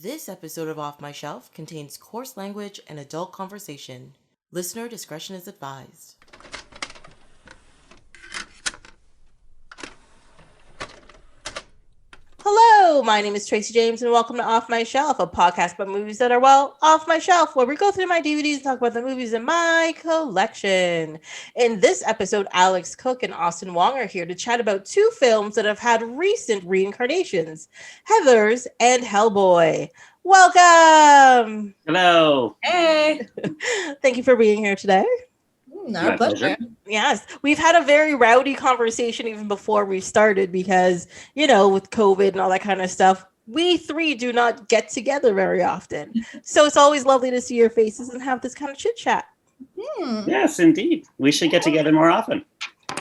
This episode of Off My Shelf contains coarse language and adult conversation. Listener discretion is advised. Hello, my name is Tracy James and welcome to Off My Shelf, a podcast about movies that are, well, off my shelf, where we go through my DVDs and talk about the movies in my collection. In this episode, Alix Cook and Austin Wong are here to chat about two films that have had recent reincarnations, Heathers and Hellboy. Welcome! Hello! Hey! Thank you for being here today. Our pleasure. Yes, we've had a very rowdy conversation even before we started because, you know, with COVID and all that kind of stuff, we three do not get together very often. So it's always lovely to see your faces and have this kind of chit chat. Yes, indeed. We should get together more often.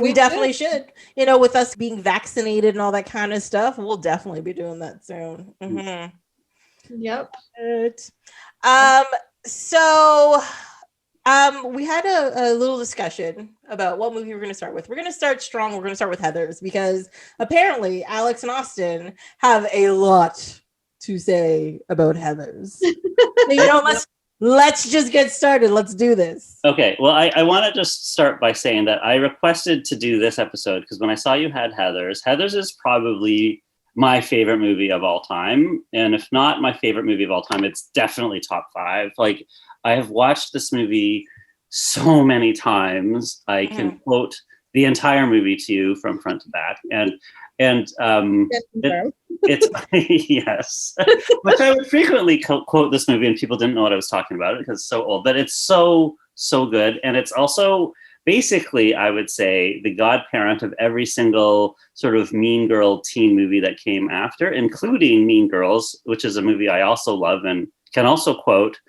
We definitely should. You know, with us being vaccinated and all that kind of stuff, we'll definitely be doing that soon. Mm-hmm. Yep. We had a little discussion about what movie we're going to start with. We're going to start strong. We're going to start with Heathers because apparently Alix and Austin have a lot to say about Heathers. So, you know, let's just get started. Let's do this. Okay. Well, I want to just start by saying that I requested to do this episode because when I saw you had Heathers is probably my favorite movie of all time. And if not my favorite movie of all time, it's definitely top 5. Like, I have watched this movie so many times. I can quote the entire movie to you from front to back. It's yes, which I would frequently quote this movie and people didn't know what I was talking about because it's so old, but it's so good. And it's also basically, I would say, the godparent of every single sort of Mean Girl teen movie that came after, including Mean Girls, which is a movie I also love and can also quote.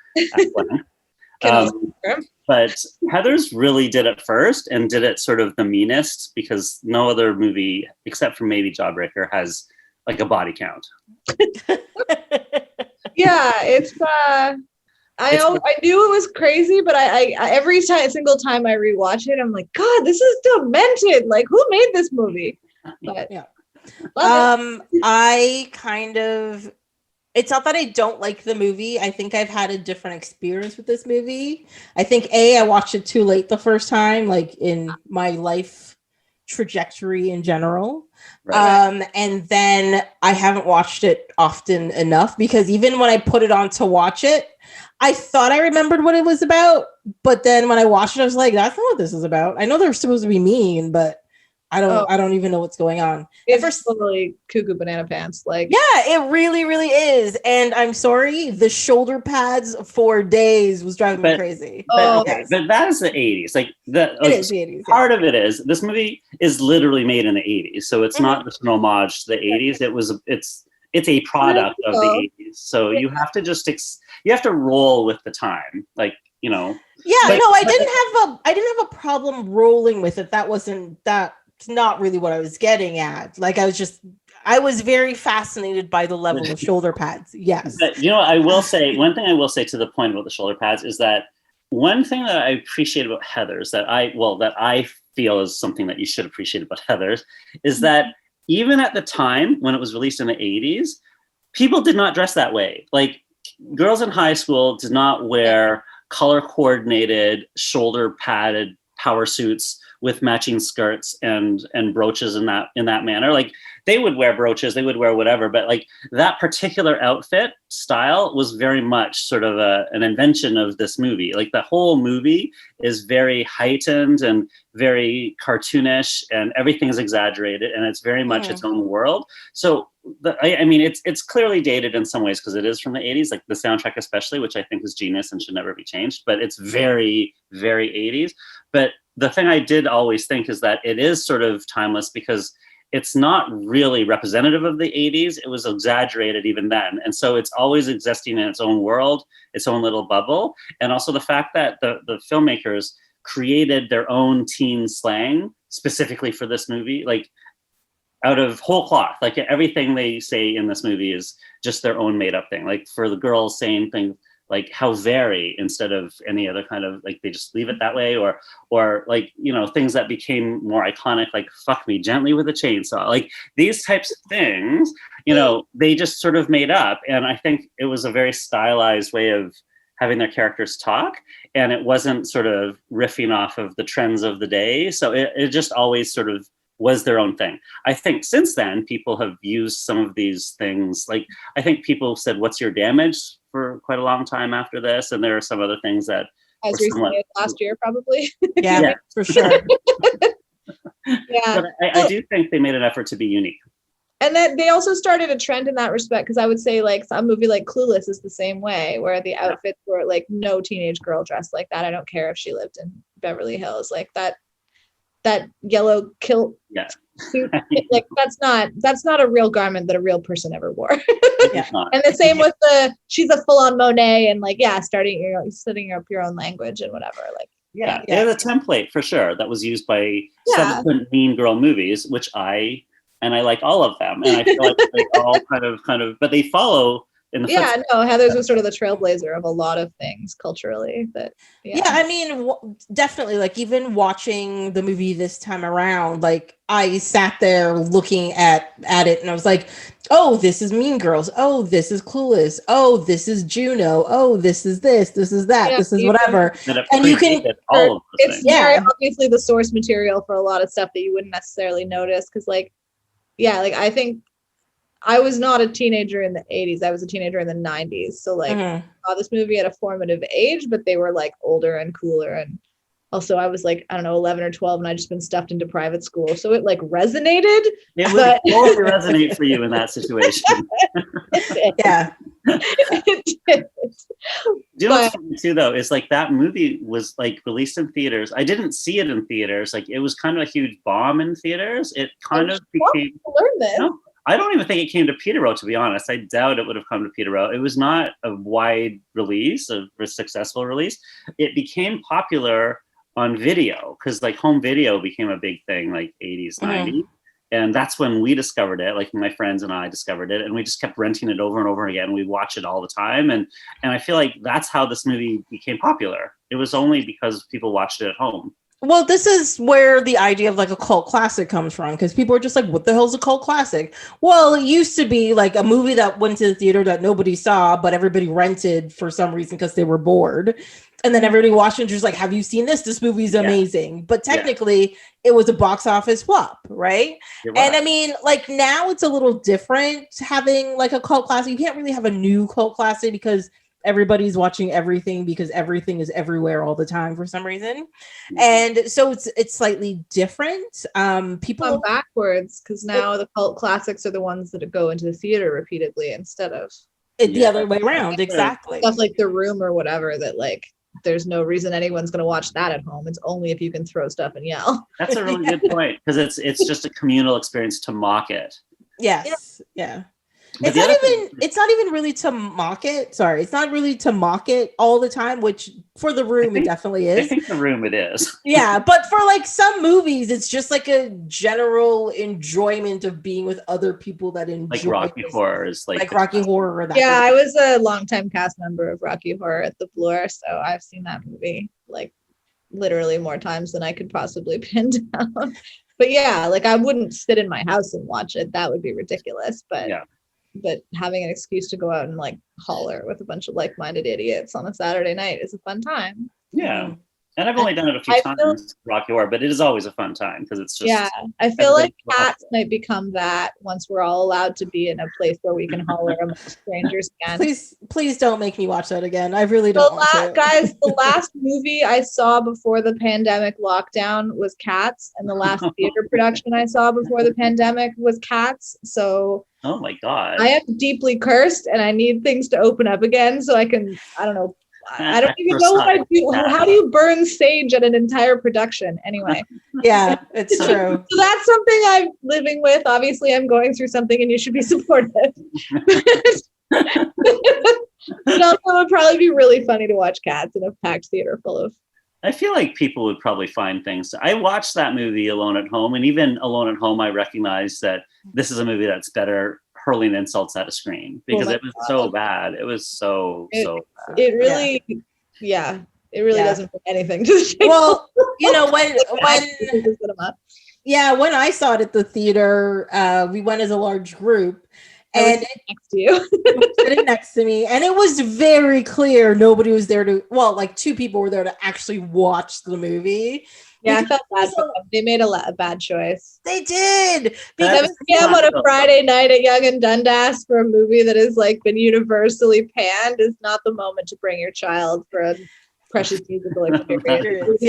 But Heathers really did it first and did it sort of the meanest because no other movie, except for maybe Jawbreaker, has like a body count. Yeah, I knew it was crazy, but I every single time I rewatch it, I'm like, God, this is demented. Like, who made this movie? But yeah, it's not that I don't like the movie. I think I've had a different experience with this movie. I think I watched it too late the first time, like in my life trajectory in general. Right. And then I haven't watched it often enough because even when I put it on to watch it, I thought I remembered what it was about. But then when I watched it, I was like, that's not what this is about. I know they're supposed to be mean, but I don't even know what's going on. It's totally cuckoo banana pants. Like, yeah, it really, really is. And I'm sorry, the shoulder pads for days was driving me crazy. But that is the 80s. Like it is the 80s. Part of it is this movie is literally made in the 80s, so it's not just an homage to the 80s. It's a product of the 80s. So you have to just you have to roll with the time, like, you know. Yeah, I didn't have a problem rolling with it. It's not really what I was getting at. Like, I was very fascinated by the level of shoulder pads. Yes. But, I will say, one thing I will say to the point about the shoulder pads is that one thing that I appreciate about Heathers that I feel is something that you should appreciate about Heathers is that even at the time when it was released in the 80s, people did not dress that way. Like, girls in high school did not wear color coordinated, shoulder padded power suits with matching skirts and brooches in that manner. Like, they would wear brooches, they would wear whatever, but like that particular outfit style was very much sort of an invention of this movie. Like, the whole movie is very heightened and very cartoonish and everything is exaggerated and it's very much its own world. So it's clearly dated in some ways because it is from the 80s, like the soundtrack especially, which I think is genius and should never be changed, but it's very, very 80s. But the thing I did always think is that it is sort of timeless because it's not really representative of the 80s. It was exaggerated even then. And so it's always existing in its own world, its own little bubble. And also the fact that the filmmakers created their own teen slang specifically for this movie, like out of whole cloth. Like, everything they say in this movie is just their own made up thing. Like, for the girls saying things like how very instead of any other kind of like they just leave it that way, or like, you know, things that became more iconic, like fuck me gently with a chainsaw, like these types of things, you know, they just sort of made up. And I think it was a very stylized way of having their characters talk, and it wasn't sort of riffing off of the trends of the day. So it just always sort of was their own thing. I think since then people have used some of these things, like I think people said what's your damage for quite a long time after this, and there are some other things that as recently as last year probably. Yeah, for sure. Yeah, but I do think they made an effort to be unique. and that they also started a trend in that respect, because I would say like a movie like Clueless is the same way, where the outfits were like no teenage girl dressed like that. I don't care if she lived in Beverly Hills, like that yellow kilt suit, like that's not a real garment that a real person ever wore. And the same with she's a full-on Monet, and like setting up your own language and whatever, like they're the template for sure that was used by subsequent Mean Girl movies, which I like all of them, and I feel like they all kind of but they follow in the footsteps. Heathers was sort of the trailblazer of a lot of things culturally. I mean, definitely, like even watching the movie this time around, like I sat there looking at it and I was like, oh, this is Mean Girls, oh, this is Clueless, oh, this is Juno, oh, this is this is that, this is whatever. And you can all of it's very obviously the source material for a lot of stuff that you wouldn't necessarily notice, because like I think I was not a teenager in the 80s. I was a teenager in the 90s. So like I saw this movie at a formative age, but they were like older and cooler. And also I was like, I don't know, 11 or 12, and I just been stuffed into private school. So it like resonated. It would totally resonate for you in that situation. Yeah. It did. Do you know what's funny too though, is like that movie was like released in theaters. I didn't see it in theaters. Like it was kind of a huge bomb in theaters. It kind of became I don't even think it came to Peterborough, to be honest. I doubt it would have come to Peterborough. It was not a wide release, a successful release. It became popular on video because like home video became a big thing, like 80s, 90s. And that's when we discovered it. Like my friends and I discovered it, and we just kept renting it over and over again. We watch it all the time. And I feel like that's how this movie became popular. It was only because people watched it at home. Well, this is where the idea of like a cult classic comes from, because people are just like, what the hell's a cult classic? Well, it used to be like a movie that went to the theater that nobody saw, but everybody rented for some reason because they were bored. And then everybody watched it and just like, have you seen this? This movie's amazing. But technically it was a box office flop, right? And I mean, like now it's a little different having like a cult classic. You can't really have a new cult classic because everybody's watching everything, because everything is everywhere all the time for some reason. And so it's slightly different. People backwards, because now the cult classics are the ones that go into the theater repeatedly instead of the other way around. Exactly. Stuff like The Room or whatever, that like there's no reason anyone's going to watch that at home. It's only if you can throw stuff and yell. That's a really good point, because it's just a communal experience to mock it. Yes. Yeah. It's not even really to mock it. Sorry, it's not really to mock it all the time, which for The Room it definitely is. I think The Room it is. Yeah, but for like some movies, it's just like a general enjoyment of being with other people that enjoy. Like Rocky Horror is like Rocky Horror. Or that I was a longtime cast member of Rocky Horror at the Blair, so I've seen that movie like literally more times than I could possibly pin down. But yeah, like I wouldn't sit in my house and watch it. That would be ridiculous. But having an excuse to go out and like holler with a bunch of like-minded idiots on a Saturday night is a fun time. Yeah. And I've only done it a few times, Rocky Horror, but it is always a fun time because it's just. I feel like Cats might become that once we're all allowed to be in a place where we can holler amongst strangers again. Please don't make me watch that again. I really don't want to. Guys, the last movie I saw before the pandemic lockdown was Cats, and the last theater production I saw before the pandemic was Cats. So. Oh my God. I am deeply cursed, and I need things to open up again so I can, I don't know. I don't even know what I do. How do you burn sage at an entire production? Anyway. Yeah, it's true. So that's something I'm living with. Obviously, I'm going through something and you should be supportive. But also, it would probably be really funny to watch Cats in a packed theater full of. I feel like people would probably find things. I watched that movie Alone at Home, and even Alone at Home, I recognize that this is a movie that's better hurling insults at a screen because it was so bad. It was so bad. It really, it really doesn't bring anything to the table. Well, when I saw it at the theater, we went as a large group, and next to you, sitting next to me, and it was very clear nobody was there to. Well, like 2 people were there to actually watch the movie. Yeah, I felt bad for them. They made a bad choice. They did. 7 p.m. on a Friday night at Young and Dundas for a movie that has like been universally panned is not the moment to bring your child for a precious musical experience.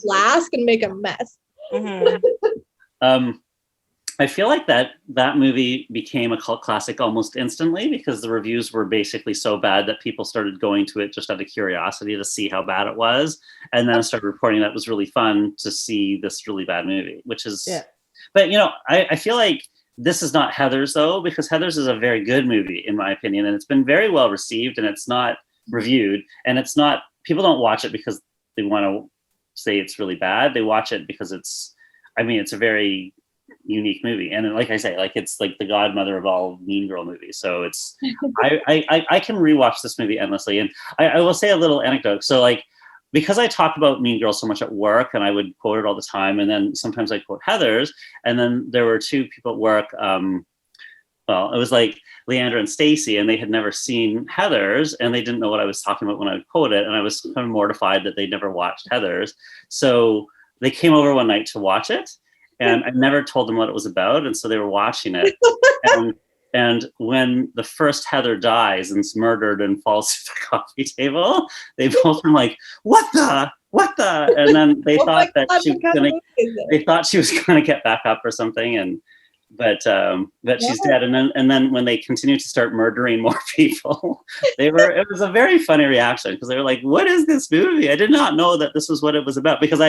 Last and make a mess. I feel like that movie became a cult classic almost instantly because the reviews were basically so bad that people started going to it just out of curiosity to see how bad it was, and then started reporting that it was really fun to see this really bad movie, which is. Yeah. But I feel like this is not Heathers though, because Heathers is a very good movie in my opinion, and it's been very well received, and it's not reviewed, and it's not. People don't watch it because they want to say it's really bad. They watch it because it's a very unique movie, and like I say, like it's like the godmother of all Mean Girl movies. So it's I can rewatch this movie endlessly. And I will say a little anecdote. So like because I talk about Mean Girls so much at work, and I would quote it all the time, and then sometimes I quote Heathers, and then there were 2 people at work. Well, it was like Leandra and Stacy, and they had never seen Heathers, and they didn't know what I was talking about when I would quote it, and I was kind of mortified that they'd never watched Heathers. So they came over one night to watch it. And I never told them what it was about, and so they were watching it. and when the first Heather dies and is murdered and falls to the coffee table, they both were like, "What the?" And then they thought that they thought she was gonna get back up or something, but she's dead. And then when they continued to start murdering more people, it was a very funny reaction because they were like, "What is this movie? I did not know that this was what it was about." Because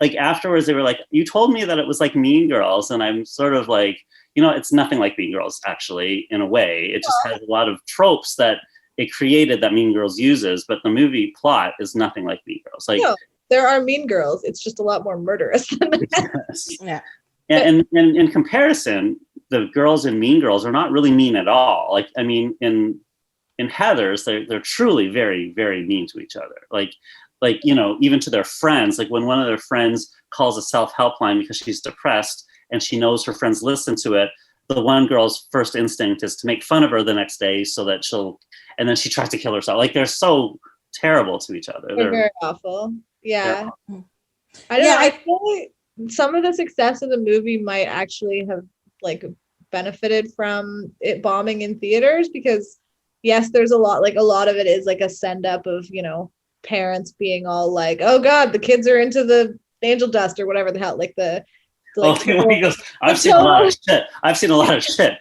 like afterwards they were like, "You told me that it was like Mean Girls," and I'm sort of like, it's nothing like Mean Girls actually in a way. It just has a lot of tropes that it created that Mean Girls uses, but the movie plot is nothing like Mean Girls. Like there are Mean Girls, it's just a lot more murderous than that. Yes. Yeah. And in comparison, the girls in Mean Girls are not really mean at all. Like I mean, in Heathers, they're truly very, very mean to each other. Like even to their friends, like when one of their friends calls a self-help line because she's depressed and she knows her friends listen to it, the one girl's first instinct is to make fun of her the next day so that and then she tries to kill herself. Like they're so terrible to each other. They're very awful. Yeah. I don't know. I feel like some of the success of the movie might actually have like benefited from it bombing in theaters because yes, there's a lot of it is like a send up of, parents being all like, "Oh God, the kids are into the angel dust or whatever the hell." Like he goes, I've seen a lot of shit.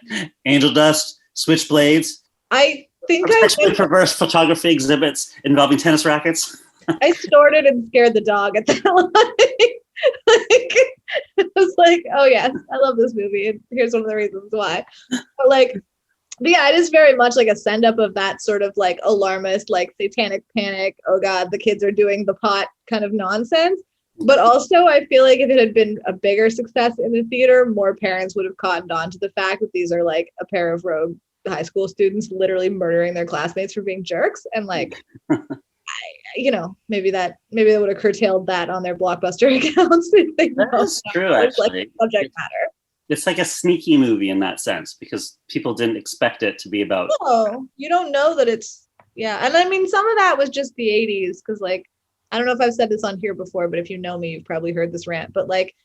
Angel dust, switchblades. I think perverse photography exhibits involving tennis rackets. I snorted and scared the dog at that line. It was like, oh yes, I love this movie, and here's one of the reasons why. But yeah, it is very much like a send up of that sort of like alarmist, like satanic panic. Oh God, the kids are doing the pot kind of nonsense. But also I feel like if it had been a bigger success in the theater, more parents would have cottoned on to the fact that these are like a pair of rogue high school students literally murdering their classmates for being jerks. And like, maybe they would have curtailed that on their Blockbuster accounts. If they That's true, actually. Like subject matter. It's like a sneaky movie in that sense because people didn't expect it to be about. No, you don't know that it's, And I mean, some of that was just the 80s because like, I don't know if I've said this on here before, but if you know me, you've probably heard this rant. But like,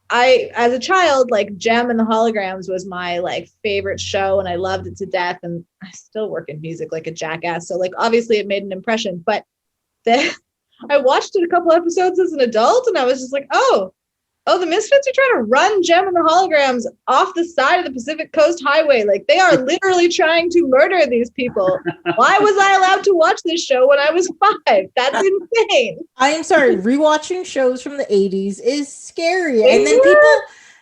as a child, like Gem and the Holograms was my like favorite show and I loved it to death. And I still work in music like a jackass. So like, obviously it made an impression, but then I watched it a couple episodes as an adult and I was just like, oh, the Misfits are trying to run Gem and the Holograms off the side of the Pacific Coast Highway. Like they are literally trying to murder these people. Why was I allowed to watch this show when I was 5? That's insane. I am sorry. Rewatching shows from the 80s is scary. And then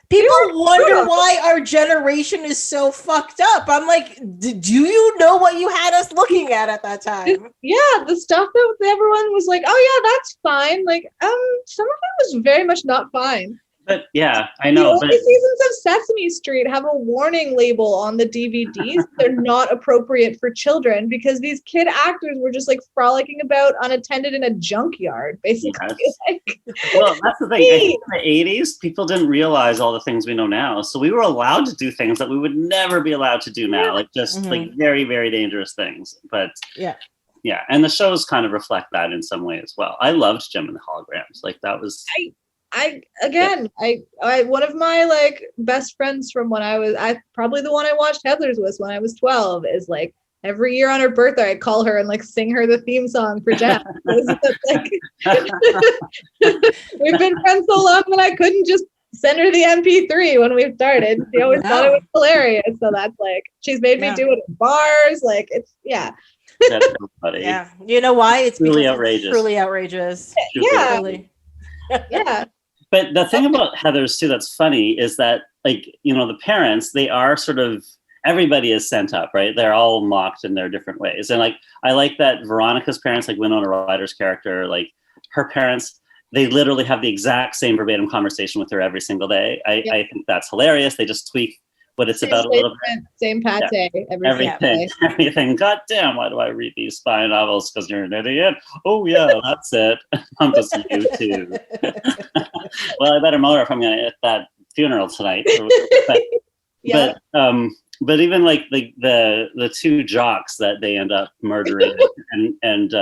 people wonder why our generation is so fucked up. I'm like, do you know what you had us looking at that time? Yeah, the stuff that everyone was like, oh yeah, that's fine. Like, some of it was very much not fine. But yeah, I The know. only seasons of Sesame Street have a warning label on the DVDs. They're not appropriate for children because these kid actors were just like frolicking about unattended in a junkyard, basically. Yes. Like, Well, that's the thing. I think in the 80s, people didn't realize all the things we know now. So we were allowed to do things that we would never be allowed to do now, like just like very, very dangerous things. But yeah, and the shows kind of reflect that in some way as well. I loved Gem and the Holograms. Like that was. I one of my like best friends from when I probably the one I watched Heathers with when I was 12 is like every year on her birthday I'd call her and like sing her the theme song for Gem. Like, we've been friends so long that I couldn't just send her the MP3 when we started. She always thought it was hilarious. So that's like she's made me do it in bars. Like it's That's so funny. Yeah. You know why? It's truly because outrageous. It's truly outrageous. Yeah. Truly. Yeah. But the thing about Heathers too that's funny is that, like, you know, the parents, they are sort of, everybody is sent up, right? They're all mocked in their different ways. And like, I like that Veronica's parents, like Winona Ryder's character, like her parents, they literally have the exact same verbatim conversation with her every single day. I think that's hilarious. They just tweak what it's about a little bit. Same pate, everything. God damn, why do I read these spy novels? Because you're an idiot. Oh yeah, that's it. I'm just you too. Well, I better motor if I'm gonna at that funeral tonight. But even like the two jocks that they end up murdering and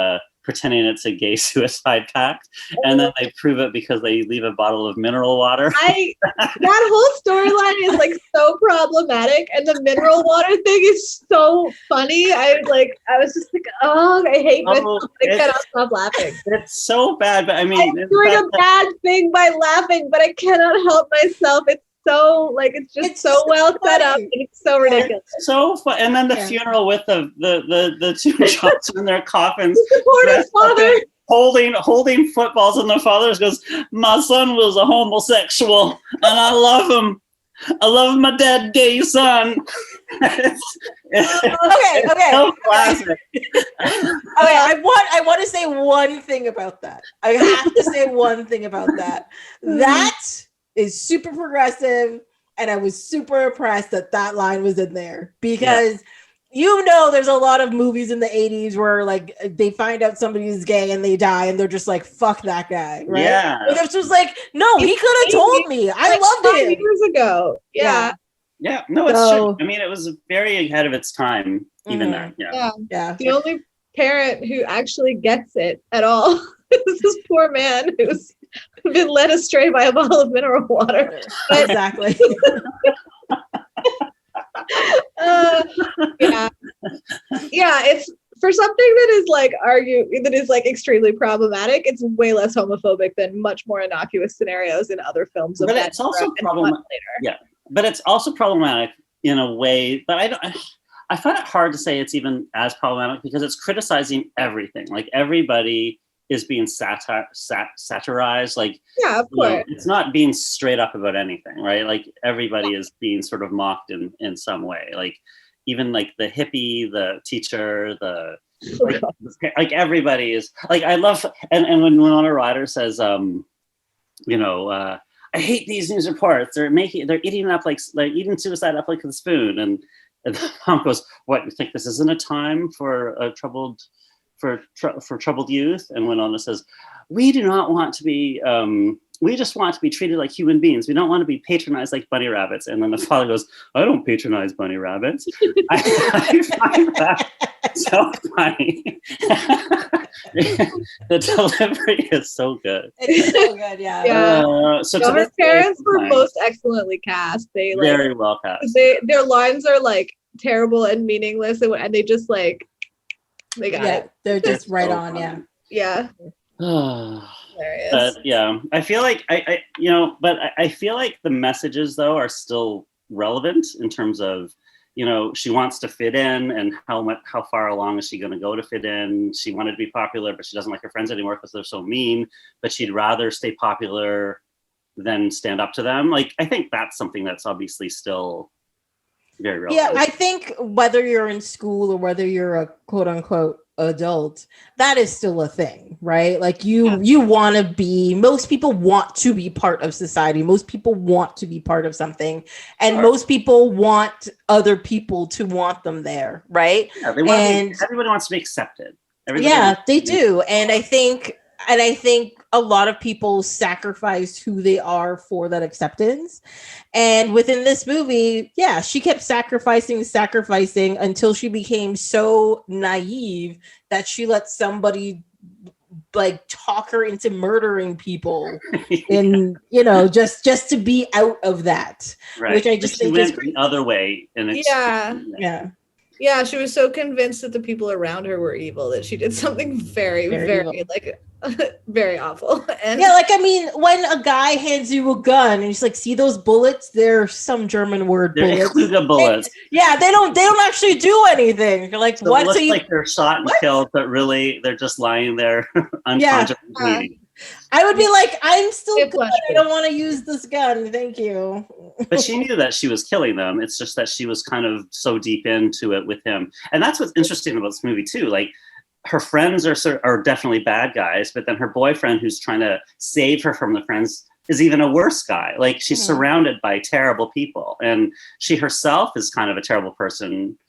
pretending it's a gay suicide pact, and then they prove it because they leave a bottle of mineral water. That whole storyline is like so problematic, and the mineral water thing is so funny. I was just like, oh, I hate myself. I cannot stop laughing. It's so bad, but I mean, I'm doing a bad thing by laughing, but I cannot help myself. It's so like it's so well set up, and it's so ridiculous. It's so fun. And then the funeral with the two jocks in their coffins, support his father, holding footballs, and the father goes, "My son was a homosexual, and I love him. I love my dead gay son." Okay. So classic. Okay, I want to say one thing about that. I have to say one thing about that. That is super progressive, and I was super impressed that line was in there because you know there's a lot of movies in the 80s where like they find out somebody is gay and they die and they're just like, fuck that guy, right? Yeah. But it's just like, no, he could have told me. I loved him 5 years ago. Yeah. No, it's true. I mean, it was very ahead of its time, even then. Yeah. The only parent who actually gets it at all is this poor man who's been led astray by a bottle of mineral water. Exactly. It's for something that is like extremely problematic. It's way less homophobic than much more innocuous scenarios in other films. But it's also problematic. Yeah, but it's also problematic in a way. But I find it hard to say it's even as problematic because it's criticizing everything. Like everybody is being satirized. Like, yeah, of course. It's not being straight up about anything, right? Like everybody is being sort of mocked in some way. Like even like the hippie, the teacher, like everybody is like, I love, and when Winona Ryder says, I hate these news reports. They're eating up like eating suicide up like a spoon. And the mom goes, "What, you think this isn't a time for troubled youth?" And Winona says, "We do not want to be, we just want to be treated like human beings. We don't want to be patronized like bunny rabbits." And then the father goes, "I don't patronize bunny rabbits." I find that so funny. The delivery is so good. It's so good, yeah. So her parents were most excellently cast. They like very well cast. Their lines are like terrible and meaningless, and they just like they got it. They're just right so on, yeah. But yeah, I feel like I feel like the messages though are still relevant in terms of, she wants to fit in, and how far along is she going to go to fit in? She wanted to be popular, but she doesn't like her friends anymore because they're so mean, but she'd rather stay popular than stand up to them. Like, I think that's something that's obviously still very relevant. Yeah, I think whether you're in school or whether you're a quote unquote adult, that is still a thing, right? Like you want to be, most people want to be part of society. Most people want to be part of something. And most people want other people to want them there, right? Yeah, they want to be, everybody wants to be accepted. They do. And I think a lot of people sacrifice who they are for that acceptance. And within this movie, she kept sacrificing until she became so naive that she let somebody like talk her into murdering people and just to be out of that, which I just think is the other way. And yeah, she was so convinced that the people around her were evil that she did something very, very like very awful. And I mean, when a guy hands you a gun and he's like, see those bullets? They're some German word bullets. Bullets. They don't actually do anything. You're like, so what? It looks like they're shot and killed, but really they're just lying there unconscious and bleeding. I would be like, I'm still good. I don't want to use this gun. Thank you. But she knew that she was killing them. It's just that she was kind of so deep into it with him. And that's what's interesting about this movie too. Like, her friends are definitely bad guys, but then her boyfriend, who's trying to save her from the friends, is even a worse guy. Like, she's surrounded by terrible people, and she herself is kind of a terrible person.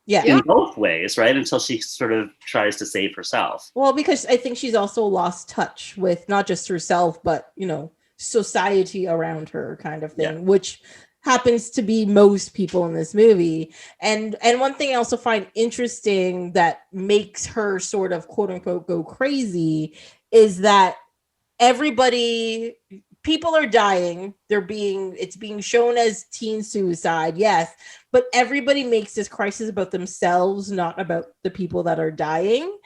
In both ways, right? Until she sort of tries to save herself. Well, because I think she's also lost touch with not just herself, but society around her, kind of thing, which happens to be most people in this movie. And one thing I also find interesting that makes her sort of quote unquote go crazy is that people are dying. It's being shown as teen suicide, yes, but everybody makes this crisis about themselves, not about the people that are dying.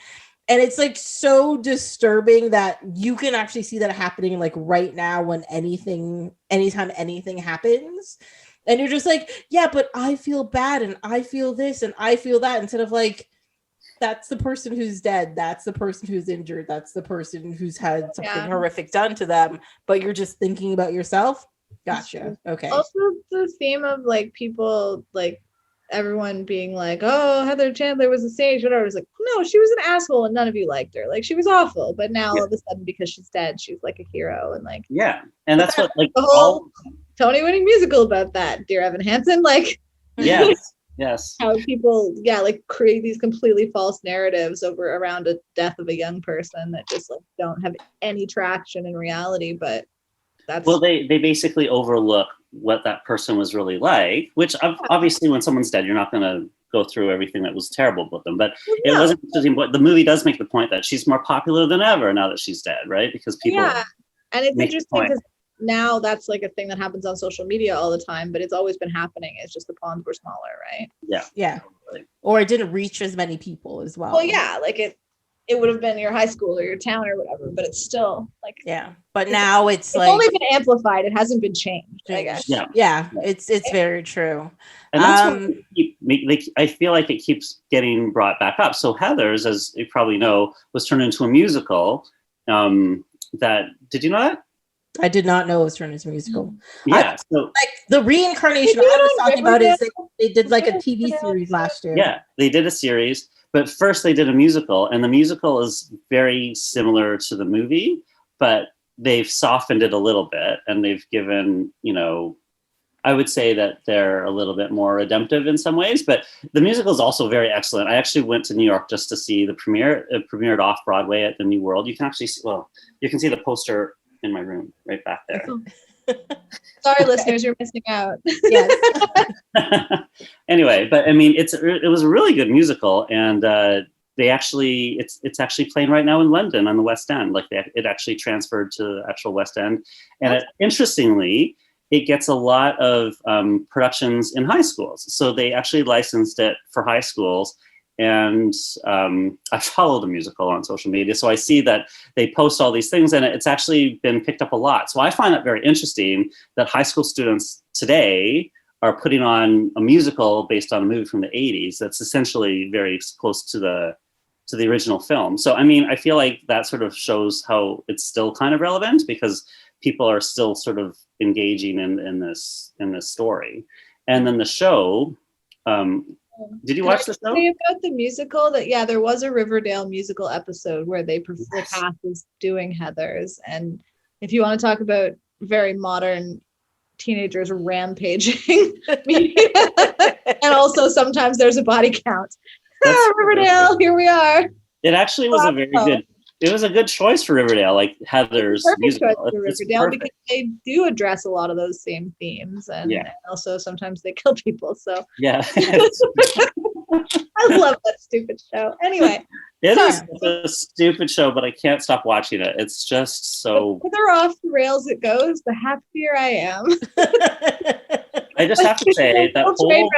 And it's like so disturbing that you can actually see that happening like right now when anytime anything happens. And you're just like, yeah, but I feel bad and I feel this and I feel that, instead of like, that's the person who's dead. That's the person who's injured. That's the person who's had something horrific done to them. But you're just thinking about yourself. Gotcha. Okay. Also, the theme of like people, like everyone being like, oh, Heather Chandler was a sage, whatever. It's like, no, she was an asshole and none of you liked her. Like, she was awful. But now all of a sudden, because she's dead, she's like a hero. And like, and that's what like the whole Tony winning musical about that, Dear Evan Hansen. Like, yes. How people, like create these completely false narratives around a death of a young person that just like don't have any traction in reality. But they basically overlook what that person was really like, which obviously when someone's dead, you're not going to go through everything that was terrible with them. But it wasn't interesting. But the movie does make the point that she's more popular than ever now that she's dead, right? Because people. Yeah, and it's interesting because now that's like a thing that happens on social media all the time, but it's always been happening. It's just the ponds were smaller, right? Yeah. Or it didn't reach as many people as well. Well, like it would have been your high school or your town or whatever, but it's still like but now it's like only been amplified. It hasn't been changed, I guess. It's very true. And that's what I feel like it keeps getting brought back up. So Heathers, as you probably know, was turned into a musical. Did you know that? I did not know it was turned into a musical. So like the Reincarnation I was talking about is they did like a TV series last year. Yeah, they did a series, but first they did a musical, and the musical is very similar to the movie, but they've softened it a little bit, and they've given, I would say that they're a little bit more redemptive in some ways, but the musical is also very excellent. I actually went to New York just to see the premiere. It premiered off Broadway at the New World. You can actually see, you can see the poster in my room right back there. Sorry, listeners, you're missing out. Yes. Anyway, but I mean, it was a really good musical, and it's actually playing right now in London on the West End. Like it actually transferred to the actual West End, and interestingly, it gets a lot of productions in high schools. So they actually licensed it for high schools. And I follow the musical on social media, so I see that they post all these things, and it's actually been picked up a lot. So I find that very interesting that high school students today are putting on a musical based on a movie from the 80s that's essentially very close to the original film. So I mean, I feel like that sort of shows how it's still kind of relevant, because people are still sort of engaging in this story. And then the show, Did you watch the show? Say about the musical that there was a Riverdale musical episode where they the cast was doing Heathers, and if you want to talk about very modern teenagers rampaging, and also sometimes there's a body count. Riverdale, here we are. It actually was a very good. It was a good choice for Riverdale, like Heathers. Perfect choice for Riverdale because they do address a lot of those same themes, and also sometimes they kill people. So yeah, I love that stupid show. Anyway, it is a stupid show, but I can't stop watching it. It's just so. The further off the rails it goes, the happier I am. I just have to say that whole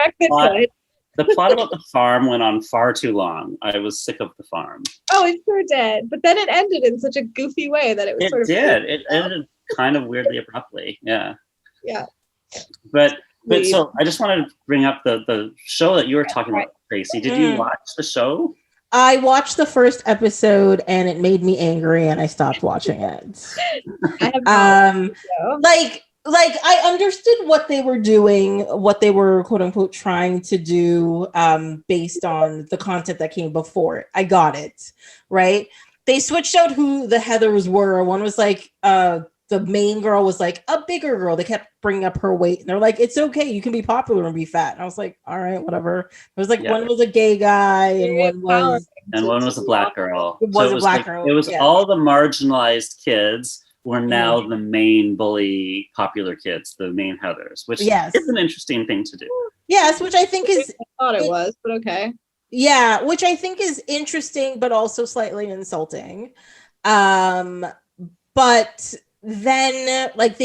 the plot about the farm went on far too long. I was sick of the farm. Oh, it sure did. But then it ended in such a goofy way that it was It ended kind of weirdly abruptly. Yeah. Yeah. But so I just wanted to bring up the show that you were talking about, Tracy. Did you watch the show? I watched the first episode and it made me angry and I stopped watching it. I have like I understood what they were doing, what they were quote unquote trying to do based on the content that came before it. I got it, right? They switched out who the Heathers were. One was like the main girl was like a bigger girl. They kept bringing up her weight and they're like, it's okay, you can be popular and be fat. And I was like, all right, whatever. It was like one was a gay guy and one was a black girl. It was a black girl. It was all the marginalized kids were now the main bully popular kids, the main Heathers, which is an interesting thing to do. Yes, which I think is I thought it was, but okay. Yeah, which I think is interesting, but also slightly insulting. But then like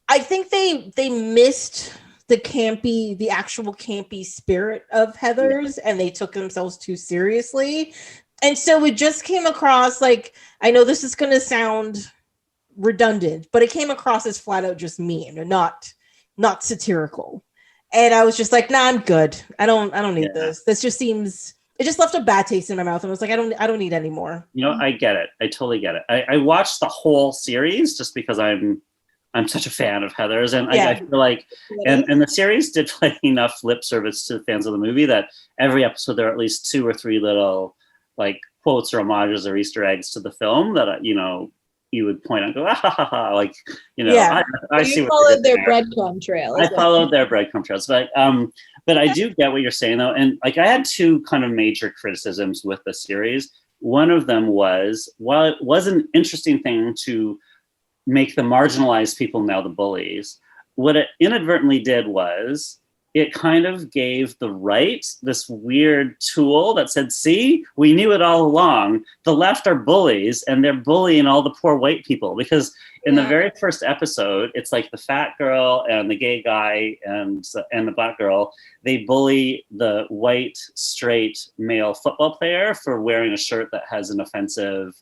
I think they missed the actual campy spirit of Heathers and they took themselves too seriously. And so it just came across like, I know this is going to sound redundant, but it came across as flat out just mean and not satirical. And I was just like, nah, I'm good. I don't need this. This just seems, it just left a bad taste in my mouth. And I was like, I don't need any more. You know, I get it. I totally get it. I watched the whole series just because I'm such a fan of Heathers, and I feel like, and the series did like enough lip service to the fans of the movie that every episode there are at least 2 or 3 little like quotes or homages or Easter eggs to the film that you would point out and go, ah, ha, ha, ha. Like, I see. You followed their breadcrumb trail. I followed their breadcrumb trails, but I do get what you're saying though, and like I had 2 kind of major criticisms with the series. One of them was, while it was an interesting thing to make the marginalized people now the bullies, what it inadvertently did was it kind of gave the right this weird tool that said, see, we knew it all along. The left are bullies and they're bullying all the poor white people, because in the very first episode, it's like the fat girl and the gay guy and the black girl, they bully the white, straight male football player for wearing a shirt that has an offensive,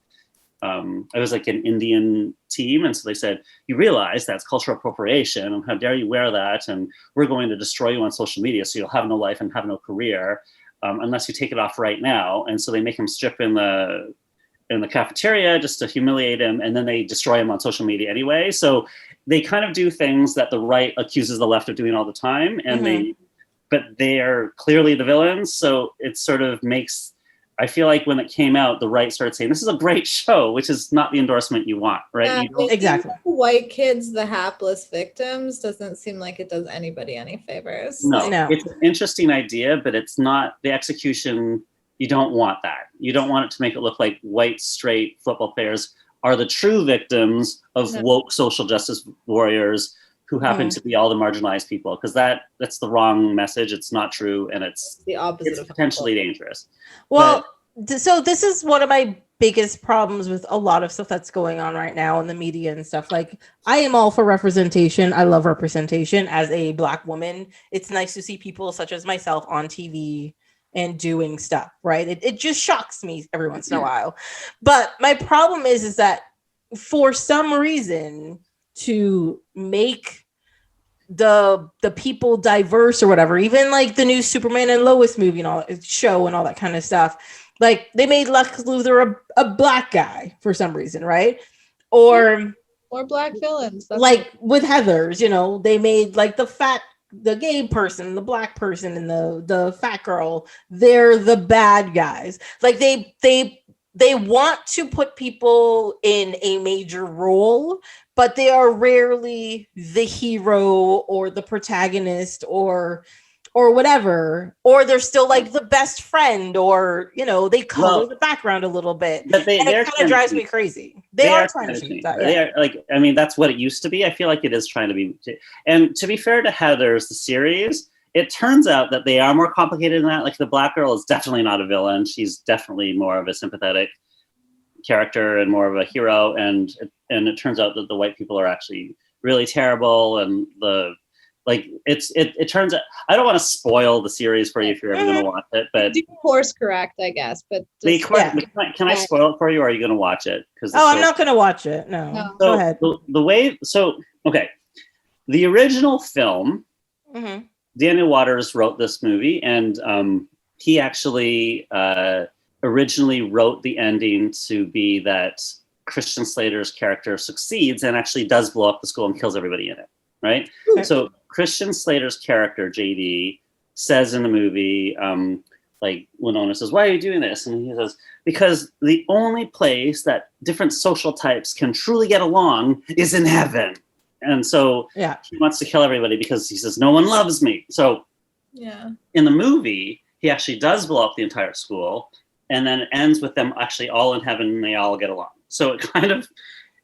it was like an Indian team. And so they said, you realize that's cultural appropriation and how dare you wear that? And we're going to destroy you on social media. So you'll have no life and have no career unless you take it off right now. And so they make him strip in the cafeteria just to humiliate him. And then they destroy him on social media anyway. So they kind of do things that the right accuses the left of doing all the time. And but they are clearly the villains. So it sort of makes, I feel like when it came out, the right started saying, this is a great show, which is not the endorsement you want, right? Exactly. White kids, the hapless victims, doesn't seem like it does anybody any favors. No, it's an interesting idea, but it's not the execution. You don't want that. You don't want it to make it look like white, straight football players are the true victims of woke social justice warriors who happen to be all the marginalized people, because that's the wrong message. It's not true, and it's the opposite. It's potentially dangerous. Well, so this is one of my biggest problems with a lot of stuff that's going on right now in the media and stuff. Like, I am all for representation. I love representation. As a Black woman, it's nice to see people such as myself on TV and doing stuff, right? It just shocks me every once in a while. But my problem is that for some reason, to make the people diverse or whatever, even like the new Superman and Lois movie and all show and all that kind of stuff, like they made Lex Luthor a black guy for some reason, right? Or Black villains. Like with Heathers, they made like the fat the gay person, the black person, and the fat girl, they're the bad guys. Like they want to put people in a major role, but they are rarely the hero or the protagonist or whatever, or they're still like the best friend, or they color the background a little bit. But it kind of drives me crazy. They are trying to change that. They are, like, I mean, that's what it used to be. I feel like it is trying to be. And to be fair to Heathers, the series, it turns out that they are more complicated than that. Like, the black girl is definitely not a villain. She's definitely more of a sympathetic character and more of a hero. And it turns out that the white people are actually really terrible. And it turns out, I don't want to spoil the series for you if you're ever going to watch it, but do course correct, I guess. But can I spoil it for you, or are you going to watch it? I'm not going to watch it. No. So go ahead. Okay, the original film, Daniel Waters wrote this movie, and he actually originally wrote the ending to be that Christian Slater's character succeeds and actually does blow up the school and kills everybody in it. Right? Okay. So Christian Slater's character, JD, says in the movie, like, Winona says, "Why are you doing this?" And he says, "Because the only place that different social types can truly get along is in heaven." And so he wants to kill everybody because he says, "No one loves me." So in the movie, he actually does blow up the entire school, and then it ends with them actually all in heaven and they all get along. So it kind of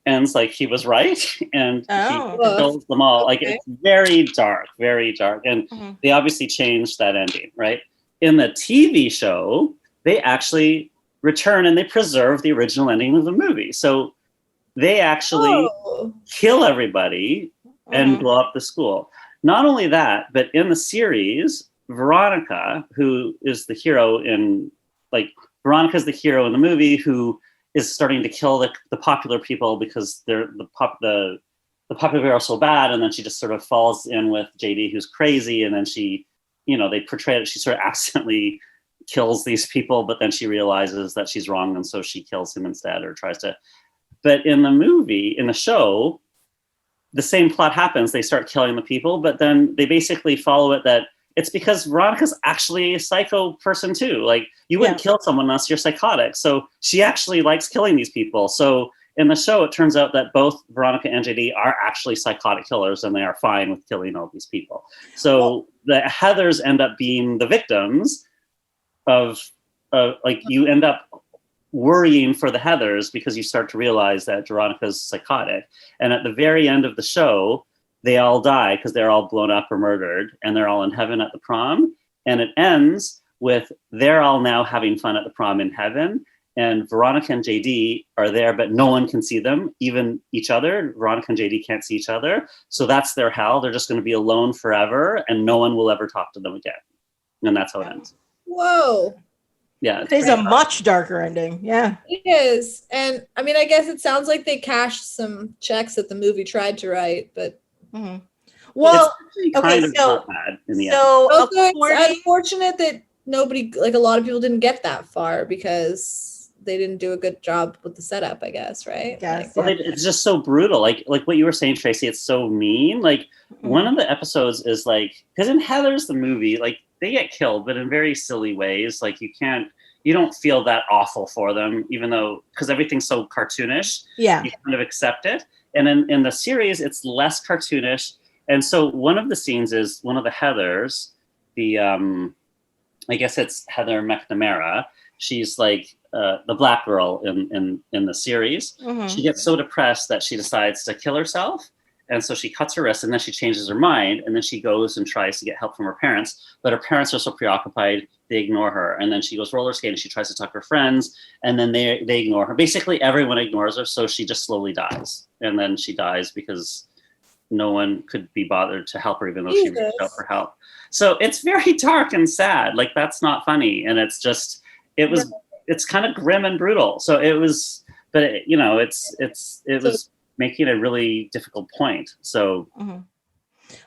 ends like he was right, and he kills them all. Like, it's very dark, and they obviously changed that ending, right? In the TV show, they actually return and they preserve the original ending of the movie. So they actually kill everybody and blow up the school. Not only that, but in the series, Veronica, who is the hero Veronica's the hero in the movie, who is starting to kill the popular people because the popular people are so bad, and then she just sort of falls in with JD, who's crazy, and then she, they portray it, she sort of accidentally kills these people, but then she realizes that she's wrong, and so she kills him instead, or tries to. But in the show, the same plot happens. They start killing the people, but then they basically follow it that it's because Veronica's actually a psycho person too. Like, you wouldn't kill someone unless you're psychotic. So she actually likes killing these people. So in the show, it turns out that both Veronica and JD are actually psychotic killers, and they are fine with killing all these people. So the Heathers end up being the victims of you end up worrying for the Heathers because you start to realize that Veronica's psychotic. And at the very end of the show, they all die because they're all blown up or murdered, and they're all in heaven at the prom. And it ends with they're all now having fun at the prom in heaven, and Veronica and JD are there, but no one can see them, even each other. Veronica and JD can't see each other. So that's their hell. They're just going to be alone forever, and no one will ever talk to them again. And that's how it ends. Whoa. Yeah. It is a much darker ending. Yeah. It is. And I mean, I guess it sounds like they cashed some checks that the movie tried to write, but well, okay, so it's unfortunate that a lot of people didn't get that far because they didn't do a good job with the setup, I guess, right? Yes. It's just so brutal. Like what you were saying, Tracy, it's so mean. Like, one of the episodes is like, because in Heathers, the movie, like, they get killed, but in very silly ways. Like, you don't feel that awful for them, even though, because everything's so cartoonish, you kind of accept it. And in the series, it's less cartoonish. And so one of the scenes is one of the Heathers, I guess it's Heather McNamara. She's like the black girl in the series. She gets so depressed that she decides to kill herself. And so she cuts her wrist, and then she changes her mind, and then she goes and tries to get help from her parents. But her parents are so preoccupied, they ignore her. And then she goes roller skating, she tries to talk to her friends, and then they ignore her. Basically, everyone ignores her, so she just slowly dies. And then she dies because no one could be bothered to help her, even though she reached out for help. So it's very dark and sad. Like, that's not funny. And it's just, it's kind of grim and brutal. So it was, but it was making a really difficult point. So,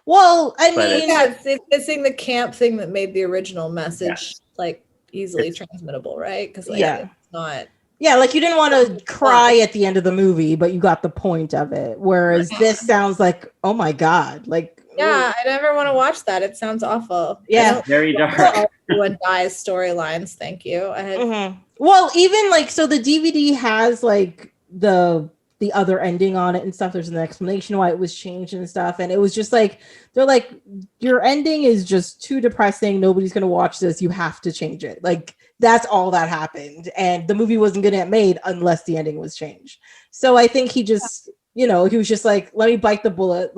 well, I mean, it's missing the camp thing that made the original message like easily transmittable, right? Because it's not. Yeah, like, you didn't want to cry at the end of the movie, but you got the point of it. Whereas this sounds like, oh my God, like, Yeah, I never want to watch that. It sounds awful. Yeah, very dark. Everyone dies storylines. Thank you. Well, even like, so the DVD has like the other ending on it and stuff. There's an explanation why it was changed and stuff, and it was just like, they're like, your ending is just too depressing. Nobody's gonna watch this. You have to change it. Like, that's all that happened, and the movie wasn't gonna get made unless the ending was changed. So I think he just, he was just like, let me bite the bullet.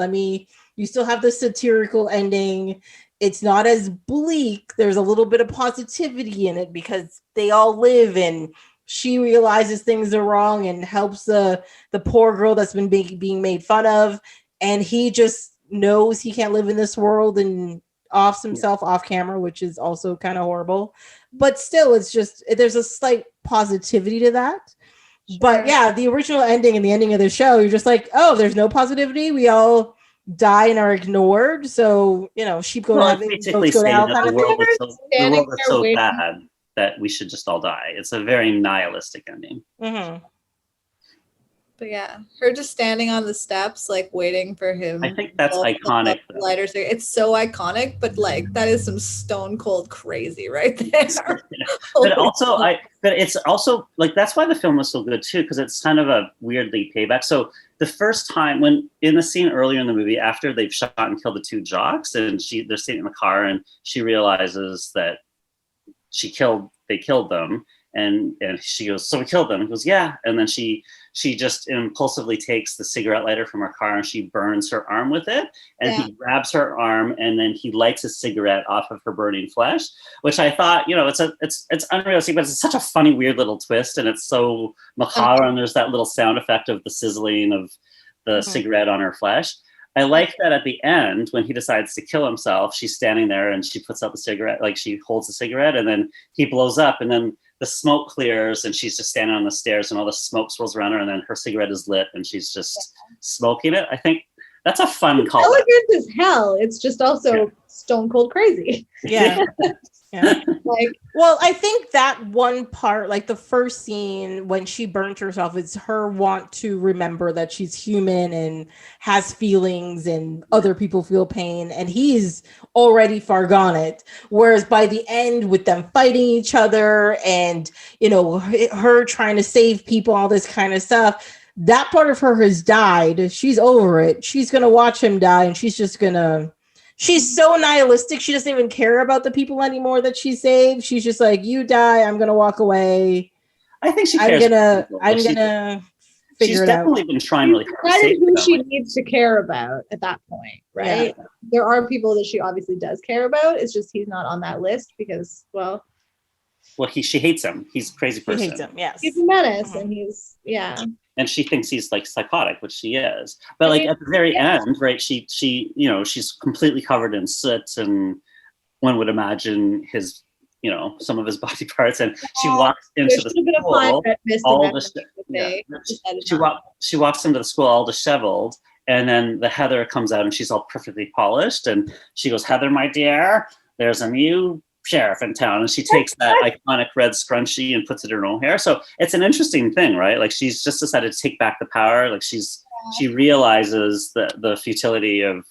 You still have the satirical ending. It's not as bleak. There's a little bit of positivity in it because they all live, and she realizes things are wrong and helps the poor girl that's been being made fun of. And he just knows he can't live in this world and offs himself off camera, which is also kind of horrible. But still, it's just, there's a slight positivity to that. Sure. But yeah, the original ending and the ending of the show, you're just like, oh, there's no positivity. We all die and are ignored. So, sheep go to heaven, basically goats go to hell that kind the of world thing. is so bad that we should just all die. It's a very nihilistic ending. Mm-hmm. But yeah, her just standing on the steps, like waiting for him. I think that's iconic. Lighters. It's so iconic, but like that is some stone cold crazy right there. But it's also like, that's why the film was so good too, because it's kind of a weirdly payback. So the first time, when in the scene earlier in the movie, after they've shot and killed the two jocks, and they're sitting in the car, and she realizes that they killed them, and she goes, so we killed them. He goes, yeah. And then she just impulsively takes the cigarette lighter from her car and she burns her arm with it. And he grabs her arm, and then he lights a cigarette off of her burning flesh, which I thought, it's unrealistic, but it's such a funny, weird little twist. And it's so macabre. And there's that little sound effect of the sizzling of the cigarette on her flesh. I like that at the end, when he decides to kill himself, she's standing there and she puts out the cigarette, like she holds the cigarette, and then he blows up, and then the smoke clears and she's just standing on the stairs, and all the smoke swirls around her, and then her cigarette is lit and she's just smoking it. I think that's a fun call. Elegant as hell. It's just also stone cold crazy. Yeah. Yeah. Well, I think that one part, like the first scene when she burnt herself, is her want to remember that she's human and has feelings and other people feel pain, and he's already far gone it. Whereas by the end, with them fighting each other and, her trying to save people, all this kind of stuff, that part of her has died. She's over it. She's going to watch him die, and she's so nihilistic. She doesn't even care about the people anymore that she saved. She's just like, you die, I'm gonna walk away. I think she cares. I'm gonna figure it out. She's definitely been trying really hard. That is who she needs to care about at that point, right? Yeah. There are people that she obviously does care about. It's just he's not on that list because, she hates him. He's a crazy person. She hates him, yes. He's a menace, and and she thinks he's like psychotic, which she is. But like at the very end, right? She's completely covered in soot, and one would imagine his, some of his body parts. And she walks into the school. She walks into the school all disheveled, and then the Heather comes out, and she's all perfectly polished, and she goes, "Heather, my dear, there's a new sheriff in town," and she takes that iconic red scrunchie and puts it in her own hair. So it's an interesting thing, right? Like, she's just decided to take back the power. Like, she realizes the futility of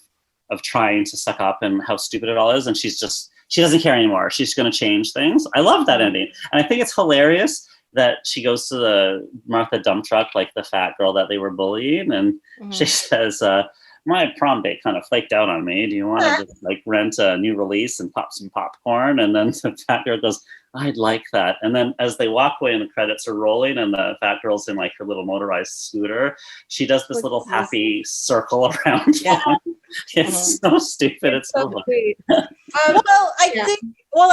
trying to suck up and how stupid it all is, and she doesn't care anymore. She's going to change things. I love that ending, and I think it's hilarious that she goes to the Martha dump truck, like the fat girl that they were bullying, and she says, "My prom date kind of flaked out on me. Do you want to just like rent a new release and pop some popcorn?" And then the fat girl goes, "I'd like that." And then as they walk away and the credits are rolling and the fat girl's in like her little motorized scooter, she does this little happy circle around. Yeah. It's so stupid. It's so sweet.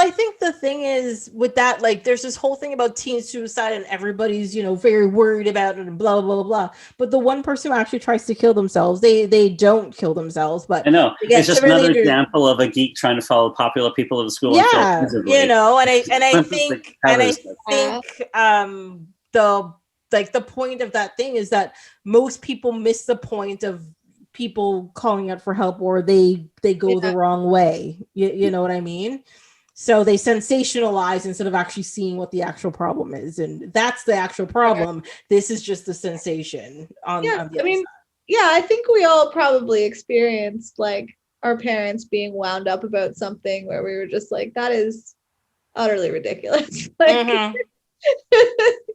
I think the thing is with that, like, there's this whole thing about teen suicide and everybody's, very worried about it and blah, blah, blah, blah. But the one person who actually tries to kill themselves, they don't kill themselds. But I know it's just another example of a geek trying to follow popular people of the school. Yeah, I think the point of that thing is that most people miss the point of people calling out for help, or they go the wrong way. You know what I mean? So they sensationalize instead of actually seeing what the actual problem is, and that's the actual problem. This is just the sensation on the other side. I think we all probably experienced like our parents being wound up about something where we were just like, that is utterly ridiculous. Like,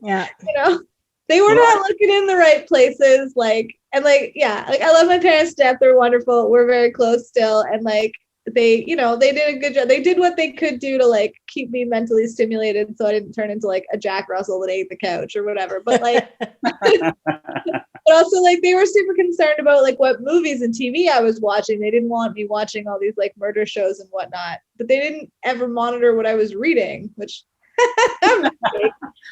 Yeah. you know, they were not looking in the right places. Like, and like, yeah, like I love my parents to death. They're wonderful. We're very close still. And like, they, you know, they did a good job. They did what they could do to like keep me mentally stimulated so I didn't turn into like a Jack Russell that ate the couch or whatever. But like, but also like they were super concerned about like what movies and TV I was watching. They didn't want me watching all these like murder shows and whatnot, but they didn't ever monitor what I was reading, which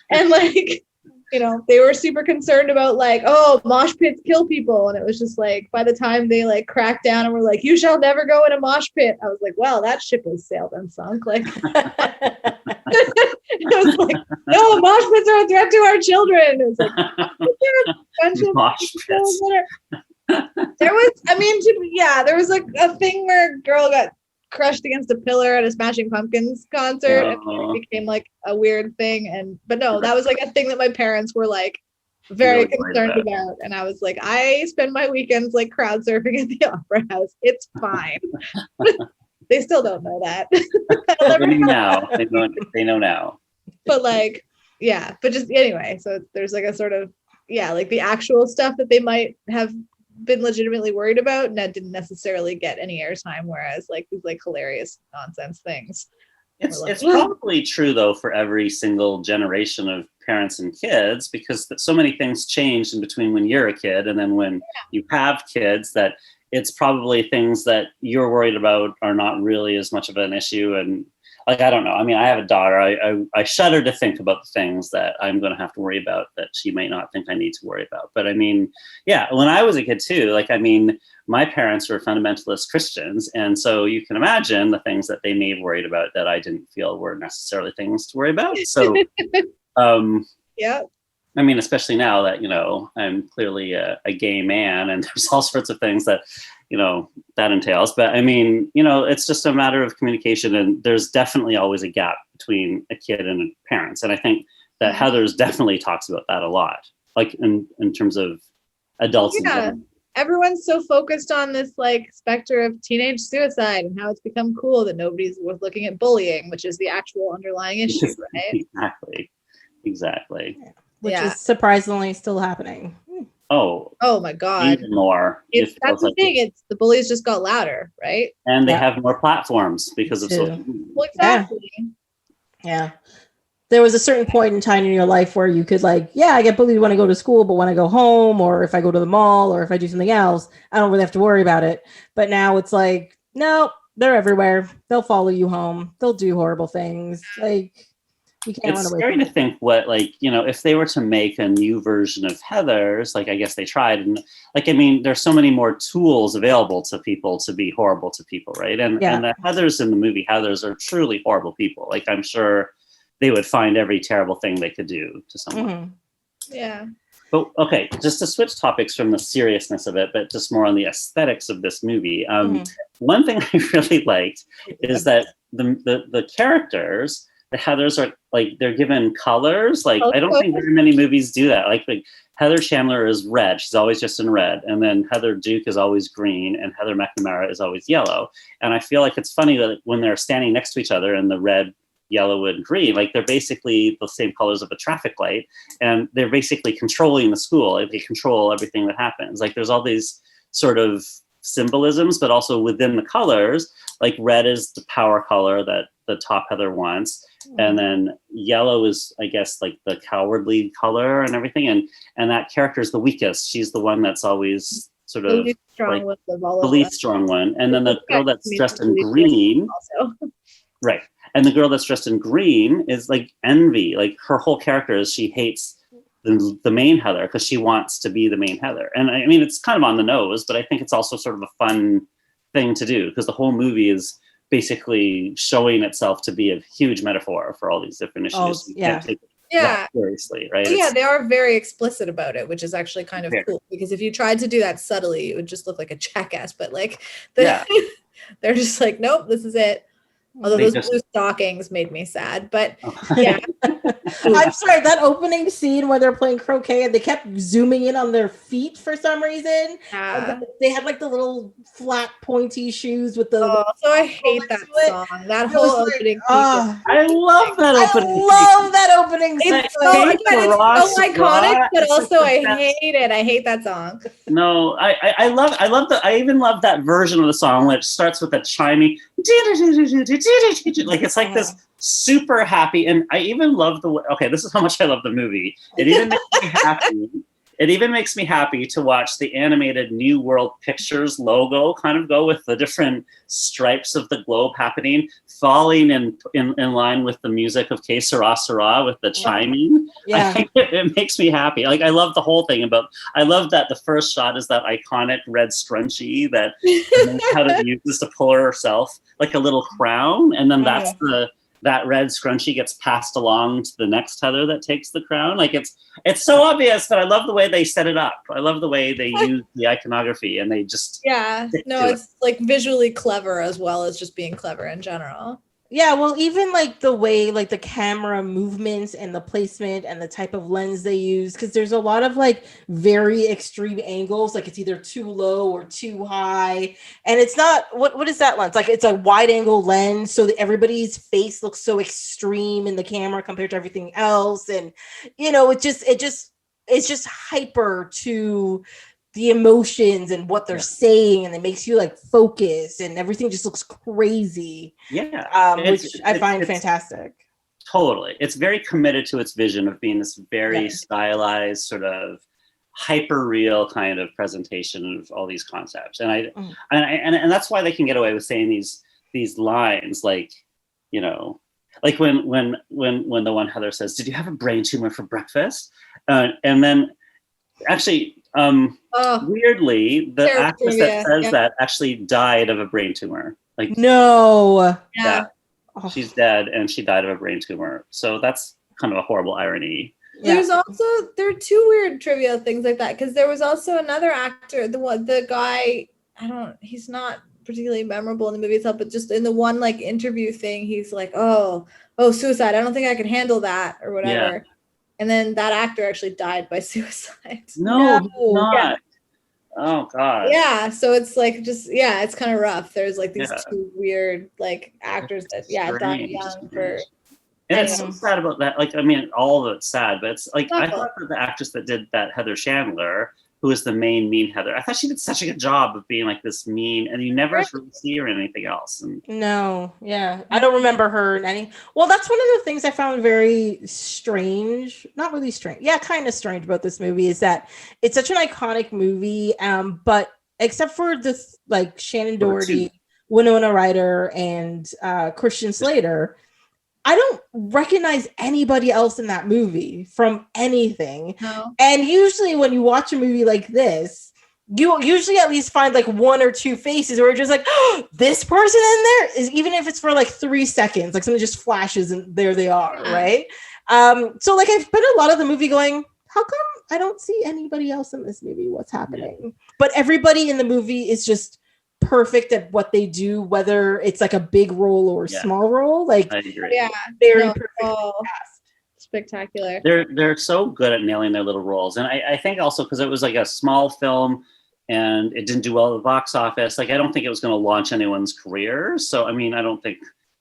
and like, you know, they were super concerned about like, oh, mosh pits kill people. And it was just like, by the time they like cracked down and were like, you shall never go in a mosh pit, I was like, well, that ship has sailed and sunk. Like, it was like, no, mosh pits are a threat to our children. It was like, Mosh pits. there was, I mean, there was like a thing where a girl got crushed against a pillar at a Smashing Pumpkins concert, and it became like a weird thing. But no, that was like a thing that my parents were like very concerned about. And I was like, I spend my weekends like crowd surfing at the Opera House. It's fine. They still don't know that. They know now. But like, yeah, but just anyway, so there's like a sort of, like the actual stuff that they might have been legitimately worried about, and that didn't necessarily get any airtime, whereas like these like hilarious nonsense things, it's probably true though for every single generation of parents and kids, because so many things changed in between when you're a kid and then when you have kids, that it's probably things that you're worried about are not really as much of an issue. And like, I don't know. I mean, I have a daughter. I shudder to think about the things that I'm going to have to worry about that she might not think I need to worry about. But I mean, yeah, when I was a kid too, like, I mean, my parents were fundamentalist Christians. And so you can imagine the things that they may have worried about that I didn't feel were necessarily things to worry about. So, yeah. I mean, especially now that, you know, I'm clearly a gay man and there's all sorts of things that, you know, that entails. But I mean, you know, it's just a matter of communication, and there's definitely always a gap between a kid and parents. And I think that Heathers definitely talks about that a lot, like in terms of adults. Yeah. Everyone's so focused on this like specter of teenage suicide and how it's become cool that nobody's looking at bullying, which is the actual underlying issue, right? Exactly. Yeah. Which is surprisingly still happening. Oh my God. Even more. That's the thing. It's the bullies just got louder, right? And they have more platforms because of social media. Well, exactly. Yeah. There was a certain point in time in your life where you could like, I get bullied when I go to school, but when I go home or if I go to the mall or if I do something else, I don't really have to worry about it. But now it's like, no, they're everywhere. They'll follow you home. They'll do horrible things. Like, you can't it's scary to think what, like, you know, if they were to make a new version of Heathers, like, I guess they tried, and like, I mean, there's so many more tools available to people to be horrible to people, right? And the Heathers in the movie Heathers are truly horrible people. Like, I'm sure they would find every terrible thing they could do to someone. Mm-hmm. Yeah. But okay, just to switch topics from the seriousness of it, but just more on the aesthetics of this movie. One thing I really liked is that the characters, the Heathers, are like, they're given colors. Like, I don't think very many movies do that. Like Heather Chandler is red. She's always just in red. And then Heather Duke is always green. And Heather McNamara is always yellow. And I feel like it's funny that when they're standing next to each other in the red, yellow, and green, like, they're basically the same colors of a traffic light. And they're basically controlling the school. Like, they control everything that happens. Like, there's all these sort of symbolisms, but also within the colors, like, red is the power color that the top Heather wants. And then yellow is, I guess, like the cowardly color and everything. And that character is the weakest. She's the one that's always sort of the least strong one. And then the girl that's dressed in green, right. And the girl that's dressed in green is like Envy. Like, her whole character is she hates the main Heather because she wants to be the main Heather. And I mean, it's kind of on the nose, but I think it's also sort of a fun thing to do, because the whole movie is basically showing itself to be a huge metaphor for all these different issues. You can't take it that seriously, right? Yeah, they are very explicit about it, which is actually kind of cool, because if you tried to do that subtly, it would just look like a jackass. But like, they're just like, nope, this is it. Although those blue stockings made me sad, but yeah. I'm sorry, that opening scene where they're playing croquet and they kept zooming in on their feet for some reason. Yeah. They had like the little flat pointy shoes with the Oh, so I hate that song. That whole opening sequence. I love that opening. I love that opening sequence. It's so iconic, but also I hate it. I hate that song. No, I even love that version of the song which starts with a chiming like it's like this super happy, and I even love this is how much I love the movie. It even makes me happy. It even makes me happy to watch the animated New World Pictures logo kind of go with the different stripes of the globe happening, falling in line with the music of Que Sera Sera with the chiming. Yeah. I think it makes me happy. Like I love the whole thing I love that the first shot is that iconic red scrunchie that Heather uses to pull herself like a little crown, and then that's that red scrunchie gets passed along to the next Heather that takes the crown. Like it's so obvious, but I love the way they set it up. I love the way they use the iconography, and they just it's like visually clever as well as just being clever in general. Yeah, well, even like the way like the camera movements and the placement and the type of lens they use, because there's a lot of like very extreme angles, like it's either too low or too high, and it's not what is that lens? Like it's a wide angle lens, so that everybody's face looks so extreme in the camera compared to everything else, and it's just hyper to the emotions and what they're saying, and it makes you like focus, and everything just looks crazy. Yeah, which I find fantastic. Totally, it's very committed to its vision of being this very stylized, sort of hyper real kind of presentation of all these concepts, and and that's why they can get away with saying these lines, like like when the one Heather says, "Did you have a brain tumor for breakfast?" And then actually. Weirdly, the actress that says that actually died of a brain tumor. Like no, yeah, she's dead, and she died of a brain tumor. So that's kind of a horrible irony. Yeah. There are two weird trivia things like that, because there was also another actor, the guy. He's not particularly memorable in the movie itself, but just in the one like interview thing, he's like, oh, suicide. I don't think I can handle that or whatever. Yeah. And then that actor actually died by suicide. No, not. Yeah. Oh God. Yeah, so it's like it's kind of rough. There's like these two weird like actors that died young for. And it's so sad about that. Like, I mean, all of it's sad, but it's like I thought that the actress that did that, Heather Chandler, who was the main mean Heather, I thought she did such a good job of being like this mean, and you never really see her in anything else. And no, I don't remember her in any. Well, that's one of the things I found very strange. Not really strange. Yeah, kind of strange about this movie is that it's such an iconic movie, but except for this, like Shannen Doherty, Winona Ryder, and Christian Slater, I don't recognize anybody else in that movie from anything. No. And usually when you watch a movie like this, you usually at least find like one or two faces where you're just like, oh, this person in there is, even if it's for like 3 seconds, like something just flashes and there they are, right? So like I've spent a lot of the movie going, how come I don't see anybody else in this movie? What's happening? Yeah. But everybody in the movie is just perfect at what they do, whether it's like a big role or a small role. Like, I agree. Yeah, very perfect. Spectacular. They're so good at nailing their little roles, and I think also because it was like a small film and it didn't do well at the box office. Like I don't think it was going to launch anyone's career. So I mean, I don't think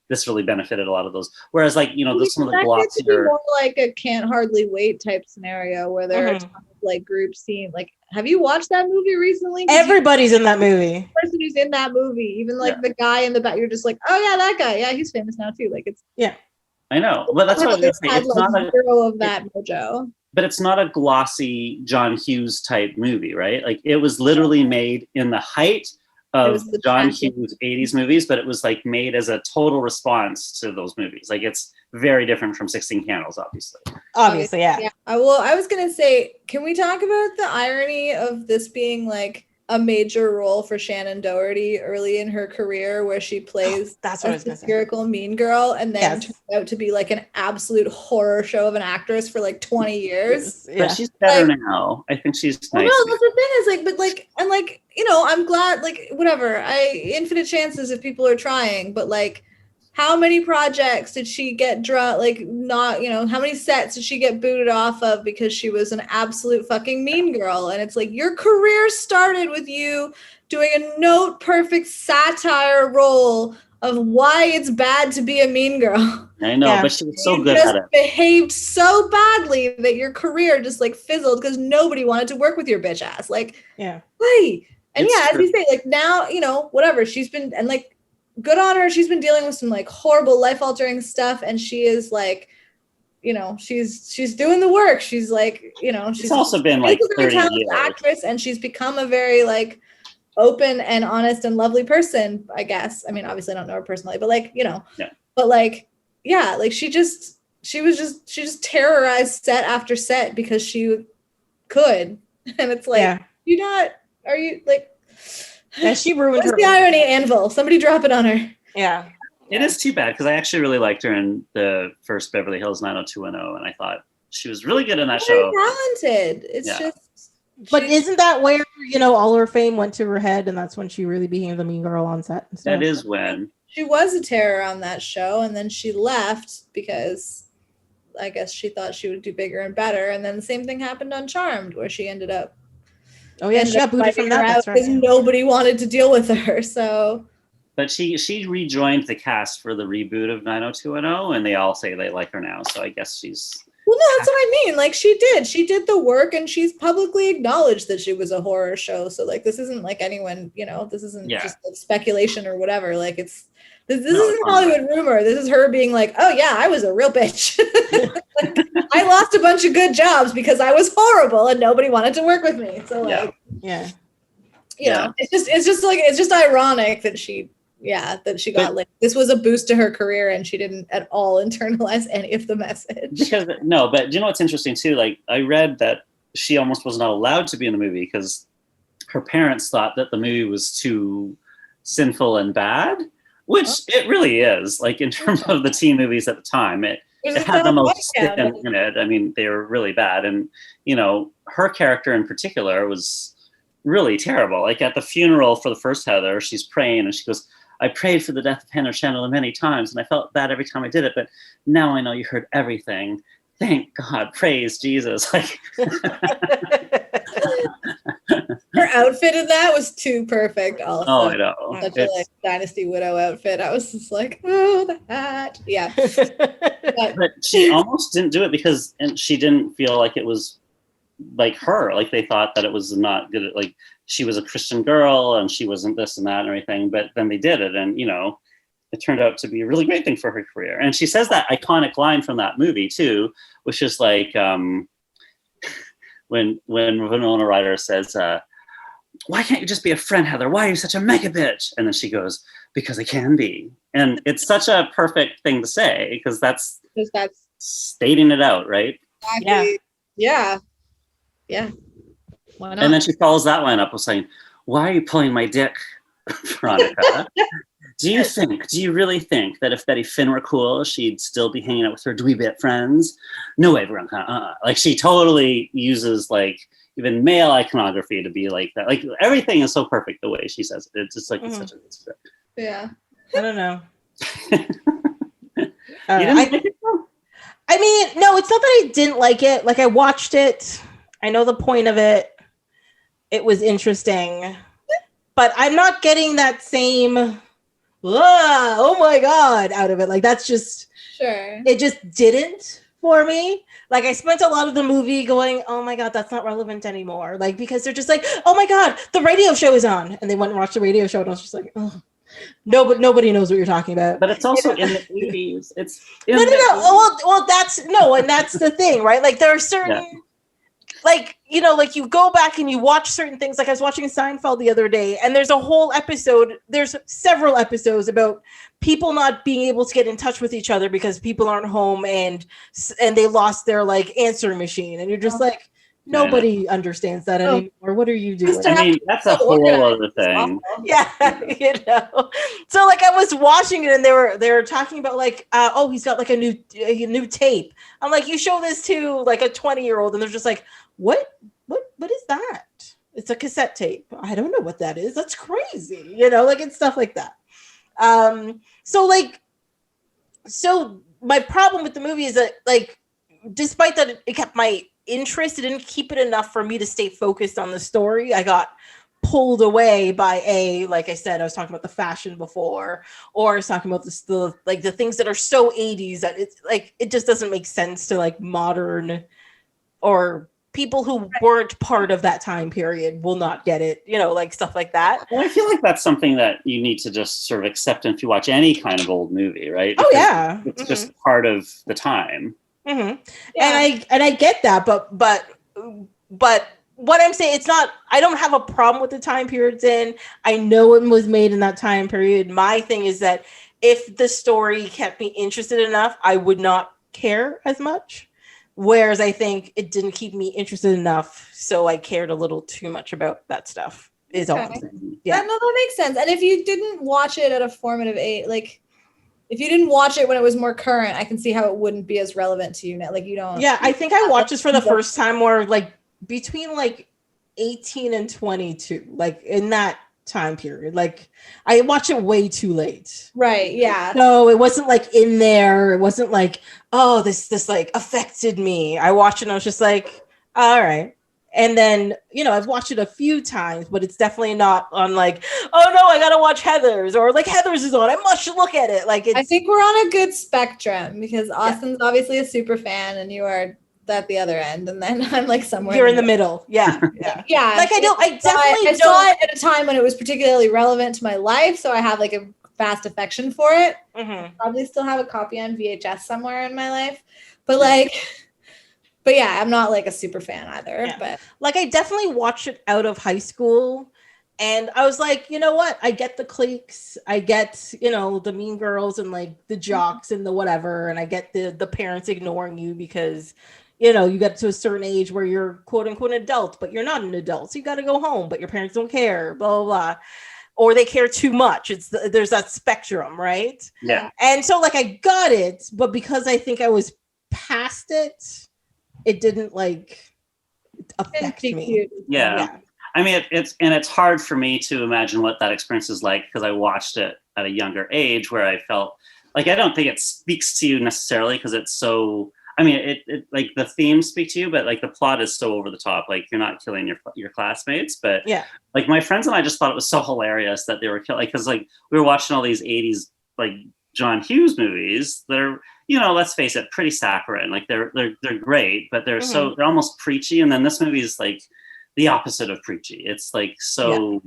this really benefited a lot of those. Whereas like some of the glossier, more like a Can't Hardly Wait type scenario where there are like group scene. Like, have you watched that movie recently? Everybody's in that movie. The person who's in that movie, even like the guy in the back, you're just like, oh yeah, that guy. Yeah, he's famous now too. Like it's I know, but that's what I was going to say. It's not zero of that mojo. But it's not a glossy John Hughes type movie, right? Like it was literally made in the height of John Hughes 80s movies, but it was like made as a total response to those movies. Like it's very different from 16 Candles, obviously. Obviously, yeah. I was going to say, can we talk about the irony of this being like a major role for Shannen Doherty early in her career, where she plays a satirical mean girl, and then turned out to be like an absolute horror show of an actress for like 20 years. But she's better now. I think she's nice. No, that's the thing is like, but like, and like, I'm glad, like, whatever. Infinite chances if people are trying, but like, how many projects did she get not, how many sets did she get booted off of because she was an absolute fucking mean girl? And it's like, your career started with you doing a note perfect satire role of why it's bad to be a mean girl. I know, but she was so good at it. Behaved so badly that your career just like fizzled because nobody wanted to work with your bitch ass. Like, why? And as you say, like now, whatever, she's been, and like, good on her. She's been dealing with some like horrible life altering stuff. And she is like, she's doing the work. She's like, she's also been like 30 years actress, and she's become a very like open and honest and lovely person, I guess. I mean, obviously I don't know her personally, but like, but like, like she just terrorized set after set because she could. And it's like, are you like, yeah, she ruined What's the irony, Anvil? Somebody drop it on her. Yeah. It is too bad because I actually really liked her in the first Beverly Hills 90210, and I thought she was really good in that show. Talented. It's just. But isn't that where, all her fame went to her head, and that's when she really became the mean girl on set and stuff? That is when. She was a terror on that show, and then she left because I guess she thought she would do bigger and better, and then the same thing happened on Charmed, where she ended up. Oh yeah, she got booted from that. That's right. Because nobody wanted to deal with her. So, but she rejoined the cast for the reboot of 90210, and they all say they like her now. So I guess she's. Well, no, that's what I mean. Like she did the work, and she's publicly acknowledged that she was a horror show. So like, this isn't like anyone, this isn't just like speculation or whatever. Like this isn't Hollywood rumor. This is her being like, oh yeah, I was a real bitch. Like, I lost a bunch of good jobs because I was horrible and nobody wanted to work with me. So like, it's just ironic that she got like, this was a boost to her career and she didn't at all internalize any of the message. But do you know what's interesting too? Like I read that she almost was not allowed to be in the movie because her parents thought that the movie was too sinful and bad. Which it really is, like in terms of the teen movies at the time, it had the most sin in it. I mean, they were really bad. And, her character in particular was really terrible. Like at the funeral for the first Heather, she's praying and she goes, I prayed for the death of Hannah Chandler many times and I felt bad every time I did it. But now I know you heard everything. Thank God, praise Jesus. Like her outfit in that was too perfect. Also, oh, I know. Such a like Dynasty Widow outfit. I was just like, oh, the hat. Yeah. But she almost didn't do it because she didn't feel like it was like her. Like they thought that it was not good. Like she was a Christian girl and she wasn't this and that and everything. But then they did it, and it turned out to be a really great thing for her career. And she says that iconic line from that movie too, which is like when Winona Ryder says, why can't you just be a friend, Heather? Why are you such a mega bitch? And then she goes, because I can be. And it's such a perfect thing to say because that's stating it out, right? Exactly. Yeah. Why not? And then she follows that line up with saying, why are you pulling my dick, Veronica? Do you really think that if Betty Finn were cool, she'd still be hanging out with her dweebit friends? No way, Veronica. Like she totally uses like even male iconography to be like that. Like everything is so perfect the way she says it. It's just like it's such a good script. Yeah. I don't know. I mean, no, it's not that I didn't like it. Like I watched it. I know the point of it. It was interesting. But I'm not getting that same oh my God out of it. Like that's just it just didn't for me. Like I spent a lot of the movie going, oh my God, that's not relevant anymore. Like because they're just like, oh my God, the radio show is on. And they went and watched the radio show and I was just like, oh. No, but nobody knows what you're talking about. But it's also in the 80s. It's no. Well, that's and that's the thing, right? Like there are certain like, like you go back and you watch certain things. Like I was watching Seinfeld the other day and there's a whole episode. There's several episodes about people not being able to get in touch with each other because people aren't home and they lost their like answering machine. And you're just like, nobody understands that anymore. What are you doing? I mean, that's a whole other thing. Yeah, So like I was watching it and they were talking about like, he's got like a new tape. I'm like, you show this to like a 20-year-old and they're just like, what is that? It's a cassette tape. I don't know what that is. That's crazy. Like it's stuff like that. So like so my problem with the movie is that, like, despite that it kept my interest, it didn't keep it enough for me to stay focused on the story. I got pulled away by like I said, I was talking about the fashion before, or I was talking about the things that are so 80s that it's like it just doesn't make sense to like modern or people who weren't part of that time period will not get it, like stuff like that. Well, I feel like that's something that you need to just sort of accept if you watch any kind of old movie, right? Because yeah, it's just part of the time. Yeah. And I get that, but what I'm saying, it's not, I don't have a problem with the time period it's in. I know it was made in that time period. My thing is that if the story kept me interested enough, I would not care as much. Whereas I think it didn't keep me interested enough, so I cared a little too much about that stuff. Is all I'm saying. Yeah, no, that makes sense. And if you didn't watch it at a formative age, like if you didn't watch it when it was more current, I can see how it wouldn't be as relevant to you now. Like you don't. Yeah, I think I watched this for the first time, or like between like 18 and 22, like in that time period. Like I watched it way too late. Right. Yeah. So it wasn't like in there. It wasn't like, oh, this like affected me. I watched it and I was just like, all right. And then, I've watched it a few times, but it's definitely not on like, oh no, I gotta watch Heathers, or like Heathers is on, I must look at it. Like I think we're on a good spectrum because Austin's obviously a super fan and you are at the other end, and then I'm like somewhere. You're in the middle. Yeah. Yeah. Like I saw it at a time when it was particularly relevant to my life, so I have like a vast affection for it. Mm-hmm. Probably still have a copy on VHS somewhere in my life, but yeah, I'm not like a super fan either. Yeah. But like I definitely watched it out of high school. And I was like, you know what? I get the cliques. I get, the mean girls and like the jocks and the whatever. And I get the parents ignoring you because, you get to a certain age where you're quote unquote an adult, but you're not an adult. So you got to go home, but your parents don't care, blah, blah, blah. Or they care too much. There's that spectrum, right? Yeah. And so like I got it, but because I think I was past it, it didn't like affect me. Yeah. I mean, it's hard for me to imagine what that experience is like because I watched it at a younger age where I felt like I don't think it speaks to you necessarily because it's so. I mean, it like the themes speak to you, but like the plot is so over the top. Like you're not killing your classmates, but yeah, like my friends and I just thought it was so hilarious that they were killing. Because like we were watching all these '80s like John Hughes movies that are, let's face it, pretty saccharine. Like they're great, but they're they're almost preachy. And then this movie is like the opposite of preachy. It's like so,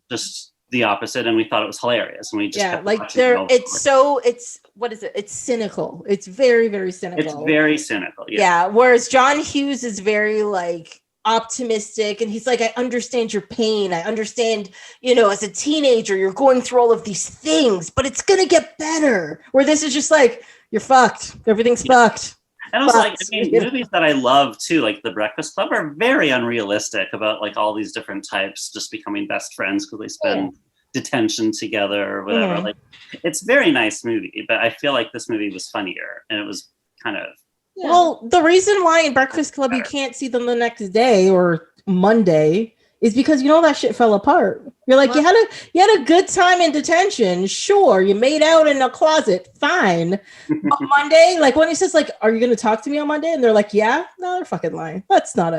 just the opposite. And we thought it was hilarious. And we just kept like it's what is it? It's cynical. It's very, very cynical. It's very cynical. Yeah. Whereas John Hughes is very like optimistic, and he's like, I understand your pain. I understand, as a teenager, you're going through all of these things, but it's gonna get better. Where this is just like, you're fucked. Everything's fucked. And also, like, movies that I love too, like The Breakfast Club, are very unrealistic about like all these different types just becoming best friends because they spend detention together or whatever. Mm-hmm. Like, it's a very nice movie, but I feel like this movie was funnier and it was kind of. Yeah. Well, the reason why in Breakfast Club you can't see them the next day or Monday is because that shit fell apart. You're like, you had a good time in detention, sure. You made out in a closet, fine. But Monday, like when he says, like, are you gonna talk to me on Monday? And they're like, yeah, no, they're fucking lying. That's not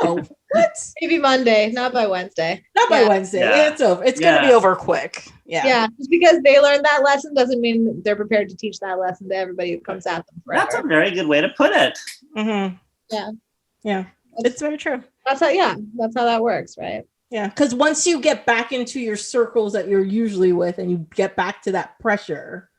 no. What? Maybe Monday, not by Wednesday. Not by Wednesday. Yeah. It's over. It's gonna be over quick. Yeah. Yeah. Just because they learned that lesson doesn't mean they're prepared to teach that lesson to everybody who comes at them forever. That's a very good way to put it. Mm-hmm. Yeah. Yeah. It's very true. That's how that works, right? Yeah, because once you get back into your circles that you're usually with and you get back to that pressure,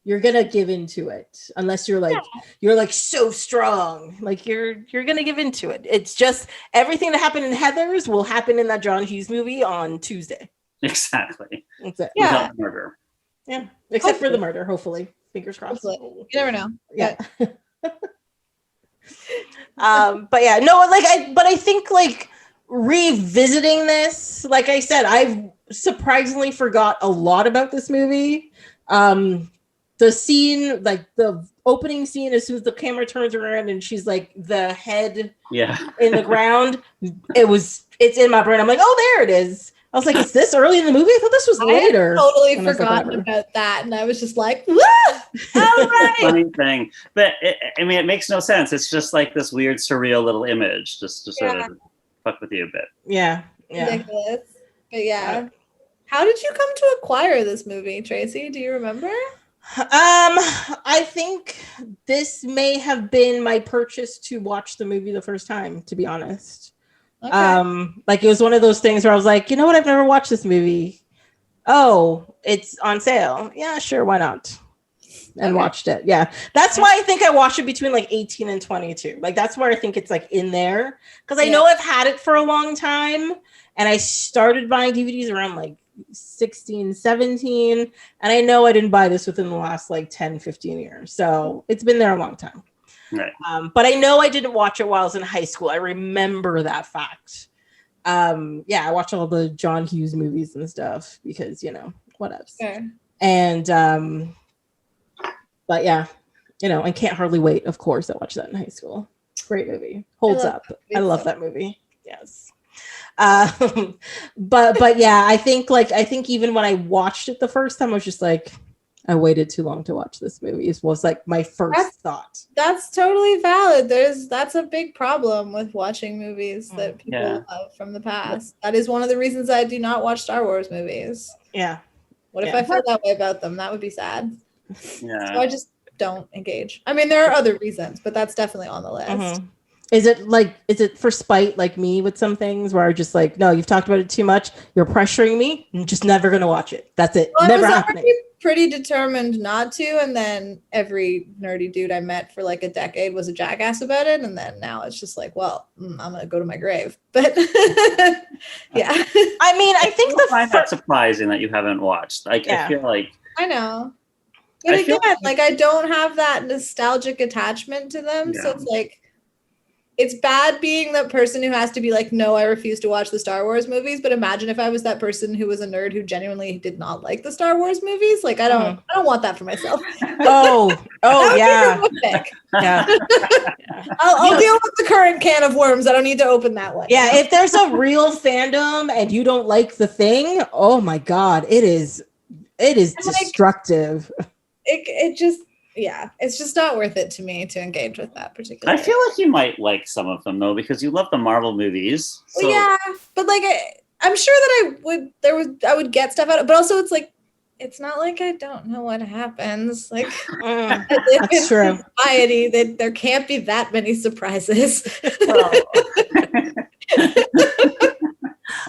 you're gonna give into it. Unless you're like so strong. Like you're gonna give into it. It's just everything that happened in Heathers will happen in that John Hughes movie on Tuesday. Exactly. That's it. Yeah. Without murder. Yeah. Except for the murder, hopefully. Fingers crossed. Hopefully. You never know. Yeah. But yeah, no, like I think like revisiting this, like I said, I've surprisingly forgot a lot about this movie. The scene, like the opening scene, as soon as the camera turns around and she's like the head in the ground, it's in my brain. I'm like, oh, there it is. I was like, is this early in the movie? I thought this was later. I had totally forgotten about that, and I was just like, "Woo! All right." Funny thing, but it makes no sense. It's just like this weird, surreal little image, just to sort of fuck with you a bit. Yeah. Ridiculous. But yeah. How did you come to acquire this movie, Tracy? Do you remember? I think this may have been my purchase to watch the movie the first time, to be honest. Okay. Like it was one of those things where I was like, you know what? I've never watched this movie. Oh, it's on sale. Yeah, sure. Why not? And watched it. Yeah. That's why I think I watched it between like 18 and 22. Like that's where I think it's like in there. Because I know I've had it for a long time. And I started buying DVDs around like 16, 17. And I know I didn't buy this within the last like 10, 15 years. So it's been there a long time. Right. But I know I didn't watch it while I was in high school. I remember that fact. I watch all the John Hughes movies and stuff because, what else? Sure. And, but yeah, and Can't Hardly Wait. Of course, I watched that in high school. Great movie. Holds up. I love that movie. Yes. But yeah, I think even when I watched it the first time, I was just like, I waited too long to watch this movie. It was like my first thought. That's totally valid. That's a big problem with watching movies that people love from the past. That is one of the reasons I do not watch Star Wars movies. Yeah. What if I felt that way about them? That would be sad. Yeah. So I just don't engage. I mean, there are other reasons, but that's definitely on the list. Mm-hmm. Is it for spite like me with some things where I'm just like, no, you've talked about it too much. You're pressuring me. I'm just never going to watch it. That's it. Well, never I was happening. Pretty determined not to. And then every nerdy dude I met for like a decade was a jackass about it. And then now it's just like, well, I'm going to go to my grave. But yeah. I mean, I think I find that surprising that you haven't watched. Like, I feel like. I know. But again, like I don't have that nostalgic attachment to them. Yeah. So it's like, it's bad being that person who has to be like, no, I refuse to watch the Star Wars movies. But imagine if I was that person who was a nerd who genuinely did not like the Star Wars movies. Like, I don't want that for myself. Oh, yeah. Yeah. I'll deal with the current can of worms. I don't need to open that one. Yeah. If there's a real fandom and you don't like the thing, oh my God, it is destructive. It just. Yeah, it's just not worth it to me to engage with that particular. I feel like you might like some of them though, because you love the Marvel movies. So. Well, yeah, but like I'm sure that I would get stuff out of it, but also it's like it's not like I don't know what happens. Like I live in society that there can't be that many surprises. Well.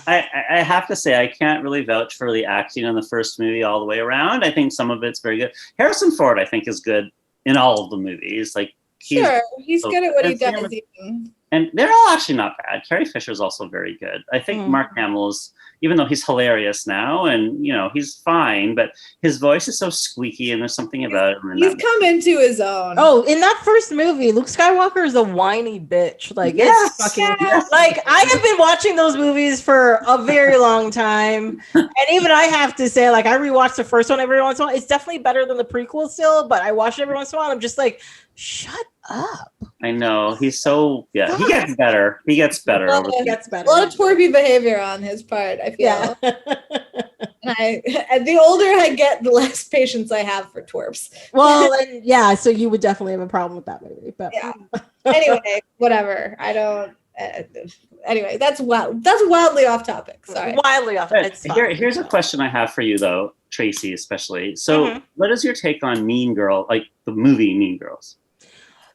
I have to say, I can't really vouch for the acting in the first movie all the way around. I think some of it's very good. Harrison Ford, I think, is good in all of the movies. Like, he's good at what he does. And they're all actually not bad. Carrie Fisher's also very good. I think Mark Hamill's, even though he's hilarious now and, he's fine, but his voice is so squeaky and there's something about him. He's come into his own. Oh, in that first movie, Luke Skywalker is a whiny bitch. Like, it's fucking, like, I have been watching those movies for a very long time. And even I have to say, like, I rewatch the first one every once in a while. It's definitely better than the prequel still, but I watch it every once in a while. I'm just like, shut up. I know. He's so, he gets better. He gets better. A lot of twerpy behavior on his part, I feel. Yeah. And the older I get, the less patience I have for twerps. Well, and so you would definitely have a problem with that movie. But anyway, whatever. I don't. Anyway, that's wildly off topic. Sorry. Wildly off. Here's a question I have for you, though, Tracy, especially. So, what is your take on Mean Girl, like the movie Mean Girls?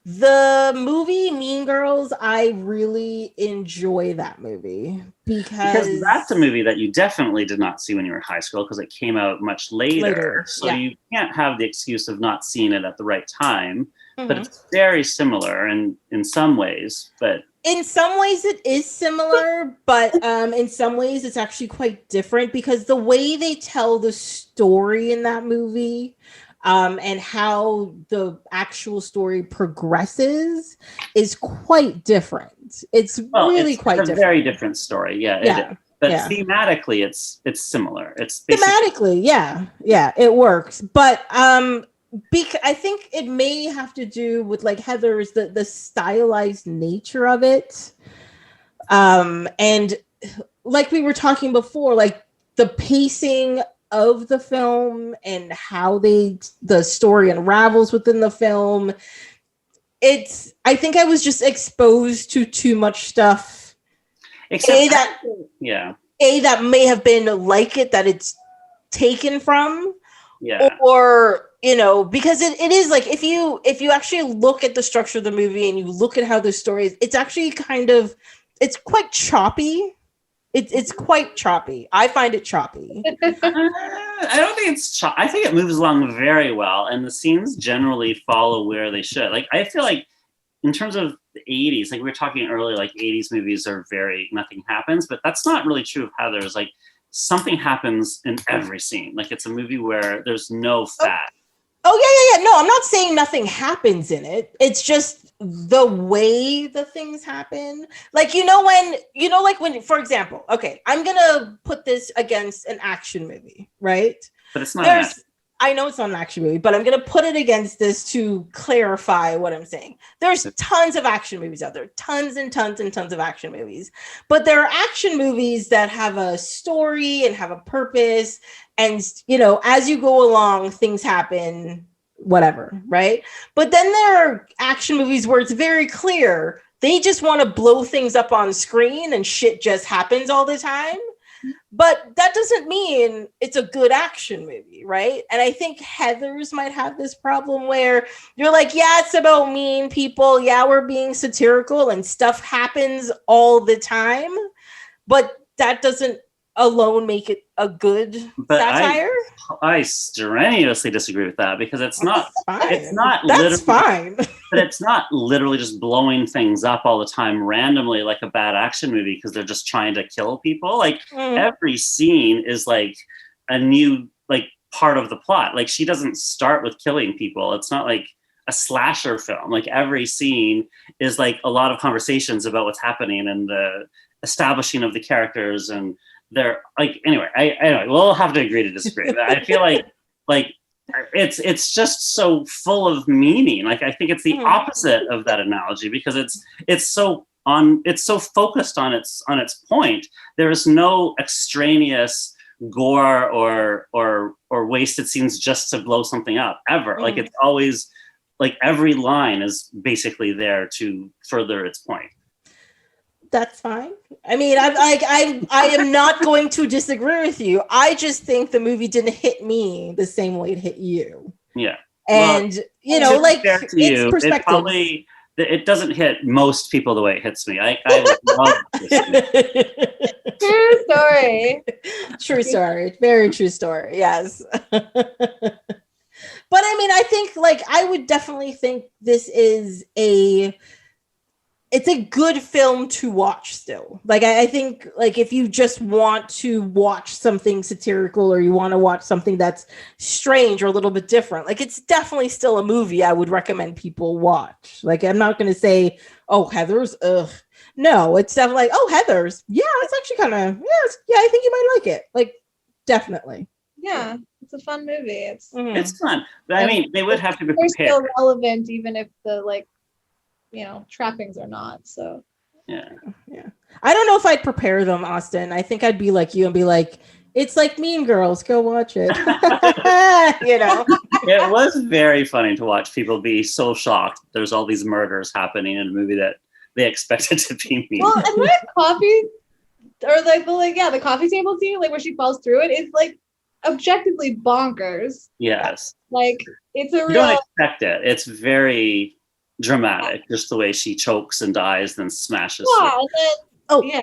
The movie Mean Girls, I really enjoy that movie because that's a movie that you definitely did not see when you were in high school because it came out much later. So you can't have the excuse of not seeing it at the right time. But it's very similar in some ways. But in some ways it is similar, but in some ways it's actually quite different because the way they tell the story in that movie and how the actual story progresses is quite different. It's really quite different. Very different story. Yeah. But thematically, it's similar. It's thematically, it works. But I think it may have to do with like Heather's the stylized nature of it, and like we were talking before, like the pacing of the film and how the story unravels within the film. I think I was just exposed to too much stuff. Except that may have been like it, that it's taken from. Yeah. Or, because it is like, if you actually look at the structure of the movie and you look at how the story is, it's actually it's quite choppy. It's quite choppy. I find it choppy. I don't think it's choppy. I think it moves along very well, and the scenes generally follow where they should. Like, I feel like in terms of the 80s, like we were talking earlier, like 80s movies are nothing happens, but that's not really true of Heathers. Like, something happens in every scene. Like, it's a movie where there's no fat. Oh, yeah. No, I'm not saying nothing happens in it. It's just the way the things happen. Like, when, for example, okay, I'm going to put this against an action movie, right? But it's not. I know it's not an action movie, but I'm going to put it against this to clarify what I'm saying. There's tons of action movies out there, tons and tons and tons of action movies. But there are action movies that have a story and have a purpose. And, as you go along, things happen, whatever, right? But then there are action movies where it's very clear they just want to blow things up on screen and shit just happens all the time. But that doesn't mean it's a good action movie, right? And I think Heathers might have this problem where you're like, yeah, it's about mean people. Yeah, we're being satirical and stuff happens all the time. But that doesn't alone make it a good satire. I strenuously disagree with that, because it's not. It's not. That's fine. But it's not literally just blowing things up all the time randomly like a bad action movie because they're just trying to kill people. Like, every scene is like a new part of the plot. Like, she doesn't start with killing people. It's not like a slasher film. Like, every scene is like a lot of conversations about what's happening and the establishing of the characters, and they're like, anyway, we'll have to agree to disagree. But I feel like it's just so full of meaning. Like, I think it's the opposite of that analogy, because it's so focused on its point. There is no extraneous gore or wasted scenes just to blow something up ever. Like, it's always like every line is basically there to further its point. That's fine. I mean, I am not going to disagree with you. I just think the movie didn't hit me the same way it hit you. Yeah. And, it's perspective. It doesn't hit most people the way it hits me. I love this. True story. True story. Very true story. Yes. But I mean, I think I would definitely think this is it's a good film to watch still. I think if you just want to watch something satirical, or you want to watch something that's strange or a little bit different, it's definitely still a movie I would recommend people watch. I'm not going to say, oh, Heathers, ugh. No, it's definitely Heathers. Yeah, it's actually kind of, yeah, I think you might like it. Definitely. Yeah, it's a fun movie. It's fun. But I mean, they would have to be prepared. They're still relevant, even if the trappings are not. So yeah. I don't know if I'd prepare them, Austin. I think I'd be like you and be like, it's like Mean Girls, go watch it. It was very funny to watch people be so shocked there's all these murders happening in a movie that they expected to be mean. Well, and that coffee, or the coffee table scene, where she falls through it, is objectively bonkers. Yes. It's a real. You don't expect it. It's very dramatic, just the way she chokes and dies, then smashes. Yeah,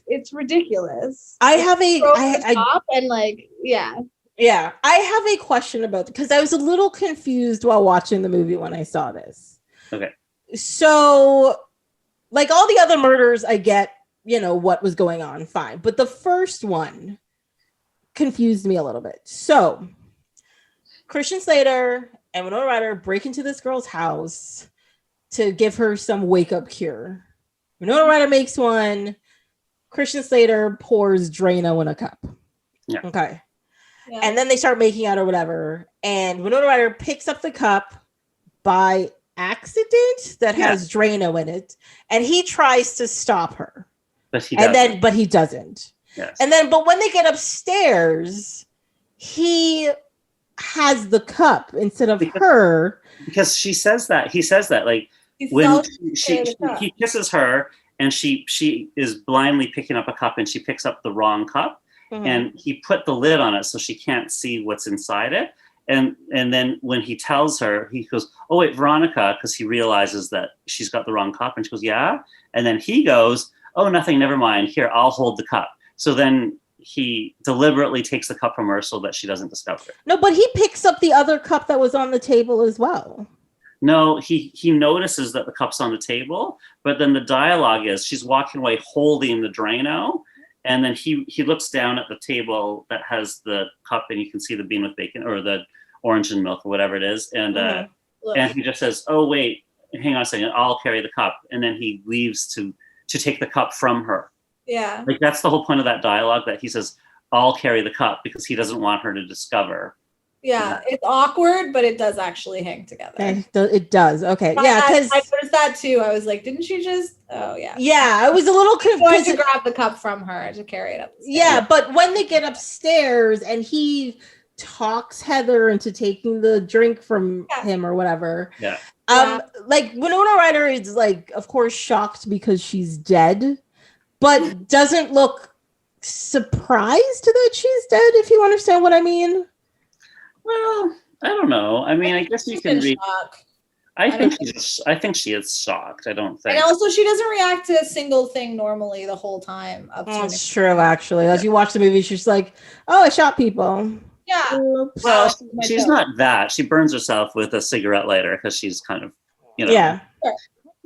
it's ridiculous. I have I have a question about, because I was a little confused while watching the movie when I saw this. Okay. So, all the other murders, I get, what was going on, fine. But the first one confused me a little bit. So, Christian Slater and Winona Ryder break into this girl's house to give her some wake-up cure. Winona Ryder makes one. Christian Slater pours Drano in a cup. Yeah. Okay. Yeah. And then they start making out or whatever. And Winona Ryder picks up the cup by accident that has Drano in it. And he tries to stop her. But he doesn't. But he doesn't. Yes. And then, but when they get upstairs, he has the cup instead of her. Because he says that like when he kisses her and she is blindly picking up a cup and she picks up the wrong cup, and he put the lid on it so she can't see what's inside it. And then when he tells her, he goes, "Oh wait, Veronica," because he realizes that she's got the wrong cup, and she goes, "Yeah." And then he goes, "Oh, nothing, never mind. Here, I'll hold the cup." So then he deliberately takes the cup from her so that she doesn't discover it. No, but he picks up the other cup that was on the table as well. No, he notices that the cup's on the table, but then the dialogue is she's walking away holding the Drano, and then he looks down at the table that has the cup, and you can see the bean with bacon or the orange and milk or whatever it is, and he just says, "Oh wait, hang on a second, I'll carry the cup," and then he leaves to take the cup from her. Yeah, like that's the whole point of that dialogue, that he says, "I'll carry the cup," because he doesn't want her to discover. Yeah, it's awkward, but it does actually hang together. Okay. It does. Okay. But yeah, because I noticed that too. I was like, didn't she just? Oh yeah. Yeah, I was a little confused to grab the cup from her to carry it up the stairs. Yeah, but when they get upstairs and he talks Heather into taking the drink from him or whatever. Yeah. Like Winona Ryder is like, of course, shocked because she's dead, but doesn't look surprised that she's dead, if you understand what I mean. Well, I don't know. I mean, I guess you can read. I think she is shocked. I don't think. And also, she doesn't react to a single thing normally the whole time. That's true, actually. As you watch the movie, she's like, "Oh, I shot people." Yeah. Well, she's not that. She burns herself with a cigarette lighter because she's kind of, Yeah. Sure.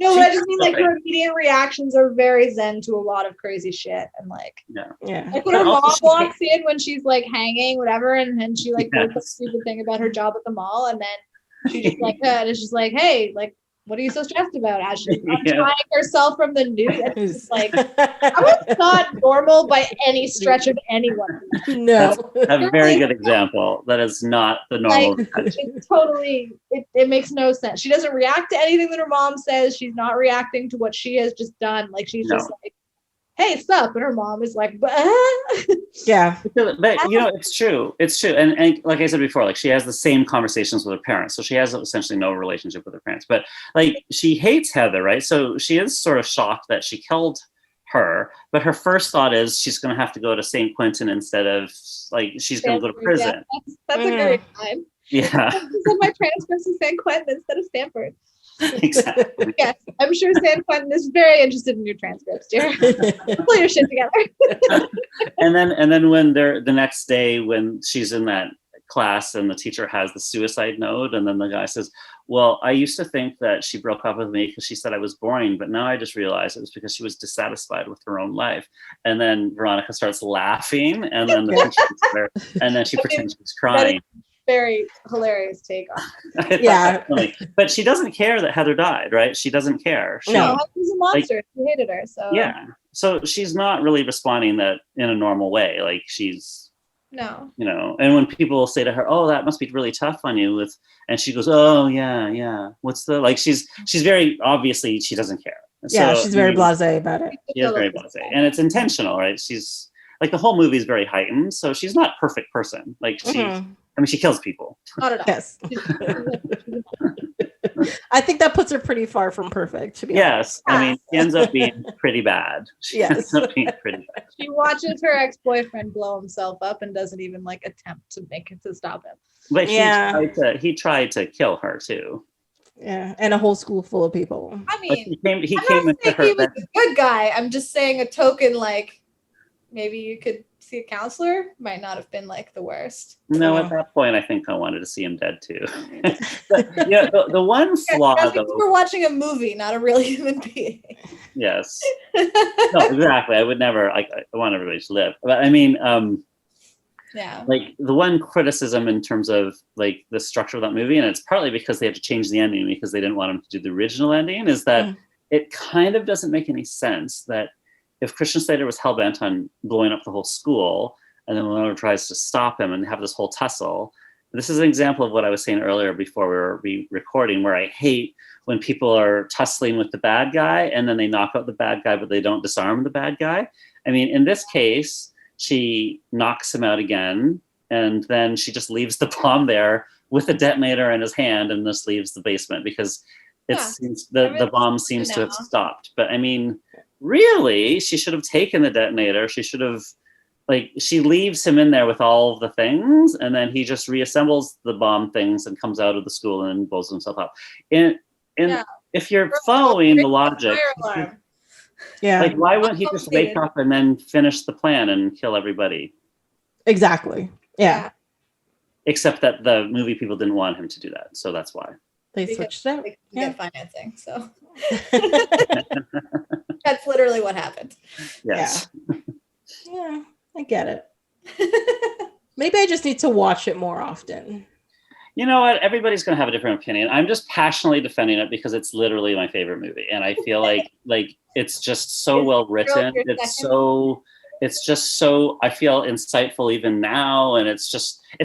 No, but I just mean like her immediate reactions are very zen to a lot of crazy shit, and like, yeah. Like when her mom walks in when she's like hanging, whatever, and then she like does the stupid thing about her job at the mall, and then she just like is just like, "Hey, like, what are you so stressed about?" As she's untying herself from the noose, and it's just like, that was not normal by any stretch of anyone. No, that's a very good example. That is not the normal. Like, it's totally, it makes no sense. She doesn't react to anything that her mom says. She's not reacting to what she has just done. Like she's just like, "Hey, sup?" And her mom is like, "Bah." Yeah. But you know, it's true. It's true. And like I said before, like she has the same conversations with her parents. So she has essentially no relationship with her parents. But like she hates Heather, right? So she is sort of shocked that she killed her. But her first thought is she's going to have to go to St. Quentin instead of like she's going to go to prison. Yeah, that's a great time. Yeah. I said my transcripts to St. Quentin instead of Stanford. Exactly. Yes, I'm sure San Quentin is very interested in your transcripts, dear. Pull your shit together. and then when they're the next day when she's in that class and the teacher has the suicide note, and then the guy says, "Well, I used to think that she broke up with me because she said I was boring, but now I just realized it was because she was dissatisfied with her own life." And then Veronica starts laughing, and then the teacher and then she pretends she's crying. Very hilarious take on it. Yeah. But she doesn't care that Heather died, right? She doesn't care. No, she's a monster. She hated her. So yeah. So she's not really responding that in a normal way. Like she's no. You know, and when people say to her, "Oh, that must be really tough on you," and she goes, "Oh yeah. What's the like?" She's very obviously she doesn't care. Yeah, so, she's very blasé about it. She is very blasé, and it's intentional, right? She's like the whole movie is very heightened, so she's not a perfect person. Like she. I mean, she kills people. Not at all. Yes. I think that puts her pretty far from perfect, to be honest. I mean, she ends up being pretty bad. She ends up being pretty bad. She watches her ex-boyfriend blow himself up and doesn't even like attempt to make it to stop him. But he tried to kill her too. Yeah, and a whole school full of people. I mean, he came into her. He was a good guy. I'm just saying a token, like maybe you could see a counselor might not have been like the worst. No, at that point, I think I wanted to see him dead too. But, yeah, the one flaw though. We're watching a movie, not a real human being. Yes. No, exactly. I would never. I want everybody to live, but I mean, yeah. Like the one criticism in terms of like the structure of that movie, and it's partly because they had to change the ending because they didn't want him to do the original ending, is that it kind of doesn't make any sense that. If Christian Slater was hellbent on blowing up the whole school, and then Winona tries to stop him and have this whole tussle, this is an example of what I was saying earlier before we were recording, where I hate when people are tussling with the bad guy and then they knock out the bad guy, but they don't disarm the bad guy. I mean, in this case, she knocks him out again, and then she just leaves the bomb there with the detonator in his hand and just leaves the basement because the bomb seems to have stopped. But I mean, really, she should have taken the detonator. She should have, like, she leaves him in there with all of the things, and then he just reassembles the bomb things and comes out of the school and blows himself up. And if you're following the logic, like, why wouldn't he just wake up and then finish the plan and kill everybody? Exactly. Yeah. Except that the movie people didn't want him to do that, so that's why they switched it. To get financing, so that's literally what happened. Yes. Yeah, I get it. Maybe I just need to watch it more often. You know what? Everybody's going to have a different opinion. I'm just passionately defending it because it's literally my favorite movie, and I feel like it's just so well written. It's just so, I feel insightful even now, and it's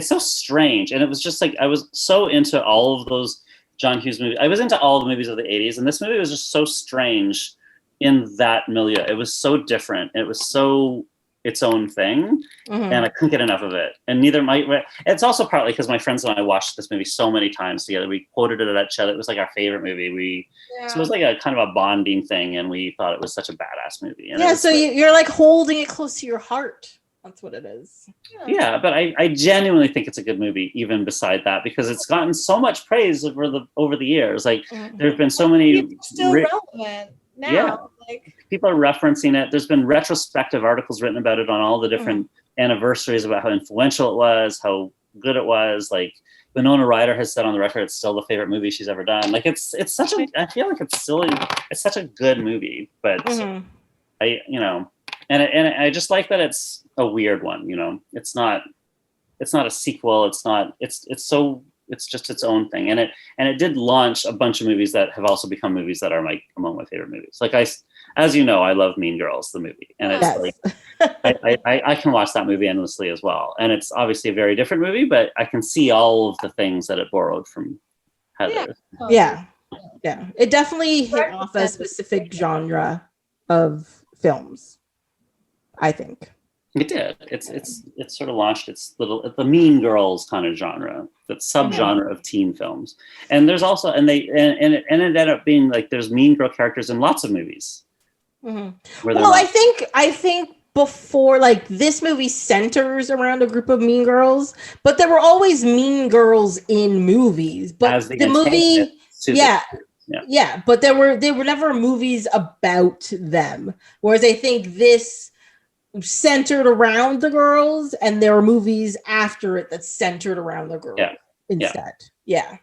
so strange. And it was just like, I was so into all of those John Hughes movies. I was into all the movies of the 80s, and this movie was just so strange in that milieu. It was so different. It was so its own thing, and I couldn't get enough of it. And it's also partly because my friends and I watched this movie so many times together. We quoted it at each other. It was like our favorite movie. So it was like a kind of a bonding thing, and we thought it was such a badass movie. And so you're like holding it close to your heart. That's what it is. Yeah, but I genuinely think it's a good movie, even beside that, because it's gotten so much praise over the years. Like, there have been so many. It's still relevant now. Yeah. Like, people are referencing it. There's been retrospective articles written about it on all the different anniversaries about how influential it was, how good it was. Like, Winona Ryder has said on the record it's still the favorite movie she's ever done. Like, it's such a, I feel like it's such a good movie, but I just like that it's a weird one. It's not a sequel. It's just its own thing, and it did launch a bunch of movies that have also become movies that are among my favorite movies. Like, as you know, I love Mean Girls, the movie, and it's I can watch that movie endlessly as well. And it's obviously a very different movie, but I can see all of the things that it borrowed from Heathers. Yeah. It definitely hit off a specific genre of films, I think. It did. It's sort of launched the Mean Girls kind of genre, that subgenre of teen films. And there's also it ended up being like there's mean girl characters in lots of movies. Well, I think before, like, this movie centers around a group of mean girls, but there were always mean girls in movies. But the movie, but they were never movies about them. Whereas I think this centered around the girls, and there were movies after it that centered around the girls instead. Yeah.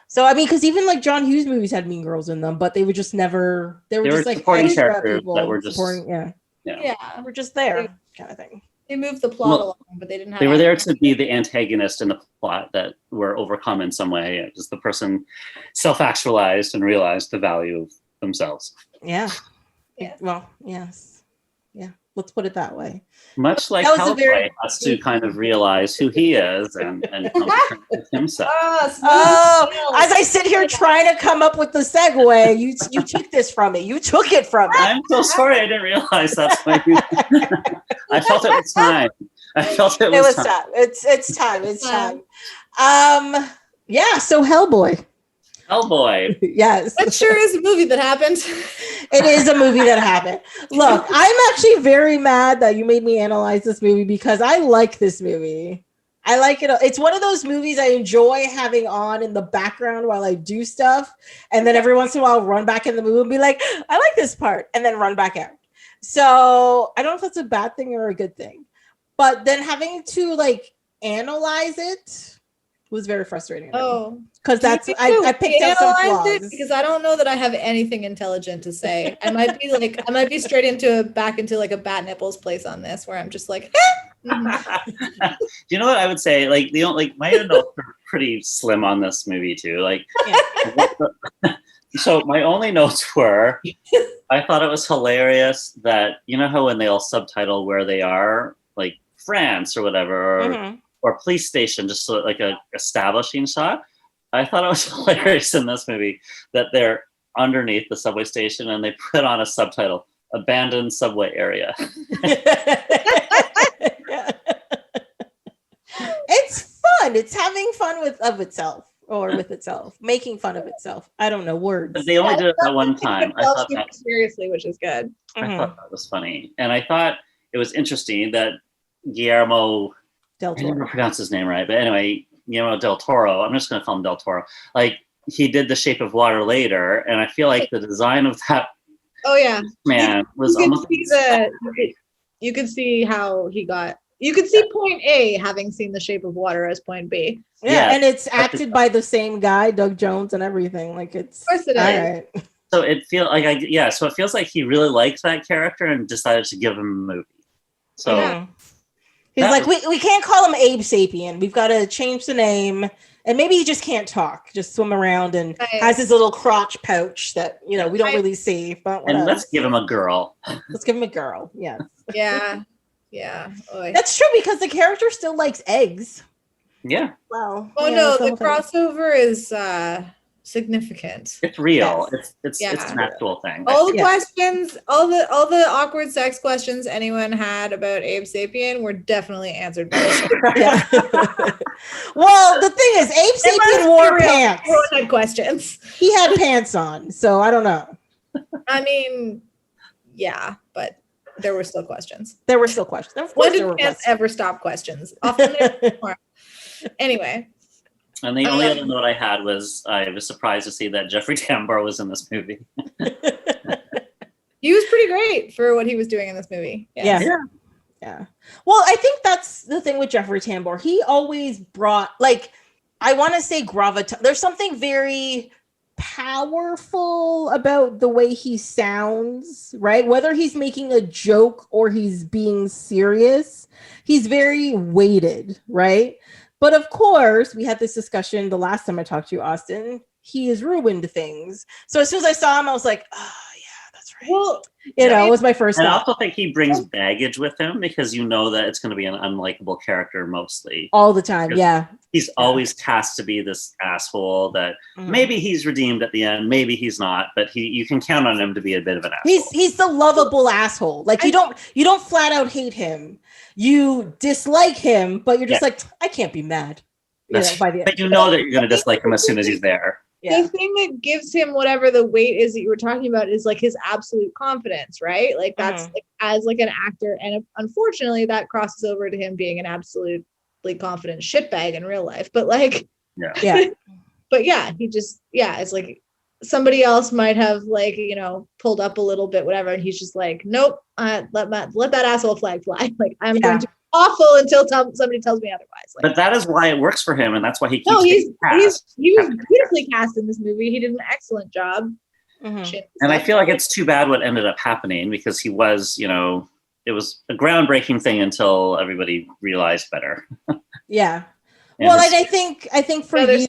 So I mean, because even like John Hughes movies had mean girls in them, but they were just never. They were just like supporting characters that were just supporting. We're just there, kind of thing. They moved the plot along, but they didn't have. They were there to be the antagonist in the plot that were overcome in some way. Just the person self-actualized and realized the value of themselves. Yeah. Well, yes. Let's put it that way. Much like Hellboy has to kind of realize who he is and come to terms with himself. As I sit here trying to come up with the segue, you took this from me. You took it from me. I'm so sorry. I didn't realize that's why I felt it was time. It was time. It's time. It's time. So Hellboy. Yes. That sure is a movie that happened. It is a movie that happened. Look, I'm actually very mad that you made me analyze this movie because I like this movie. I like it. It's one of those movies I enjoy having on in the background while I do stuff. And then every once in a while, I'll run back in the movie and be like, I like this part, and then run back out. So I don't know if that's a bad thing or a good thing. But then having to like analyze it was very frustrating. Because that's I picked out some flaws. Because I don't know that I have anything intelligent to say. I might be straight back into like a bat nipples place on this, where I'm just like, Do you know what I would say? Like my notes are pretty slim on this movie too. So my only notes were, I thought it was hilarious that, you know how when they all subtitle where they are, like France or whatever, or police station, just so like a establishing shot. I thought it was hilarious in this movie that they're underneath the subway station and they put on a subtitle, abandoned subway area. It's fun. It's having fun with itself, making fun of itself. I don't know words. But they only did it that one time. I thought that seriously, which is good. I thought that was funny, and I thought it was interesting that Guillermo Del I never Toro. pronounce his name right, but anyway, Guillermo del Toro. I'm just going to call him Del Toro. Like he did The Shape of Water later, and I feel like the design of that man was almost. You could see how he got. You could see point A having seen The Shape of Water as point B. Yeah, and it's acted by the same guy, Doug Jones, and everything. Like it's. Of course it is. All right. So it feels like So it feels like he really liked that character and decided to give him a movie. So he's like, we can't call him Abe Sapien. We've got to change the name, and maybe he just can't talk, just swim around and has his little crotch pouch that we don't really see. But and let's give him a girl. Let's give him a girl. Yes. Yeah. Yeah. Oy. That's true because the character still likes eggs. Yeah. Well. Oh no, the crossover is significant. It's real. Yeah. It's an actual thing. All the questions, all the awkward sex questions anyone had about Abe Sapien were definitely answered by Well, the thing is, Abe Sapien wore pants. Everyone had questions. He had pants on, so I don't know. I mean, yeah, but there were still questions. There were still questions. Of When course, did pants ever stop questions? Often more. Anyway. And the only other note I had was I was surprised to see that Jeffrey Tambor was in this movie. He was pretty great for what he was doing in this movie. Yeah. Well, I think that's the thing with Jeffrey Tambor. He always brought, like, I want to say gravitas. There's something very powerful about the way he sounds, right? Whether he's making a joke or he's being serious, he's very weighted, right? But of course, we had this discussion the last time I talked to you, Austin. He has ruined things. So as soon as I saw him, I was like, oh, yeah, that's right. Well, it was my first And I thought. also think he brings baggage with him because you know that it's going to be an unlikable character mostly. All the time, yeah. He's always cast to be this asshole that maybe he's redeemed at the end, maybe he's not, but you can count on him to be a bit of an asshole. He's the lovable asshole. Like you don't flat out hate him. You dislike him, but you're just like, I can't be mad. But you know that you're going to dislike him as soon as he's there. Yeah. The thing that gives him whatever the weight is that you were talking about is like his absolute confidence, right? Like that's like, as like an actor, and unfortunately that crosses over to him being an absolutely confident shitbag in real life. But like, but yeah, he just it's like somebody else might have like pulled up a little bit, whatever, and he's just like, nope, let that asshole flag fly. Like I'm going to be awful until somebody tells me otherwise. Like, but that is why it works for him, and that's why he keeps. No, he was beautifully cast in this movie. He did an excellent job. And I feel like it's too bad what ended up happening because he was, it was a groundbreaking thing until everybody realized better. Yeah. Well, like I think for years,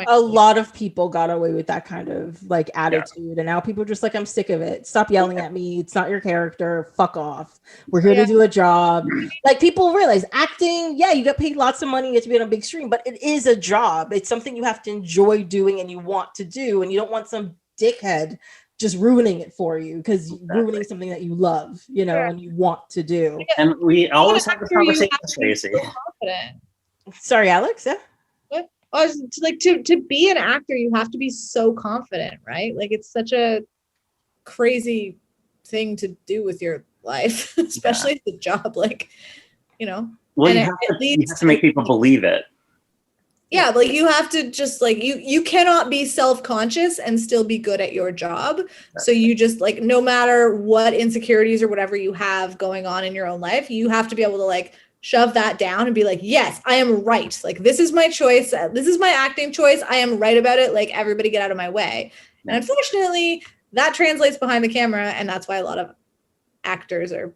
a lot of people got away with that kind of like attitude, and now people are just like, I'm sick of it. Stop yelling at me. It's not your character. Fuck off. We're here to do a job. Like people realize acting. Yeah, you get paid lots of money. You get to be on a big screen, but it is a job. It's something you have to enjoy doing and you want to do, and you don't want some dickhead just ruining it for you because ruining something that you love, and you want to do. And we always have this conversation, Tracy. Sorry, Alix. Yeah. What? Oh, like to be an actor, you have to be so confident, right? Like it's such a crazy thing to do with your life, especially the job. Like, Well, you have to make people believe it. Yeah, like you have to just like you cannot be self-conscious and still be good at your job. So you just like no matter what insecurities or whatever you have going on in your own life, you have to be able to like shove that down and be like, yes, I am right. Like, this is my choice. This is my acting choice. I am right about it. Like, everybody get out of my way. And unfortunately, that translates behind the camera. And that's why a lot of actors are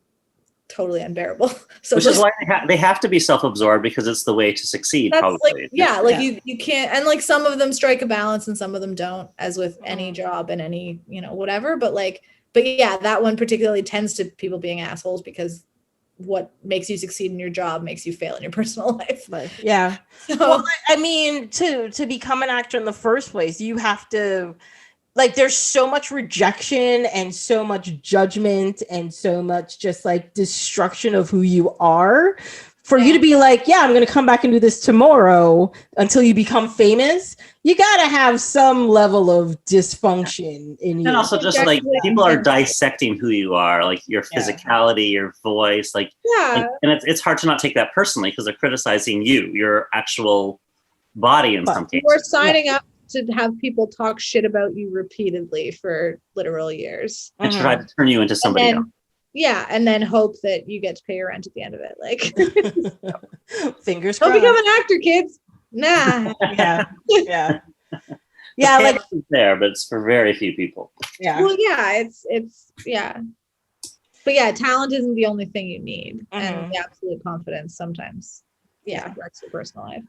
totally unbearable. So which is why they have to be self-absorbed because it's the way to succeed, probably. Like, you can't, and like some of them strike a balance and some of them don't, as with any job and any, whatever. But yeah, that one particularly tends to people being assholes because what makes you succeed in your job makes you fail in your personal life. So, well, I mean, to become an actor in the first place, you have to like there's so much rejection and so much judgment and so much just like destruction of who you are for you to be like, yeah, I'm going to come back and do this tomorrow until you become famous. You got to have some level of dysfunction in you. And also just like people are dissecting who you are, like your physicality, your voice, like, and it's hard to not take that personally because they're criticizing you, your actual body in some cases. We're signing up to have people talk shit about you repeatedly for literal years. And try to turn you into somebody else. Yeah, and then hope that you get to pay your rent at the end of it. Like, fingers crossed. Don't become an actor, kids. Nah. Yeah. Like it's there, but it's for very few people. Yeah. Well, yeah, it's but yeah, talent isn't the only thing you need, and the absolute confidence sometimes, wrecks your personal life.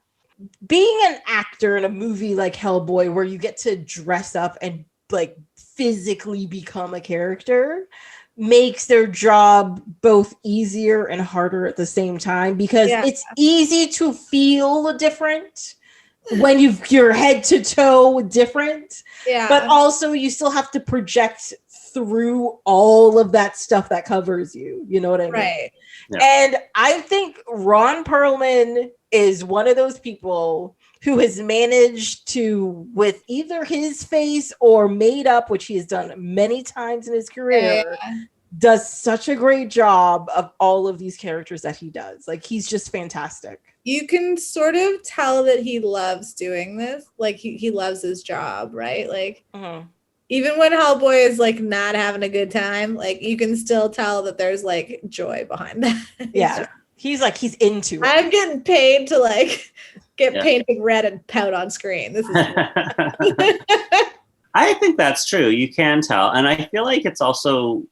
Being an actor in a movie like Hellboy, where you get to dress up and like physically become a character, makes their job both easier and harder at the same time, because it's easy to feel different when you're head to toe different, but also you still have to project through all of that stuff that covers you. You know what I mean? Right. Yeah. And I think Ron Perlman is one of those people who has managed to, with either his face or made up, which he has done many times in his career, does such a great job of all of these characters that he does. Like, he's just fantastic. You can sort of tell that he loves doing this. Like, he loves his job, right? Like, even when Hellboy is like not having a good time, like you can still tell that there's like joy behind that. Yeah. He's into it. I'm getting paid to like get painted red and pout on screen. This is I think that's true. You can tell. And I feel like it's also,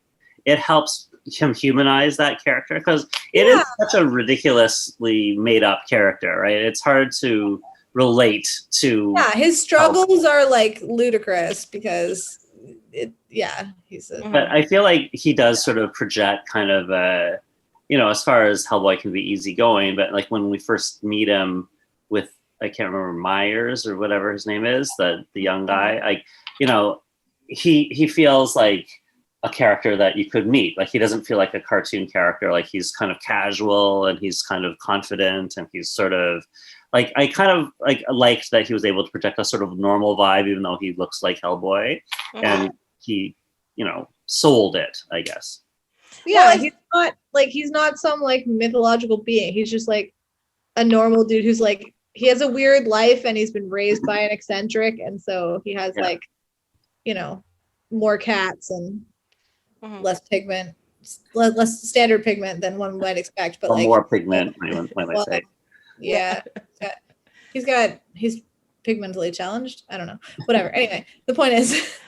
it helps him humanize that character, because it is such a ridiculously made up character, right? It's hard to relate to. Yeah, his struggles are like ludicrous because he's a. But I feel like he does sort of project kind of as far as Hellboy can be easygoing, but like when we first meet him with, I can't remember, Myers or whatever his name is, the young guy, like, he feels like a character that you could meet. Like, he doesn't feel like a cartoon character. Like, he's kind of casual and he's kind of confident and he's sort of like, I kind of liked that he was able to project a sort of normal vibe, even though he looks like Hellboy, and he, sold it, I guess. Yeah, he's not some like mythological being. He's just like a normal dude who's like, he has a weird life and he's been raised by an eccentric, and so he has like, more cats and less pigment, less standard pigment than one might expect, but like more pigment, one might say. Yeah, he's pigmentally challenged. I don't know. Whatever. Anyway, the point is,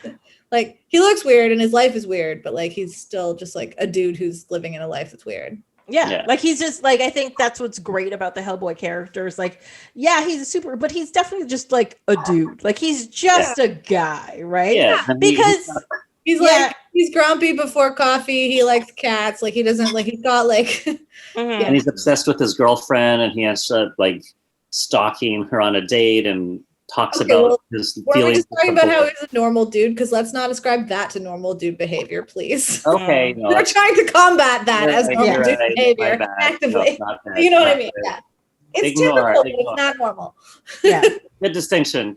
like, he looks weird and his life is weird, but like he's still just like a dude who's living in a life that's weird. Yeah, like he's just like, I think that's what's great about the Hellboy characters. Like, yeah, he's but he's definitely just like a dude. Like, he's just a guy, right? Yeah, because he's like, he's grumpy before coffee. He likes cats. Like, he doesn't like, he's got like, and he's obsessed with his girlfriend, and he ends up like stalking her on a date and talks about his feelings. We're just talking about how he's a normal dude, because let's not ascribe that to normal dude behavior, please. Okay. No, we're trying to combat that as normal dude behavior actively. You know what I mean? Yeah. It's typical, but it's not normal. Yeah. Good distinction.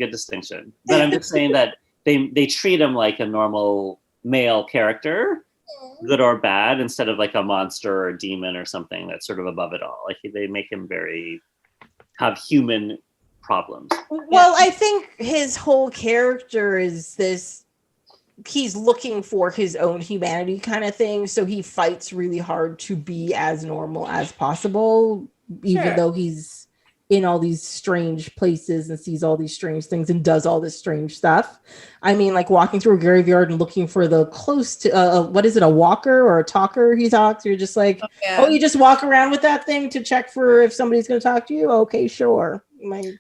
But I'm just saying that they treat him like a normal male character, good or bad, instead of like a monster or a demon or something that's sort of above it all. Like, they make him have human problems. Well, I think his whole character is this, he's looking for his own humanity kind of thing, so he fights really hard to be as normal as possible, even though he's in all these strange places and sees all these strange things and does all this strange stuff. I mean, like walking through a graveyard and looking for the close to what is it, a walker or a talker? He talks. You're just like, you just walk around with that thing to check for if somebody's going to talk to you. Okay, sure. Like,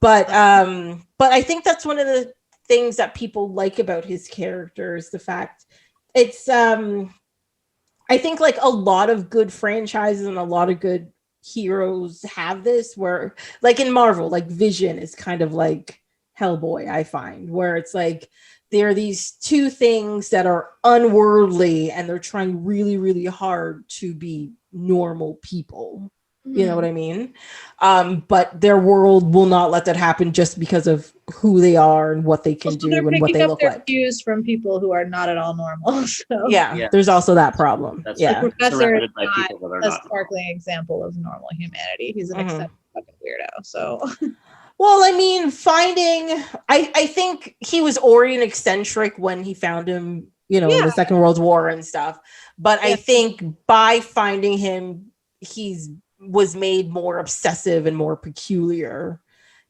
but I think that's one of the things that people like about his character is the fact it's I think like a lot of good franchises and a lot of good heroes have this, where like in Marvel, like Vision is kind of like Hellboy, I find, where it's like there are these two things that are unworldly and they're trying really, really hard to be normal people. You know what I mean? But their world will not let that happen just because of who they are and what they can do and what they look like. Cues from people who are not at all normal. So yeah, there's also that problem. That's the professor is by not people that are a not sparkling example of normal humanity. He's an eccentric fucking weirdo. So well, I mean, I think he was already an eccentric when he found him, in the Second World War and stuff. But I think by finding him, he's was made more obsessive and more peculiar,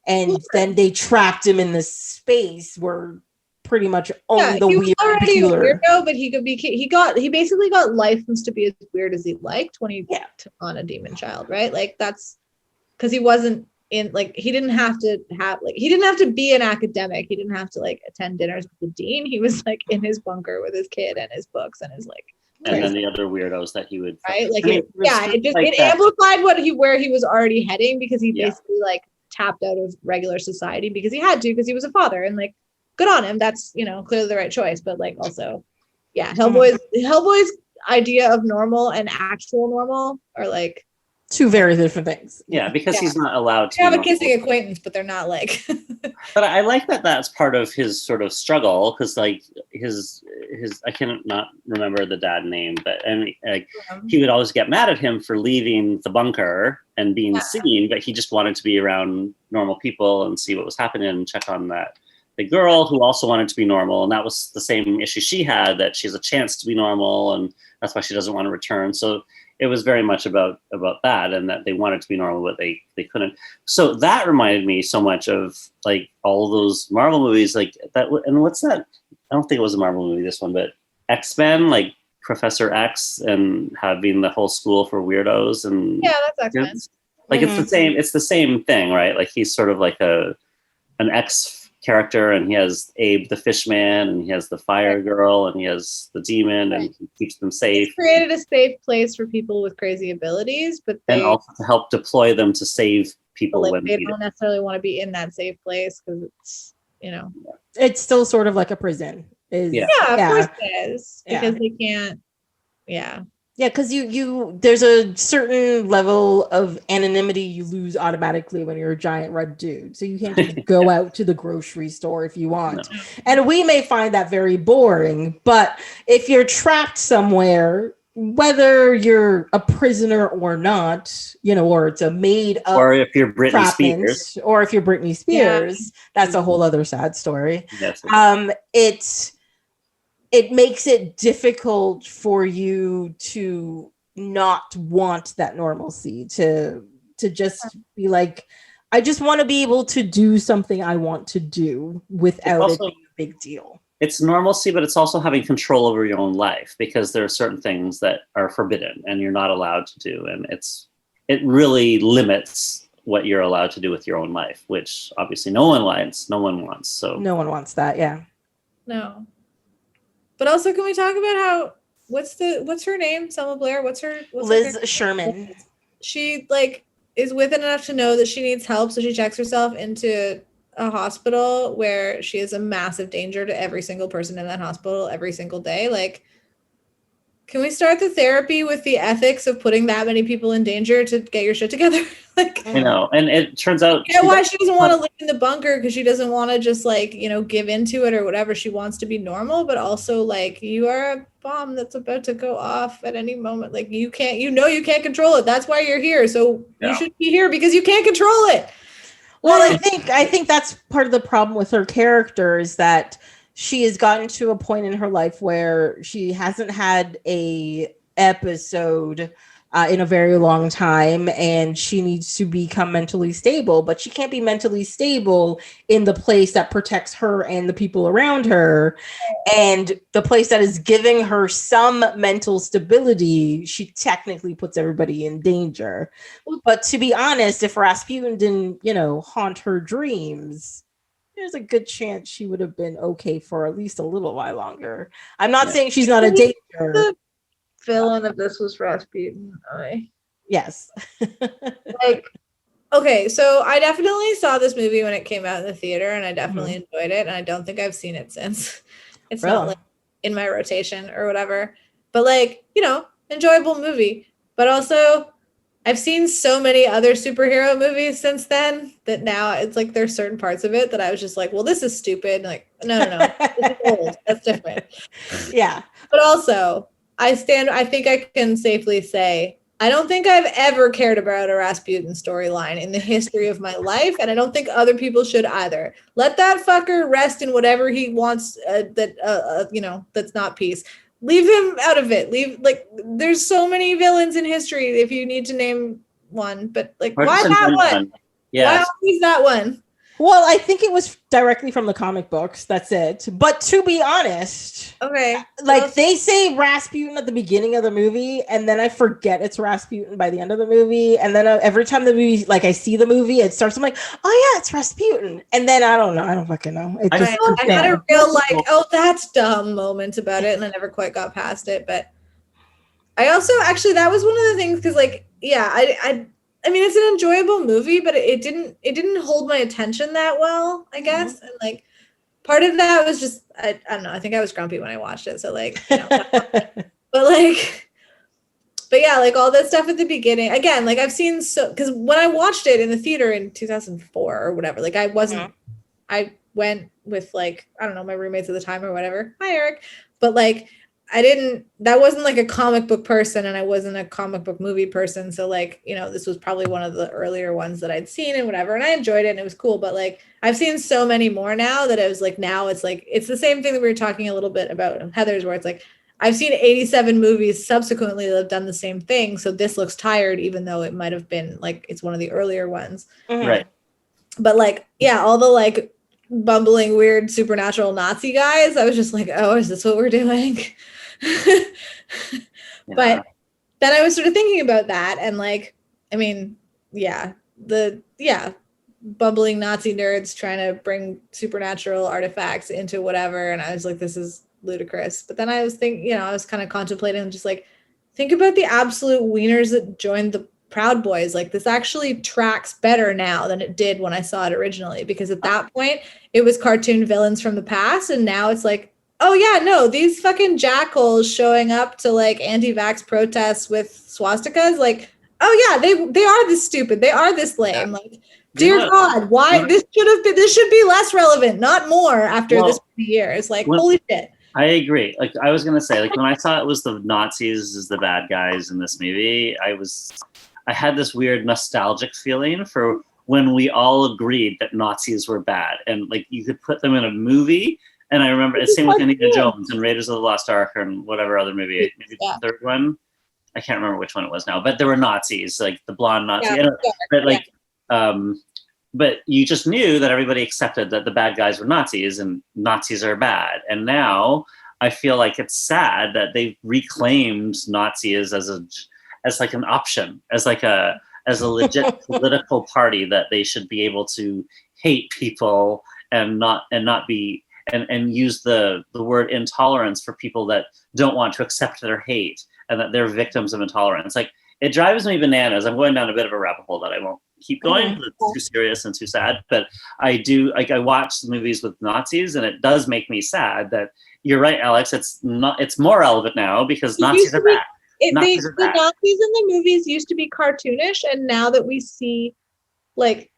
and then they trapped him in this space where pretty much only the weird peculiar. Weirdo, but he basically got licensed to be as weird as he liked when he took on a demon child, right? Like that's because he wasn't in he didn't have to be an academic. He didn't have to attend dinners with the dean. He was in his bunker with his kid and his books and his and then the other weirdos that he would it amplified where he was already heading, because he basically tapped out of regular society because he had to, because he was a father, and good on him. That's clearly the right choice, but also Hellboy's idea of normal and actual normal are two very different things. Yeah, because he's not allowed to have a kissing acquaintance, but they're not But I like that that's part of his sort of struggle, because his I cannot remember the dad name, but he would always get mad at him for leaving the bunker and being seen, but he just wanted to be around normal people and see what was happening and check on the girl who also wanted to be normal, and that was the same issue she had, that she has a chance to be normal, and that's why she doesn't want to return. So it was very much about that, and that they wanted to be normal, but they couldn't. So that reminded me so much of all those Marvel movies that. And what's that? I don't think it was a Marvel movie, this one, but X-Men, Professor X, and having the whole school for weirdos, and that's X-Men. It's the same thing, right? He's sort of an X character, and he has Abe the Fishman, and he has the Fire Girl, and he has the demon, and he keeps them safe. He's created a safe place for people with crazy abilities, and also to help deploy them to save people when they don't necessarily want to be in that safe place, because it's it's still sort of like a prison. Of course it is, because they can't. Yeah, because you there's a certain level of anonymity you lose automatically when you're a giant red dude. So you can't just go out to the grocery store if you want. No. And we may find that very boring, but if you're trapped somewhere, whether you're a prisoner or not, or it's a made up, or if you're Britney Spears, that's a whole other sad story. Yes. It makes it difficult for you to not want that normalcy, to just be I just want to be able to do something I want to do without it being a big deal. It's normalcy, but it's also having control over your own life, because there are certain things that are forbidden and you're not allowed to do. And it really limits what you're allowed to do with your own life, which obviously no one wants. So no one wants that. Yeah. No. But also, can we talk about what's her name? Selma Blair? Liz Sherman. She is with it enough to know that she needs help, so she checks herself into a hospital where she is a massive danger to every single person in that hospital every single day. Can we start the therapy with the ethics of putting that many people in danger to get your shit together? I know, and it turns out why she doesn't want to live in the bunker, because she doesn't want to just give into it or whatever. She wants to be normal, but also you are a bomb that's about to go off at any moment. You can't control it. That's why you're here. So you should be here because you can't control it. Well, I think that's part of the problem with her character, is that she has gotten to a point in her life where she hasn't had a episode in a very long time, and she needs to become mentally stable, but she can't be mentally stable in the place that protects her and the people around her. And the place that is giving her some mental stability, she technically puts everybody in danger. But to be honest, if Rasputin didn't, haunt her dreams, there's a good chance she would have been okay for at least a little while longer. I'm not saying she's not a danger. The villain of this was Rasputin. Yes. Okay, so I definitely saw this movie when it came out in the theater, and I definitely enjoyed it, and I don't think I've seen it since. It's not like in my rotation or whatever, but like, enjoyable movie. But also, I've seen so many other superhero movies since then that now it's like there's certain parts of it that I was just like, well, this is stupid. Like, no, this is old. That's different. Yeah. But also, I think I can safely say I don't think I've ever cared about a Rasputin storyline in the history of my life, and I don't think other people should either. Let that fucker rest in whatever he wants. That's not peace. Leave him out of it. There's so many villains in history. If you need to name one, but like, why that one? Yes. Why always that one? Well, I think it was directly from the comic books. That's it. But to be honest, okay, like they say Rasputin at the beginning of the movie, and then I forget it's Rasputin by the end of the movie. And then every time the movie, like I see the movie, it starts. I'm like, oh yeah, it's Rasputin. And then I don't know. I don't fucking know. I had a real like, oh, that's dumb moment about it, and I never quite got past it. But I also actually that was one of the things because like, yeah, I mean, it's an enjoyable movie, but it didn't hold my attention that well, I guess. And like part of that was just I don't know, I think I was grumpy when I watched it. So like, but yeah, like all that stuff at the beginning. Again, like I've seen because when I watched it in the theater in 2004 or whatever, like I wasn't I went with like, I don't know, my roommates at the time or whatever. Hi, Eric. But like that wasn't like a comic book person, and I wasn't a comic book movie person. So like, this was probably one of the earlier ones that I'd seen and whatever. And I enjoyed it and it was cool. But like, I've seen so many more now that I was like, now it's like, it's the same thing that we were talking a little bit about Heathers, where it's like, I've seen 87 movies subsequently that have done the same thing. So this looks tired, even though it might have been like, it's one of the earlier ones. Right. But like, yeah, all the like bumbling, weird, supernatural Nazi guys, I was just like, oh, is this what we're doing? But then I was sort of thinking about that, and like, I mean, bumbling Nazi nerds trying to bring supernatural artifacts into whatever, and I was like, this is ludicrous. But then I was thinking, I was kind of contemplating, just like, think about the absolute wieners that joined the Proud Boys. Like, this actually tracks better now than it did when I saw it originally, because at that point it was cartoon villains from the past, and now it's like, oh yeah, no, these fucking jackals showing up to like anti-vax protests with swastikas, like, oh yeah, they are this stupid, they are this lame. Like, dear God, why this should be less relevant, not more after this many years. Like, holy shit. I agree. Like, I was gonna say, like, when I saw it was the Nazis as the bad guys in this movie, I had this weird nostalgic feeling for when we all agreed that Nazis were bad, and like you could put them in a movie. And I remember it's same with Indiana Jones and Raiders of the Lost Ark and whatever other movie, maybe the third one. I can't remember which one it was now, but there were Nazis, like the blonde Nazi. But you just knew that everybody accepted that the bad guys were Nazis and Nazis are bad. And now I feel like it's sad that they've reclaimed Nazis as like an option, as a legit political party that they should be able to hate people and not be. And use the word intolerance for people that don't want to accept their hate and that they're victims of intolerance. Like, it drives me bananas. I'm going down a bit of a rabbit hole that I won't keep going because it's too serious and too sad. But I do, like, I watch movies with Nazis, and it does make me sad that you're right, Alix. It's more relevant now because Nazis are bad. The Nazis in the movies used to be cartoonish, and now that we see, like,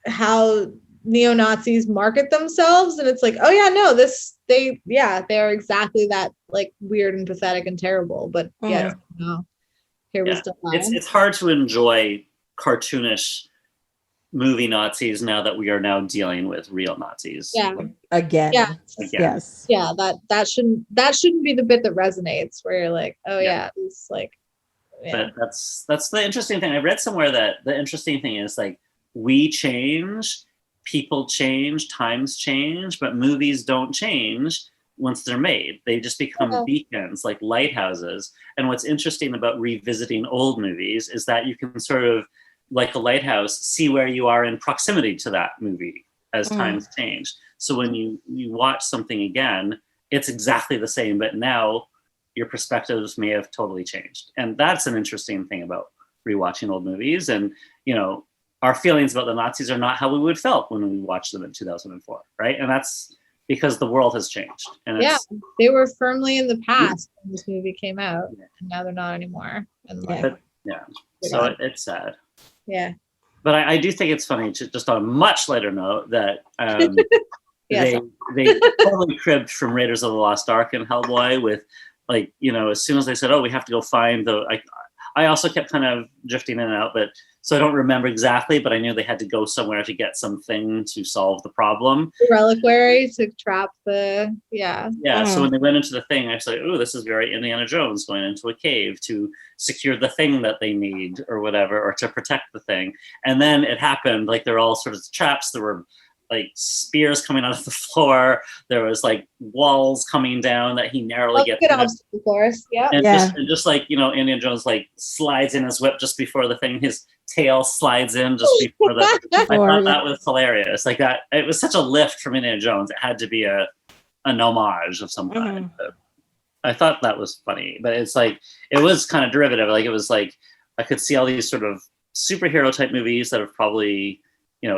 how neo-Nazis market themselves, and it's like, oh yeah, no, they are exactly that, like, weird and pathetic and terrible. But here we still are. It's hard to enjoy cartoonish movie Nazis now that we are now dealing with real Nazis. Again. Yes. Yeah, that shouldn't be the bit that resonates, where you're like, oh yeah, it's like, But that's the interesting thing. I read somewhere that the interesting thing is, like, we change, people change, times change, but movies don't change once they're made. They just become beacons, like lighthouses. And what's interesting about revisiting old movies is that you can sort of, like a lighthouse, see where you are in proximity to that movie as times change. So when you watch something again, it's exactly the same, but now your perspectives may have totally changed. And that's an interesting thing about rewatching old movies, and our feelings about the Nazis are not how we would felt when we watched them in 2004, right? And that's because the world has changed. And they were firmly in the past when this movie came out, and now they're not anymore. And so it's sad. Yeah. But I do think it's funny, just on a much lighter note, that they totally cribbed from Raiders of the Lost Ark and Hellboy with, like, as soon as they said, oh, we have to go find I also kept kind of drifting in and out, but so I don't remember exactly, but I knew they had to go somewhere to get something to solve the problem. The reliquary to trap the, So when they went into the thing, I was like, oh, this is very Indiana Jones, going into a cave to secure the thing that they need or whatever, or to protect the thing. And then it happened, like they're all sort of traps. There were like spears coming out of the floor. There was like walls coming down that he narrowly gets. Good obstacle course, And just like, Indiana Jones like slides in his whip just before the thing, his tail slides in just before the. I thought that was hilarious. Like that, it was such a lift from Indiana Jones. It had to be an homage of some kind. I thought that was funny, but it's like it was kind of derivative. Like it was like I could see all these sort of superhero type movies that have probably.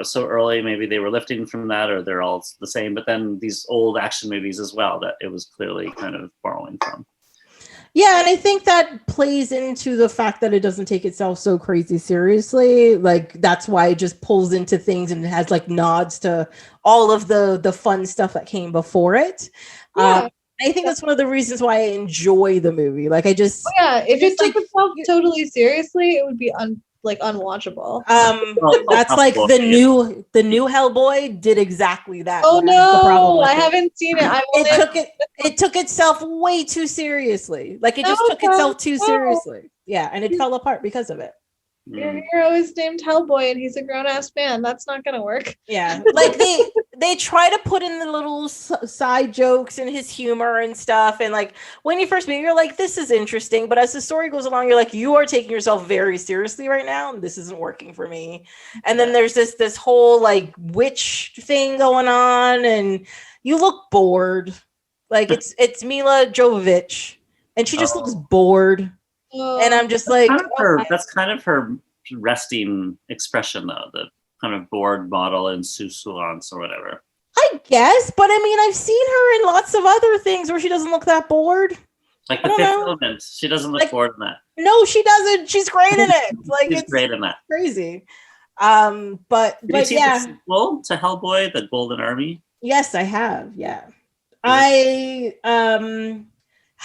So early, maybe they were lifting from that, or they're all the same. But then these old action movies as well, that it was clearly kind of borrowing from. Yeah, and I think that plays into the fact that it doesn't take itself so crazy seriously. Like that's why it just pulls into things and it has like nods to all of the fun stuff that came before it. I think that's one of the reasons why I enjoy the movie. Like I just if it took itself totally seriously, it would be unwatchable. That's like the new Hellboy did exactly that. Oh no, I haven't seen it. It took itself way too seriously. Like it just took itself too seriously. Yeah, and it fell apart because of it. Your hero is named Hellboy and he's a grown-ass man. That's not gonna work. Yeah, like they try to put in the little side jokes and his humor and stuff, and like when you first meet, you're like, this is interesting, but as the story goes along, you're like, you are taking yourself very seriously right now, and this isn't working for me. And then there's this whole like witch thing going on, and you look bored. Like it's Mila Jovovich, and she just looks bored. And I'm just like, that's kind of her resting expression, though, the kind of bored model in Sussurlance or whatever. I guess, but I mean, I've seen her in lots of other things where she doesn't look that bored. Like the Fifth Element, she doesn't look bored in that. No, she doesn't. She's great in it. Like she's great in that. Crazy. But you see the sequel to Hellboy, The Golden Army? Yes, I have. Yeah. How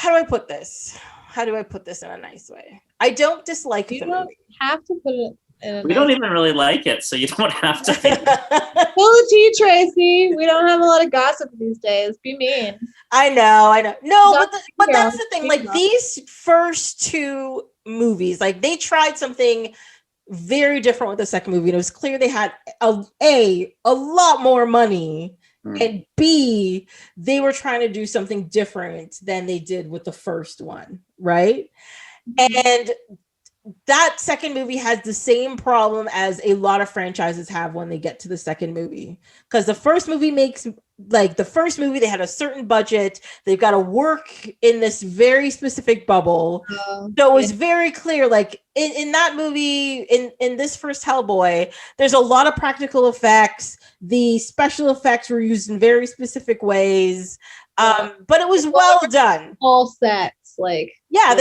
do I put this? How do I put this in a nice way? I don't dislike the movie. You don't have to put it in a We don't even really like it, so you don't have to. Pull the tea, Tracy. We don't have a lot of gossip these days. Be mean. I know. No, but that's the thing. Like these first two movies, like they tried something very different with the second movie. And it was clear they had a lot more money. And B, they were trying to do something different than they did with the first one, right? And that second movie has the same problem as a lot of franchises have when they get to the second movie. Because the first movie they had a certain budget. They've got to work in this very specific bubble. So it was very clear, like in that movie, in this first Hellboy, there's a lot of practical effects. The special effects were used in very specific ways. But it was well done. All sets, they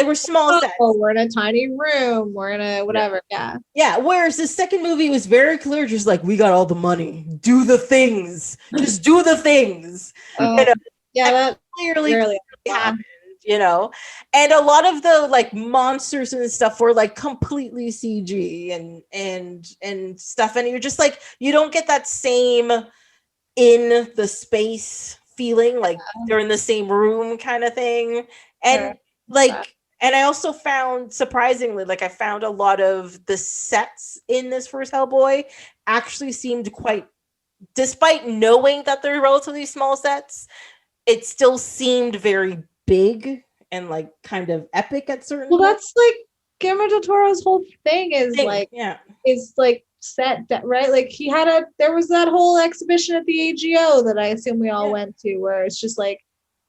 were small sets. We're in a tiny room. We're in a whatever. Yeah. Whereas the second movie was very clear, just like, we got all the money. Do the things. Just do the things. That clearly happened. And a lot of the like monsters and stuff were like completely CG and stuff, and you're just like, you don't get that same in the space feeling, like they're in the same room kind of thing. And and I also found, surprisingly, like I found a lot of the sets in this first Hellboy actually seemed quite, despite knowing that they're relatively small sets, it still seemed very big and like kind of epic at certain points. That's like Guillermo del Toro's whole thing is set that, right? Like there was that whole exhibition at the AGO that I assume we all went to, where it's just like,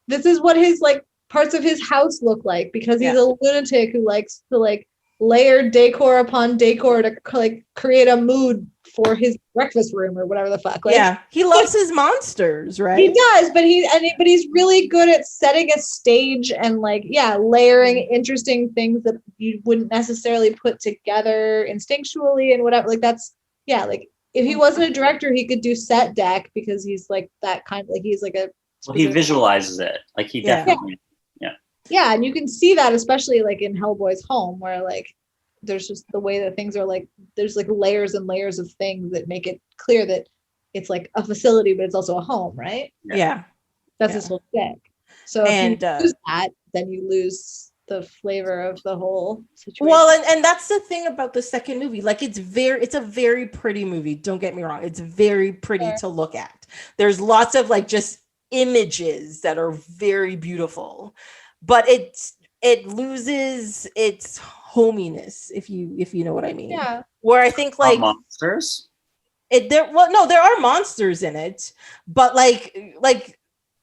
this is what his like parts of his house look like, because he's a lunatic who likes to like layered decor upon decor to like create a mood for his breakfast room or whatever the fuck. Like, yeah, he loves his monsters, right? he does, but he's really good at setting a stage and like, yeah, layering interesting things that you wouldn't necessarily put together instinctually and whatever. Like that's, yeah, like if he wasn't a director, he could do set deck because he's like that kind of like he's like a Well, he visualizes it. Like he definitely yeah, and you can see that especially like in Hellboy's home where like there's just the way that things are like there's like layers and layers of things that make it clear that it's like a facility but it's also a home, right? Yeah. That's his whole stick. So if And you lose that, then you lose the flavor of the whole situation. well, and that's the thing about the second movie. Like it's a very pretty movie. Don't get me wrong. It's very pretty to look at. There's lots of like just images that are very beautiful. But it loses its hominess, if you know what I mean. Yeah. Where I think like monsters. There are monsters in it, but like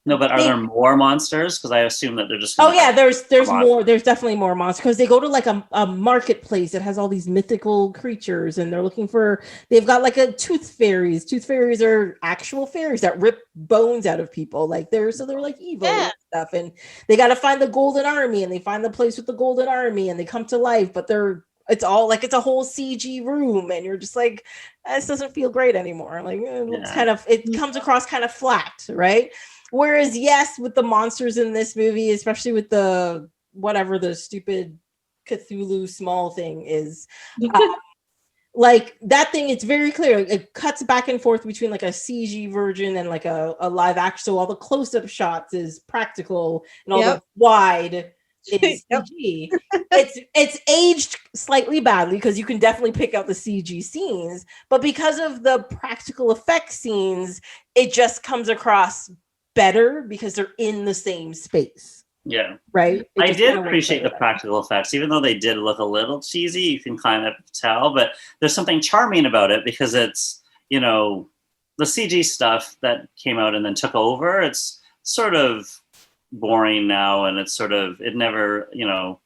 no, but are there more monsters? Because I assume that they're just. Oh yeah, there's more. There's definitely more monsters because they go to like a marketplace that has all these mythical creatures, and they're looking for. They've got like a tooth fairies. Tooth fairies are actual fairies that rip bones out of people. Like they're like evil and stuff, and they got to find the Golden Army, and they find the place with the Golden Army, and they come to life, but it's all like it's a whole CG room, and you're just like, this doesn't feel great anymore. Like it's kind of it comes across kind of flat, right? Whereas, yes, with the monsters in this movie, especially with the whatever the stupid Cthulhu small thing is, like that thing, it's very clear. It cuts back and forth between like a CG version and like a live action. So all the close-up shots is practical, and all the wide is CG. It's aged slightly badly because you can definitely pick out the CG scenes, but because of the practical effect scenes, it just comes across better because they're in the same space. Yeah. Right? I did appreciate the practical effects, even though they did look a little cheesy, you can kind of tell, but there's something charming about it because it's, you know, the CG stuff that came out and then took over, it's sort of boring now, and it's sort of, it never, you know,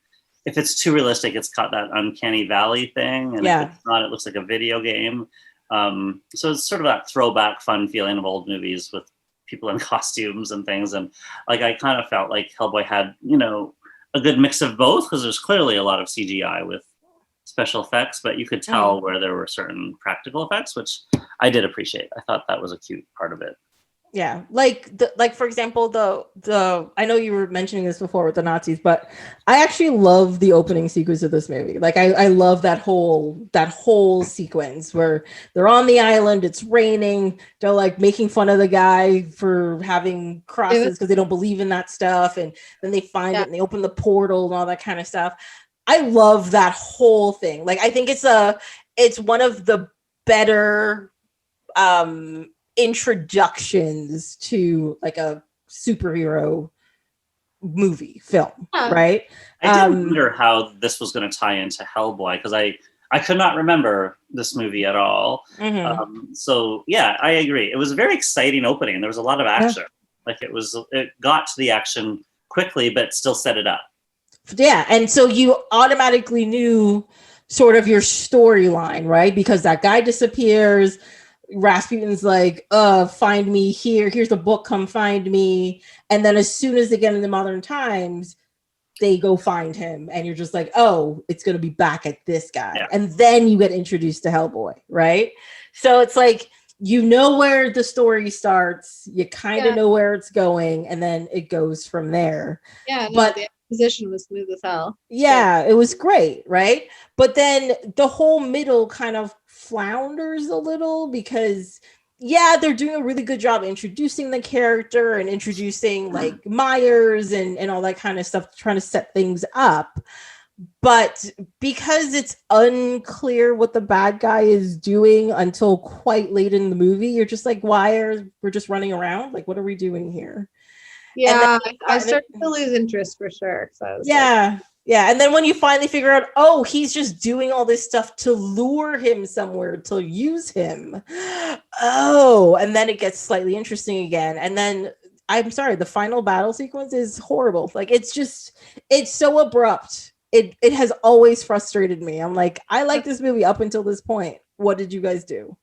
if it's too realistic, it's got that uncanny valley thing, and if it's not, it looks like a video game. So it's sort of that throwback fun feeling of old movies with people in costumes and things, and like I kind of felt like Hellboy had, you know, a good mix of both because there's clearly a lot of CGI with special effects, but you could tell where there were certain practical effects, which I did appreciate. I thought that was a cute part of it. Yeah, like for example, the I know you were mentioning this before with the Nazis, but I actually love the opening sequence of this movie. Like I love that whole sequence where they're on the island, it's raining, they're like making fun of the guy for having crosses because they don't believe in that stuff, and then they find it and they open the portal and all that kind of stuff. I love that whole thing. Like I think it's one of the better introductions to like a superhero movie film, right? I did wonder how this was going to tie into Hellboy because I could not remember this movie at all. So yeah, I agree. It was a very exciting opening. There was a lot of action. Like it got to the action quickly, but still set it up. Yeah, and so you automatically knew sort of your storyline, right? Because that guy disappears. Rasputin's like, find me here. Here's the book. Come find me. And then as soon as they get into modern times, they go find him. And you're just like, oh, it's going to be back at this guy. Yeah. And then you get introduced to Hellboy, right? So it's like, you know where the story starts. You kind of know where it's going. And then it goes from there. Yeah, no, but the exposition was smooth as hell. Yeah, it was great, right? But then the whole middle kind of flounders a little because they're doing a really good job introducing the character and introducing like Myers and all that kind of stuff, trying to set things up. But because it's unclear what the bad guy is doing until quite late in the movie, you're just like, we're just running around? Like, what are we doing here? Yeah, I started to lose interest for sure. So yeah. And then when you finally figure out, oh, he's just doing all this stuff to lure him somewhere, to use him. Oh, and then it gets slightly interesting again. And then, I'm sorry, the final battle sequence is horrible. Like, it's so abrupt it has always frustrated me. I'm like, I like this movie up until this point. What did you guys do?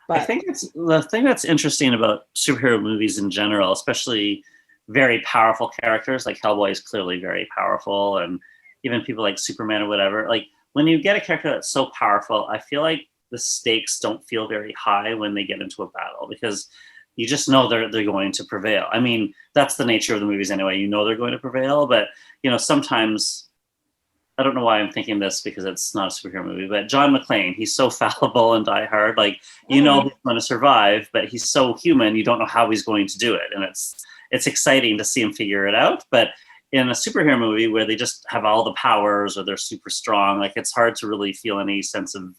But I think it's the thing that's interesting about superhero movies in general, especially very powerful characters. Like Hellboy is clearly very powerful, and even people like Superman or whatever. Like when you get a character that's so powerful, I feel like the stakes don't feel very high when they get into a battle, because you just know they're going to prevail. I mean, that's the nature of the movies anyway. You know they're going to prevail, but sometimes. I don't know why I'm thinking this, because it's not a superhero movie, but John McClane, he's so fallible and Die Hard. Like, he's going to survive, but he's so human, you don't know how he's going to do it. And it's exciting to see him figure it out. But in a superhero movie where they just have all the powers or they're super strong, like it's hard to really feel any sense of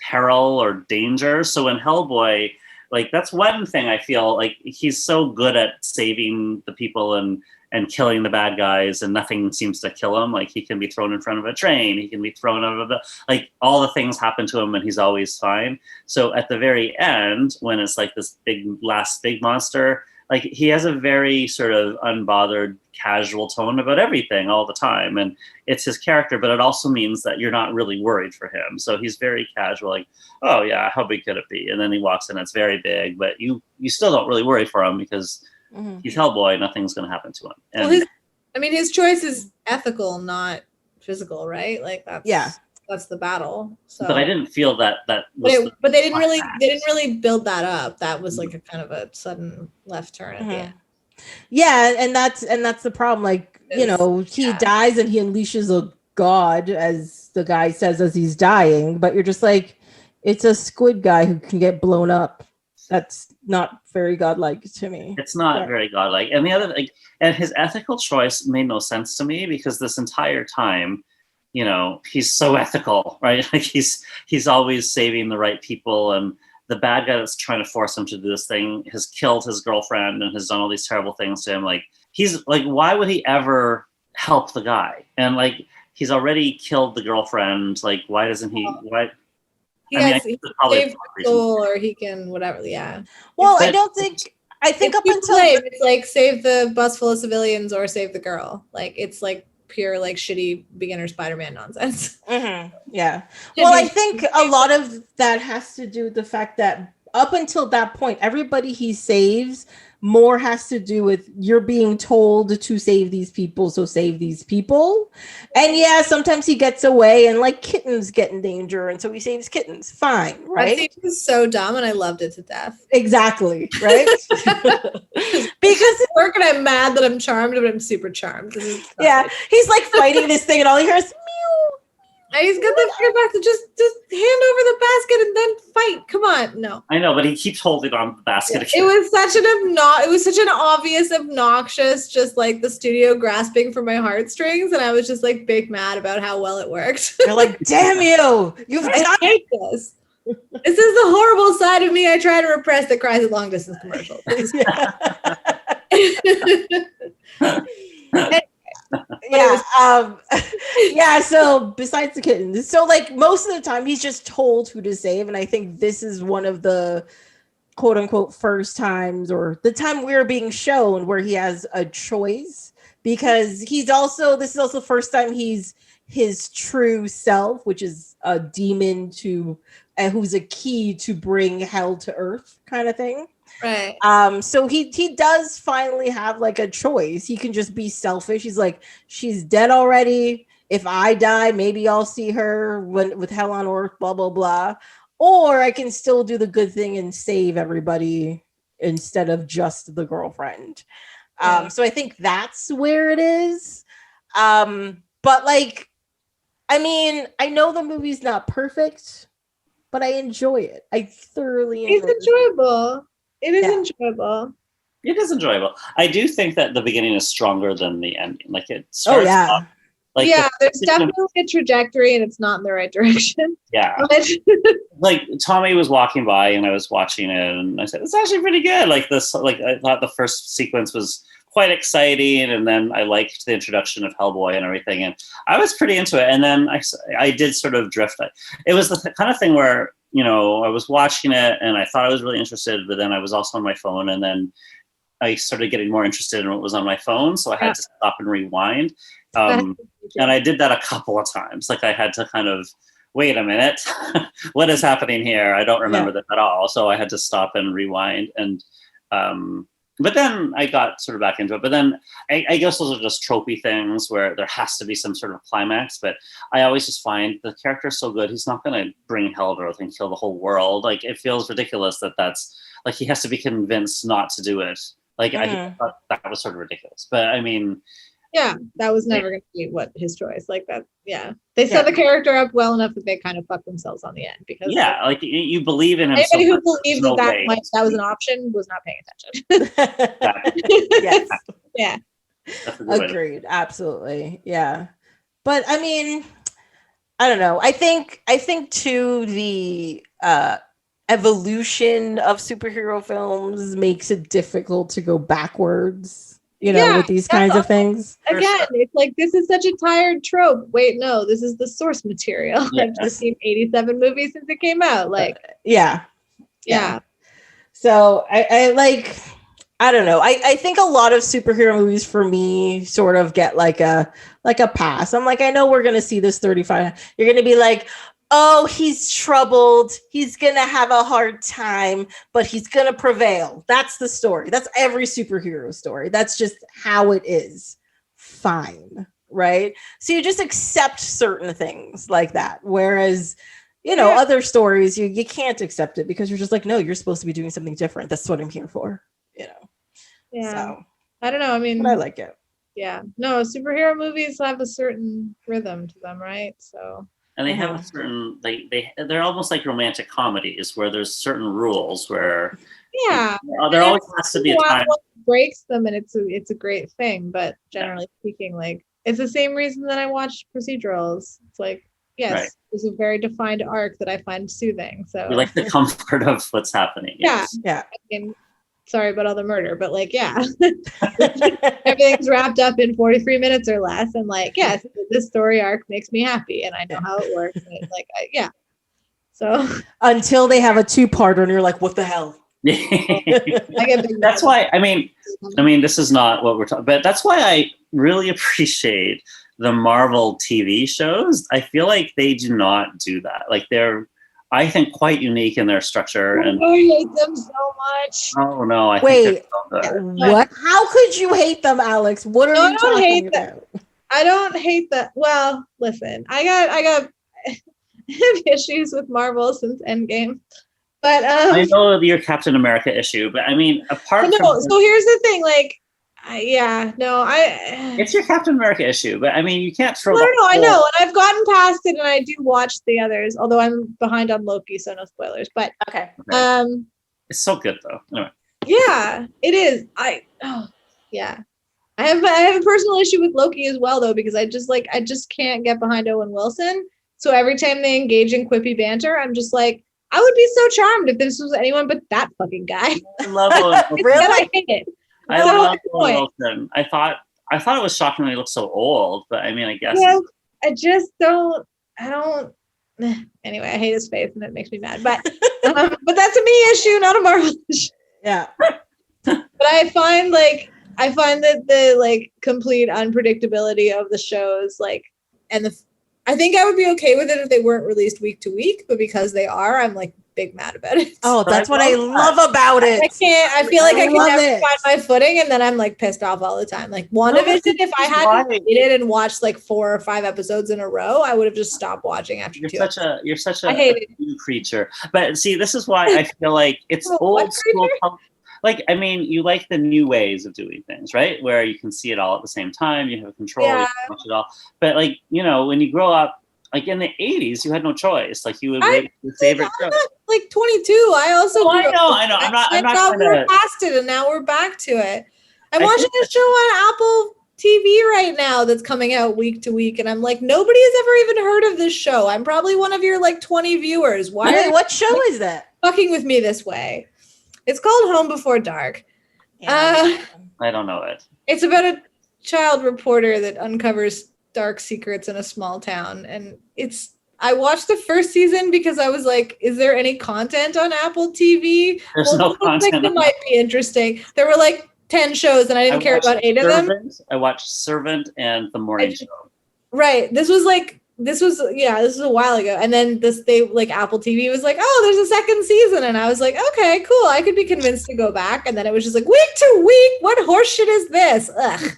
peril or danger. So in Hellboy, like that's one thing I feel like he's so good at saving the people and killing the bad guys, and nothing seems to kill him. Like he can be thrown in front of a train, he can be thrown out of like all the things happen to him and he's always fine. So at the very end, when it's like this last big monster, like he has a very sort of unbothered, casual tone about everything all the time. And it's his character, but it also means that you're not really worried for him. So he's very casual, like, oh yeah, how big could it be? And then he walks in, it's very big, but you still don't really worry for him because he's Hellboy, nothing's going to happen to him. And his choice is ethical, not physical, right? Like that's the battle. So, but I didn't feel that was. But they didn't really build that up. That was like a kind of a sudden left turn at the end. Yeah, and that's the problem. Like he dies and he unleashes a god, as the guy says as he's dying. But you're just like, it's a squid guy who can get blown up. That's not very godlike to me. It's not very godlike. And the other, and his ethical choice made no sense to me, because this entire time, he's so ethical, right? Like he's always saving the right people, and the bad guy that's trying to force him to do this thing has killed his girlfriend and has done all these terrible things to him. Like he's like, why would he ever help the guy? And like he's already killed the girlfriend. Like why doesn't he? Why? He can save the soul, or he can whatever. Yeah. Well, I think up until it's like save the bus full of civilians or save the girl. Like it's like pure like shitty beginner Spider-Man nonsense. Yeah. Well, I think a lot of that has to do with the fact that up until that point, everybody he saves more has to do with you're being told to save these people, so save these people. And yeah, sometimes he gets away and like kittens get in danger, and so he saves kittens. Fine, right? That scene was so dumb, and I loved it to death. Exactly, right? Because it's work, and I'm mad that I'm charmed, but I'm super charmed. Yeah, he's like fighting this thing, and all he hears is meow. He's got the fear back to just hand over the basket and then fight. Come on, no. I know, but he keeps holding on to the basket. It was such an obvious, obnoxious, just like the studio grasping for my heartstrings, and I was just like big mad about how well it worked. You're like, damn you! I hate this. This is the horrible side of me I try to repress that cries at long distance commercials. So besides the kittens, so like most of the time he's just told who to save, and I think this is one of the quote unquote first times, or the time we're being shown where he has a choice, because this is also the first time he's his true self, which is a demon who's a key to bring hell to earth kind of thing. Right. So he does finally have like a choice. He can just be selfish. He's like, she's dead already. If I die, maybe I'll see her with hell on earth, blah, blah, blah. Or I can still do the good thing and save everybody instead of just the girlfriend. So I think that's where it is. But like, I mean, I know the movie's not perfect, but I enjoy it. I thoroughly enjoy it. It's enjoyable. It is enjoyable. It is enjoyable. I do think that the beginning is stronger than the ending. Like it starts off, like there's definitely a trajectory, and it's not in the right direction. Yeah. Like Tommy was walking by and I was watching it, and I said, it's actually pretty good. Like this, like I thought the first sequence was quite exciting, and then I liked the introduction of Hellboy and everything, and I was pretty into it. And then I did sort of drift. It was the kind of thing where, I was watching it and I thought I was really interested, but then I was also on my phone, and then I started getting more interested in what was on my phone, so I had to stop and rewind. And I did that a couple of times. Like I had to kind of, wait a minute, what is happening here? I don't remember this at all. So I had to stop and rewind. And but then I got sort of back into it. But then I guess those are just tropey things where there has to be some sort of climax. But I always just find the character is so good. He's not going to bring hell to earth and kill the whole world. Like it feels ridiculous that's like he has to be convinced not to do it. Like I thought that was sort of ridiculous. But I mean, yeah, that was never going to be what his choice. Like that, yeah. They set the character up well enough that they kind of fucked themselves on the end because like you believe in him. Anybody who believed that was an option was not paying attention. Yes. Yeah. Agreed. Absolutely. Yeah. But I mean, I don't know. I think too the evolution of superhero films makes it difficult to go backwards. With these kinds of things. Again, it's like, this is such a tired trope. Wait, no, this is the source material. Yeah. I've just seen 87 movies since it came out. Like, yeah. So I don't know. I think a lot of superhero movies for me sort of get like a pass. I'm like, I know we're going to see this 35. You're going to be like, oh, he's troubled. He's going to have a hard time, but he's going to prevail. That's the story. That's every superhero story. That's just how it is. Fine. Right? So you just accept certain things like that. Whereas, other stories, you can't accept it because you're just like, no, you're supposed to be doing something different. That's what I'm here for. Yeah. So I don't know. I mean, I like it. Yeah. No, superhero movies have a certain rhythm to them, right? So. And they have a certain, they're almost like romantic comedies where there's certain rules where there always has to be a time. Breaks them and it's a great thing, but generally speaking, like it's the same reason that I watch procedurals. It's like, yes, there's a very defined arc that I find soothing. So you like the comfort of what's happening. Yeah. I mean, sorry about all the murder, but like, everything's wrapped up in 43 minutes or less. And like, yes, this story arc makes me happy and I know how it works. And it's like, So until they have a 2-parter and you're like, what the hell? That's why, I mean, this is not what we're talking, but that's why I really appreciate the Marvel TV shows. I feel like they do not do that. Like they're, I think, quite unique in their structure. And I hate them so much. Oh no! Wait, what? How could you hate them, Alix? What are you talking about? I don't hate that. Well, listen, I got issues with Marvel since Endgame, but I know your Captain America issue, but I mean, apart from so here's the thing, like. It's your Captain America issue, but I mean, you can't throw. I know, and I've gotten past it, and I do watch the others. Although I'm behind on Loki, so no spoilers. But okay. It's so good though. Anyway. Yeah, it is. I have a personal issue with Loki as well, though, because I just can't get behind Owen Wilson. So every time they engage in quippy banter, I'm just like, I would be so charmed if this was anyone but that fucking guy. I love Owen. Really? I hate it. I love Owen Wilson. I thought it was shocking that he looked so old, but I mean, I guess. Yeah, I just don't. Anyway, I hate his face, and it makes me mad. But that's a me issue, not a Marvel issue. Yeah. But I find that the like complete unpredictability of the shows, like, and I think I would be okay with it if they weren't released week to week, but because they are, I'm like big mad about it. Oh, that's what I love about it. I feel like I can never find my footing, and then I'm like pissed off all the time. Like WandaVision, if I hadn't waited and watched like 4 or 5 episodes in a row, I would have just stopped watching after you're 2. You're such a new creature. But see, this is why I feel like it's old school. Like, I mean, you like the new ways of doing things, right? Where you can see it all at the same time. You have control. You can watch it all. But like, when you grow up, like in the 80s, you had no choice. Like you would wait for your favorite show. Like 22. I also. I know. I'm not. We're past it, and now we're back to it. I'm watching a show on Apple TV right now that's coming out week to week, and I'm like, nobody has ever even heard of this show. I'm probably one of your like 20 viewers. What show is that? Fucking with me this way. It's called Home Before Dark. I don't know it. It's about a child reporter that uncovers dark secrets in a small town, and I watched the first season because I was like, is there any content on Apple TV? There's no content. Like, it might be interesting. There were like 10 shows, and I didn't care about 8 of them. I watched Servant and The Morning Show. Right. This was a while ago. And then Apple TV was like, oh, there's a second season. And I was like, okay, cool. I could be convinced to go back. And then it was just like, week to week, what horseshit is this? Ugh.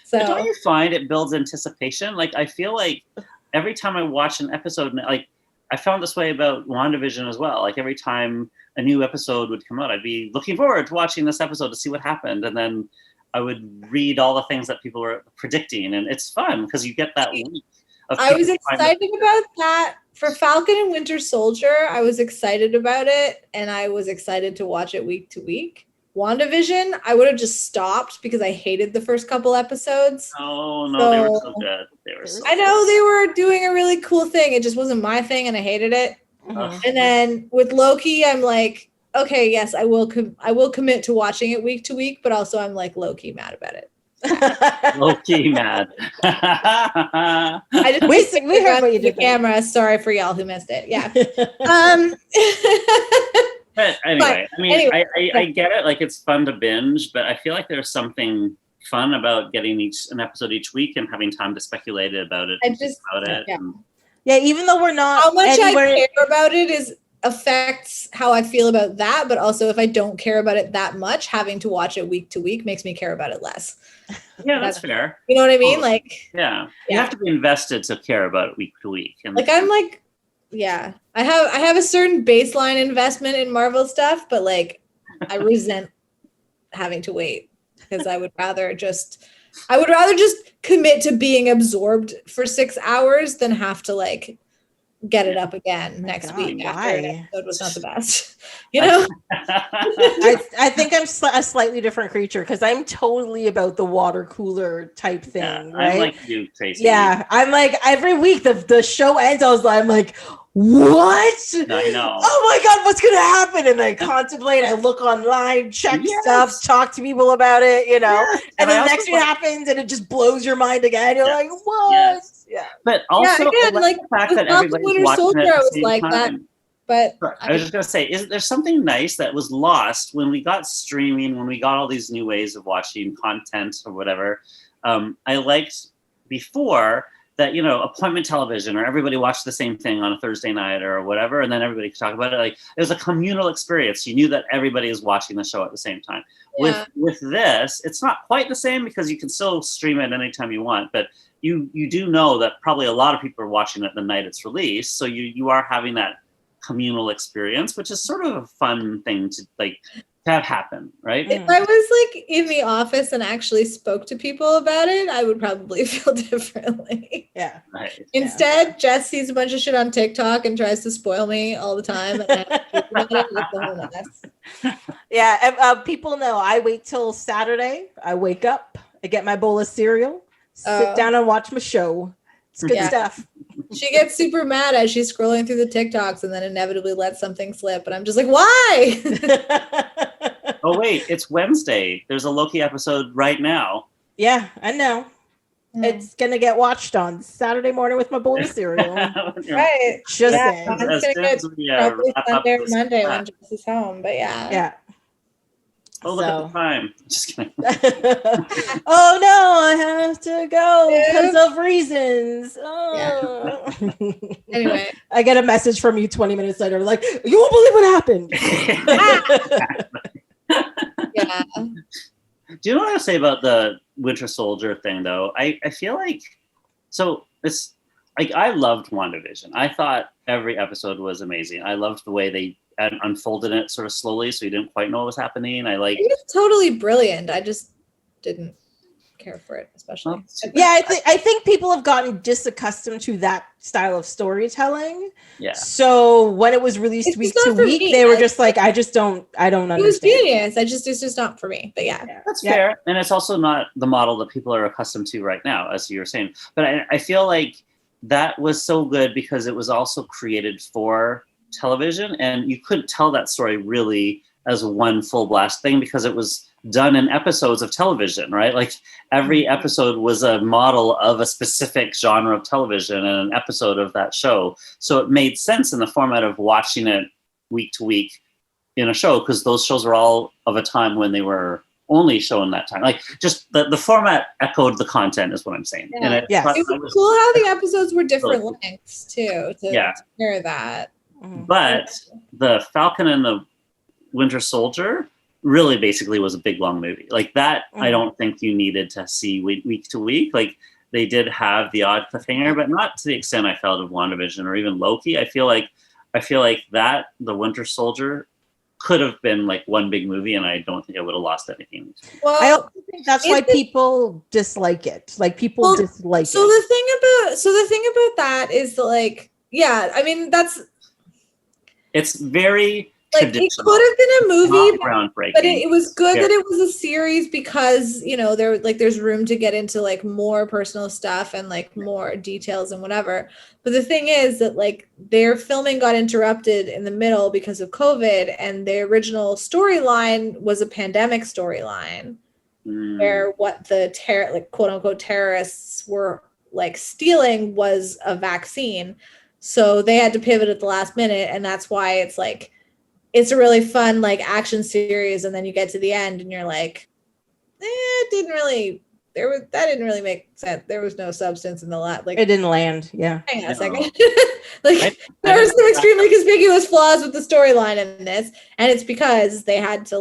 So but don't you find it builds anticipation? Like, I feel like every time I watch an episode, like I found this way about WandaVision as well. Like every time a new episode would come out, I'd be looking forward to watching this episode to see what happened. And then I would read all the things that people were predicting. And it's fun because you get that week. I was excited about that for Falcon and Winter Soldier. I was excited about it, and I was excited to watch it week to week. WandaVision, I would have just stopped because I hated the first couple episodes. Oh no, they were so good. I know they were doing a really cool thing. It just wasn't my thing, and I hated it. Mm-hmm. And then with Loki, I'm like, okay, yes, I will commit to watching it week to week, but also I'm like low-key mad about it. Low-key mad. I just we heard what you did. Camera. Sorry for y'all who missed it. Yeah. But anyway, I get it. Like it's fun to binge, but I feel like there's something fun about getting an episode each week and having time to speculate about it. Yeah, even though we're not how much I care about it affects how I feel about that, but also if I don't care about it that much, having to watch it week to week makes me care about it less. Yeah, that's fair. You know what I mean? Like, yeah, you have to be invested to care about it week to week. And like, I'm like, yeah, I have a certain baseline investment in Marvel stuff, but like, I resent having to wait because I would rather just commit to being absorbed for 6 hours than have to like get it up again next week after an episode was not the best. You know? I think I'm a slightly different creature because I'm totally about the water cooler type thing, right? I'm like you, Tracy. Yeah, I'm like every week the show ends, I'm like, what? I know. Oh my God, what's gonna happen? And I contemplate, I look online, check stuff, talk to people about it, you know. Yes. And then the next thing happens and it just blows your mind again. You're like, what? Yes. Yeah. But also again, like the fact that everybody's Winter watching Soldier, it at I the was same like time. that. But I was just gonna say, there's something nice that was lost when we got streaming, when we got all these new ways of watching content or whatever. I liked before that, you know, appointment television or everybody watched the same thing on a Thursday night or whatever, and then everybody could talk about it. Like it was a communal experience. You knew that everybody is watching the show at the same time. Yeah. With this, it's not quite the same because you can still stream it anytime you want, but you do know that probably a lot of people are watching it the night it's released. So you are having that communal experience, which is sort of a fun thing to like have happen, right? If I was like in the office and actually spoke to people about it, I would probably feel differently. Yeah. Right. Instead, Jess sees a bunch of shit on TikTok and tries to spoil me all the time. Yeah, people know I wait till Saturday. I wake up, I get my bowl of cereal, sit down and watch my show. It's good stuff. She gets super mad as she's scrolling through the TikToks and then inevitably lets something slip. And I'm just like, why? Oh, wait, it's Wednesday. There's a Loki episode right now. Yeah, I know. It's going to get watched on Saturday morning with my bowl of cereal. Right. Just saying. It's going to get probably Sunday or Monday when Jess is home. But yeah. Yeah. Oh, look at the time. Just kidding. Oh, no, I have to go because of reasons. Oh. Yeah. Anyway. I get a message from you 20 minutes later, like, you won't believe what happened. Yeah. Do you know what I say about the Winter Soldier thing, though? I feel like, so it's like, I loved WandaVision. I thought every episode was amazing. I loved the way they unfolded it sort of slowly, so you didn't quite know what was happening. It was totally brilliant. I just didn't care for it, especially. Yeah, I think people have gotten disaccustomed to that style of storytelling. Yeah. So when it was released week to week, they were just like, I don't understand. It was genius. It's just not for me. But yeah. That's fair. And it's also not the model that people are accustomed to right now, as you were saying. But I feel like that was so good because it was also created for television, and you couldn't tell that story really as one full blast thing because it was done in episodes of television, right? Like every episode was a model of a specific genre of television and an episode of that show. So it made sense in the format of watching it week to week in a show because those shows were all of a time when they were only show in that time. Like just the format echoed the content is what I'm saying. Yeah. And It was cool how the episodes were different lengths too to hear that. But the Falcon and the Winter Soldier really basically was a big long movie. Like that, I don't think you needed to see week to week. Like they did have the odd cliffhanger, but not to the extent I felt of WandaVision or even Loki. I feel like that the Winter Soldier could have been like one big movie, and I don't think I would have lost anything. Well, I also think that's why people dislike it. Like people dislike it. So the thing about that is that, like, yeah, I mean it's very like it could have been a movie, but it was good that it was a series because there's room to get into like more personal stuff and like more details and whatever. But the thing is that like their filming got interrupted in the middle because of COVID, and the original storyline was a pandemic storyline where what the quote unquote terrorists were like stealing was a vaccine. So they had to pivot at the last minute, and that's why it's like it's a really fun like action series, and then you get to the end and you're like, it didn't really make sense. There was no substance in the like it didn't land. Yeah. Hang on a second. There were some extremely conspicuous flaws with the storyline in this, and it's because they had to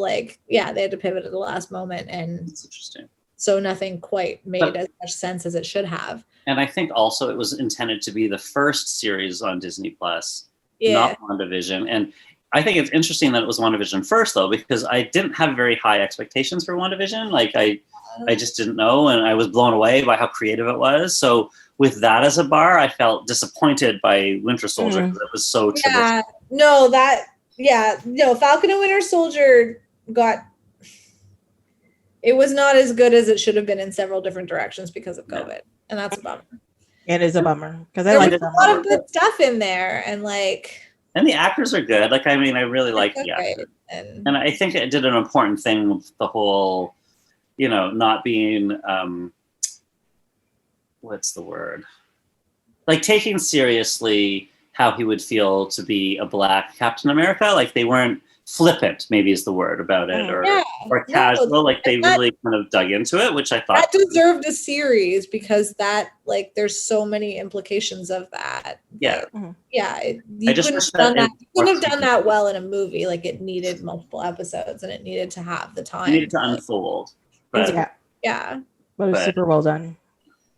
they had to pivot at the last moment, and it's interesting. So nothing quite made as much sense as it should have. And I think also it was intended to be the first series on Disney Plus, not WandaVision. And I think it's interesting that it was WandaVision first, though, because I didn't have very high expectations for WandaVision. Like I just didn't know, and I was blown away by how creative it was. So with that as a bar, I felt disappointed by Winter Soldier because it was so traditional. Falcon and Winter Soldier it was not as good as it should have been in several different directions because of COVID, and that's a bummer. It is a bummer because there was a lot of good stuff in there, and the actors are good. Like, I mean, I really like the actors, and I think it did an important thing with the whole, not being what's the word, like taking seriously how he would feel to be a Black Captain America. Like they weren't flippant, maybe is the word about it, or casual. They really kind of dug into it, which I thought that deserved a series because that there's so many implications of that. You couldn't have done that well in a movie. Like it needed multiple episodes and it needed to have the time. It needed to unfold. But but it was super well done.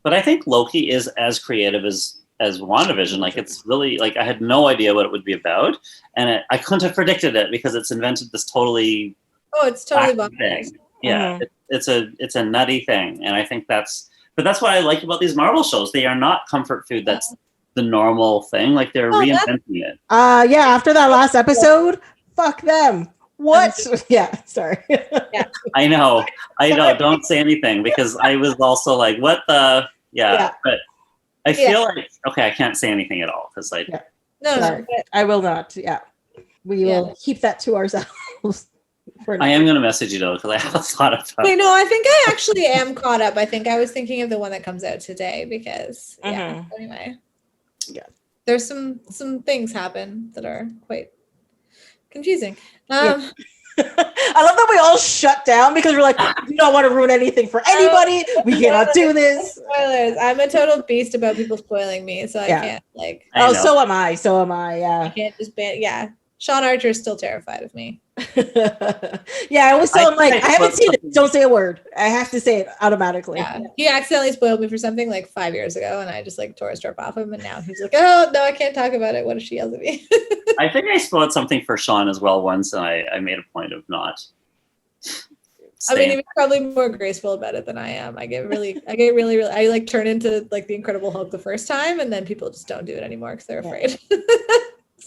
But I think Loki is as creative as WandaVision. Like it's really like I had no idea what it would be about, and I couldn't have predicted it because it's invented this totally thing. Yeah, it's a nutty thing, and I think that's what I like about these Marvel shows. They are not comfort food. That's the normal thing. Like they're reinventing it. After that last episode, fuck them. What? Sorry. I know. Don't say anything because I was also like, what the? But I feel like I can't say anything at all because I will not. We will keep that to ourselves. I am going to message you though because I have a lot of time. Wait, no, I think I actually am caught up. I think I was thinking of the one that comes out today because anyway, there's some things happen that are quite confusing. I love that we all shut down because we're like, we don't want to ruin anything for anybody. We cannot do this. Spoilers. I'm a total beast about people spoiling me, so I can't so am I. Yeah. I can't just Sean Archer is still terrified of me. I always tell him I haven't seen it. Don't say a word. I have to say it automatically. Yeah. He accidentally spoiled me for something 5 years ago, and I just tore a strip off him, and now he's like, oh no, I can't talk about it. What if she yells at me? I think I spoiled something for Sean as well once, and I made a point of not. I mean, he was probably more graceful about it than I am. I get really, I turn into the Incredible Hulk the first time, and then people just don't do it anymore because they're afraid.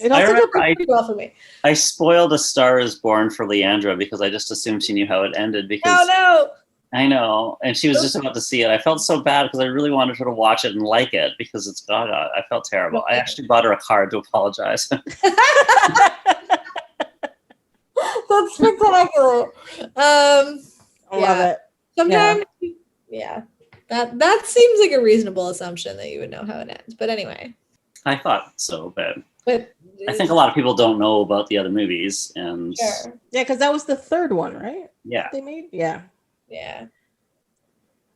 It also did pretty well for me. I spoiled A Star Is Born for Leandra because I just assumed she knew how it ended. Because no. I know, and she was just about to see it. I felt so bad because I really wanted her to watch it and like it because it's Gaga. I felt terrible. I actually bought her a card to apologize. That's spectacular. I love it. Sometimes, that seems like a reasonable assumption that you would know how it ends. But anyway. I thought so, but But I think a lot of people don't know about the other movies, and sure. Yeah, because that was the third one, right? yeah. They made? Yeah. Yeah.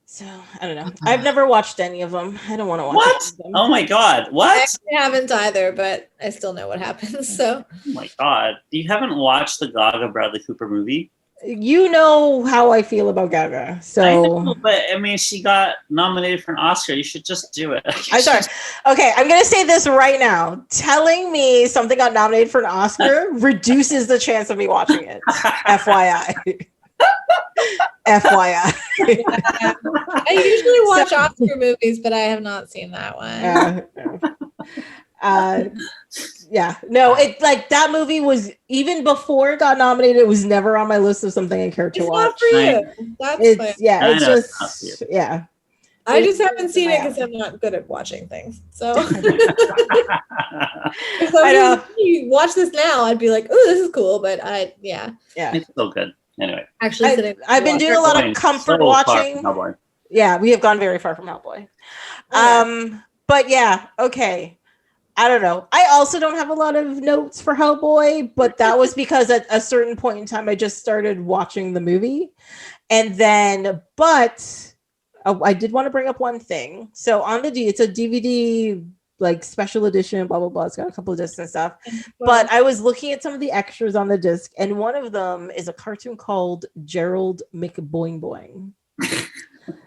So, I don't know. I've never watched any of them. I don't want to watch What? any of them. Oh my god! I What? actually haven't either, but I still know what happens. So Oh my god! You haven't watched the Gaga Bradley Cooper movie? You know how I feel about Gaga. I So, know, but I mean, she got nominated for an Oscar. You should just do it. I'm sorry. Okay, I'm going to say this right now. Telling me something got nominated for an Oscar reduces the chance of me watching it. FYI. FYI. I usually watch Oscar movies, but I have not seen that one. Yeah, no, it like that movie was even before it got nominated. It was never on my list of something I cared to It's watch. not for you. That's It's fine. yeah, I it's know, it's not for just yeah. I just haven't seen it Yeah. because I'm not good at watching things. So I if know. you watch this now, I'd be like, "Oh, this is cool," but Yeah, It's so good. Anyway, actually sitting. I've been doing a lot of going comfort so far watching. from Hellboy. Yeah, we have gone very far from Hellboy. Okay. But yeah, okay. I don't know. I also don't have a lot of notes for Hellboy, but that was because at a certain point in time, I just started watching the movie. And then, but I did want to bring up one thing. So on it's a DVD, like special edition, blah, blah, blah. It's got a couple of discs and stuff. But I was looking at some of the extras on the disc, and one of them is a cartoon called Gerald McBoing Boing.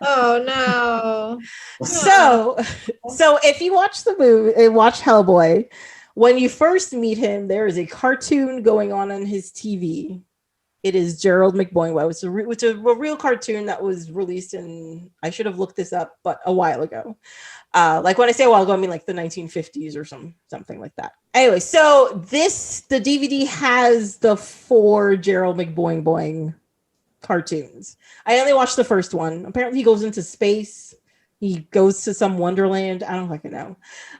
Oh no. So if you watch the movie, watch Hellboy, when you first meet him, there is a cartoon going on his TV. It is Gerald McBoing. It's a real cartoon that was released in, I should have looked this up, but a while ago. Like when I say a while ago, I mean like the 1950s or something like that. Anyway, so the DVD has the 4 Gerald McBoing cartoons. I only watched the first one. Apparently he goes into space. He goes to some wonderland. I don't fucking know.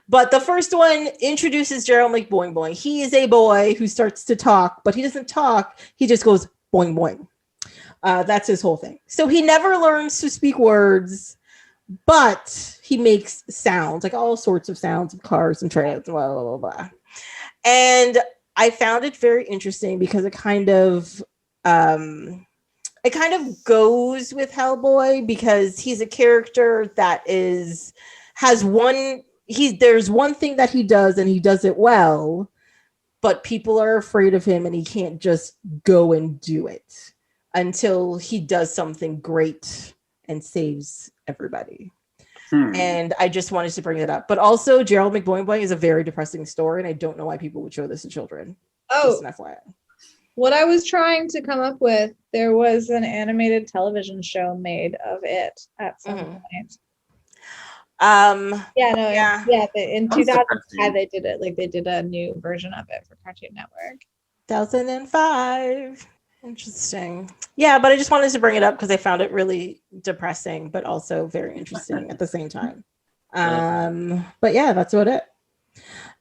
But the first one introduces Gerald McBoing. He is a boy who starts to talk, but he doesn't talk. He just goes boing boing. That's his whole thing. So he never learns to speak words, but he makes sounds, like all sorts of sounds of cars and trains, blah, blah, blah, blah. And I found it very interesting because it kind of goes with Hellboy because he's a character that there's one thing that he does and he does it well, but people are afraid of him and he can't just go and do it until he does something great and saves everybody. And I just wanted to bring it up. But also Gerald McBoing is a very depressing story and I don't know why people would show this to children. Oh, just an FYI. What I was trying to come up with, there was an animated television show made of it at some point. In 2005 they did it. Like they did a new version of it for Cartoon Network. 2005. Interesting. Yeah, but I just wanted to bring it up because I found it really depressing, but also very interesting at the same time. But yeah, that's about it.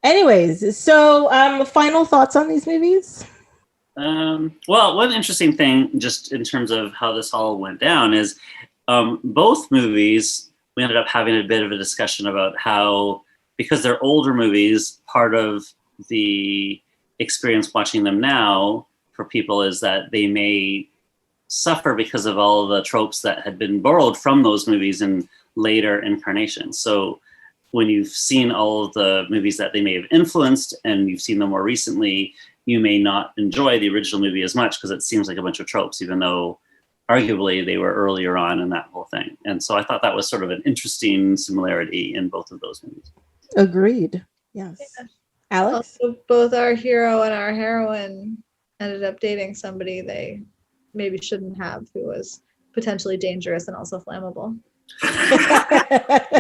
Anyways, so final thoughts on these movies? Well, one interesting thing, just in terms of how this all went down, is both movies, we ended up having a bit of a discussion about how, because they're older movies, part of the experience watching them now for people is that they may suffer because of all the tropes that had been borrowed from those movies in later incarnations. So when you've seen all of the movies that they may have influenced and you've seen them more recently, you may not enjoy the original movie as much because it seems like a bunch of tropes, even though arguably they were earlier on in that whole thing. And so I thought that was sort of an interesting similarity in both of those movies. Agreed. Yes. Yeah. Alix? Also, both our hero and our heroine ended up dating somebody they maybe shouldn't have, who was potentially dangerous and also flammable.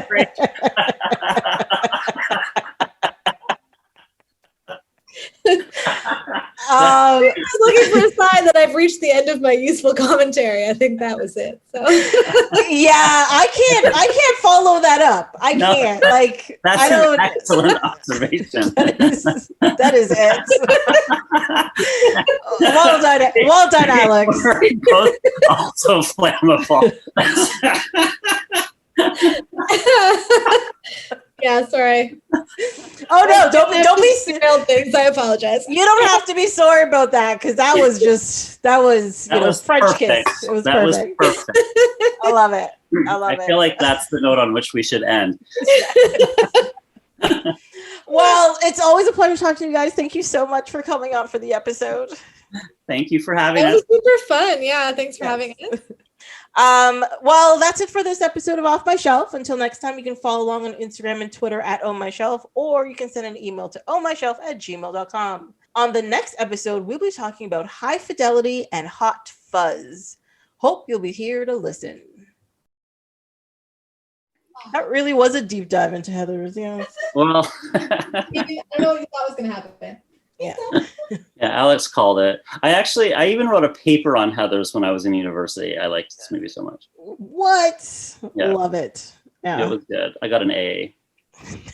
Great. I was looking for a sign that I've reached the end of my useful commentary. I think that was it. So yeah, I can't follow that up. I can't. Like that's I don't. An excellent observation. That is it. Well done, Alix. Both also flammable. Yeah, sorry. Oh no, don't be things. I apologize. You don't have to be sorry about that because that was French perfect. kiss. It was that perfect. was perfect. I love it. I feel like that's the note on which we should end. Well, it's always a pleasure talking to you guys. Thank you so much for coming on for the episode. Thank you for having us. It was super fun. Yeah, thanks for having us. Well, that's it for this episode of Off My Shelf. Until next time, you can follow along on Instagram and Twitter at @OhMyShelf, or you can send an email to ohmyshelf@gmail.com. On the next episode, we'll be talking about high fidelity and hot fuzz. Hope you'll be here to listen. That really was a deep dive into Heathers, Well, I don't know what you thought was going to happen. Yeah. Yeah, Alix called it. I even wrote a paper on Heathers when I was in university. I liked this movie so much. What? Yeah. Love it. Yeah. It was good. I got an A.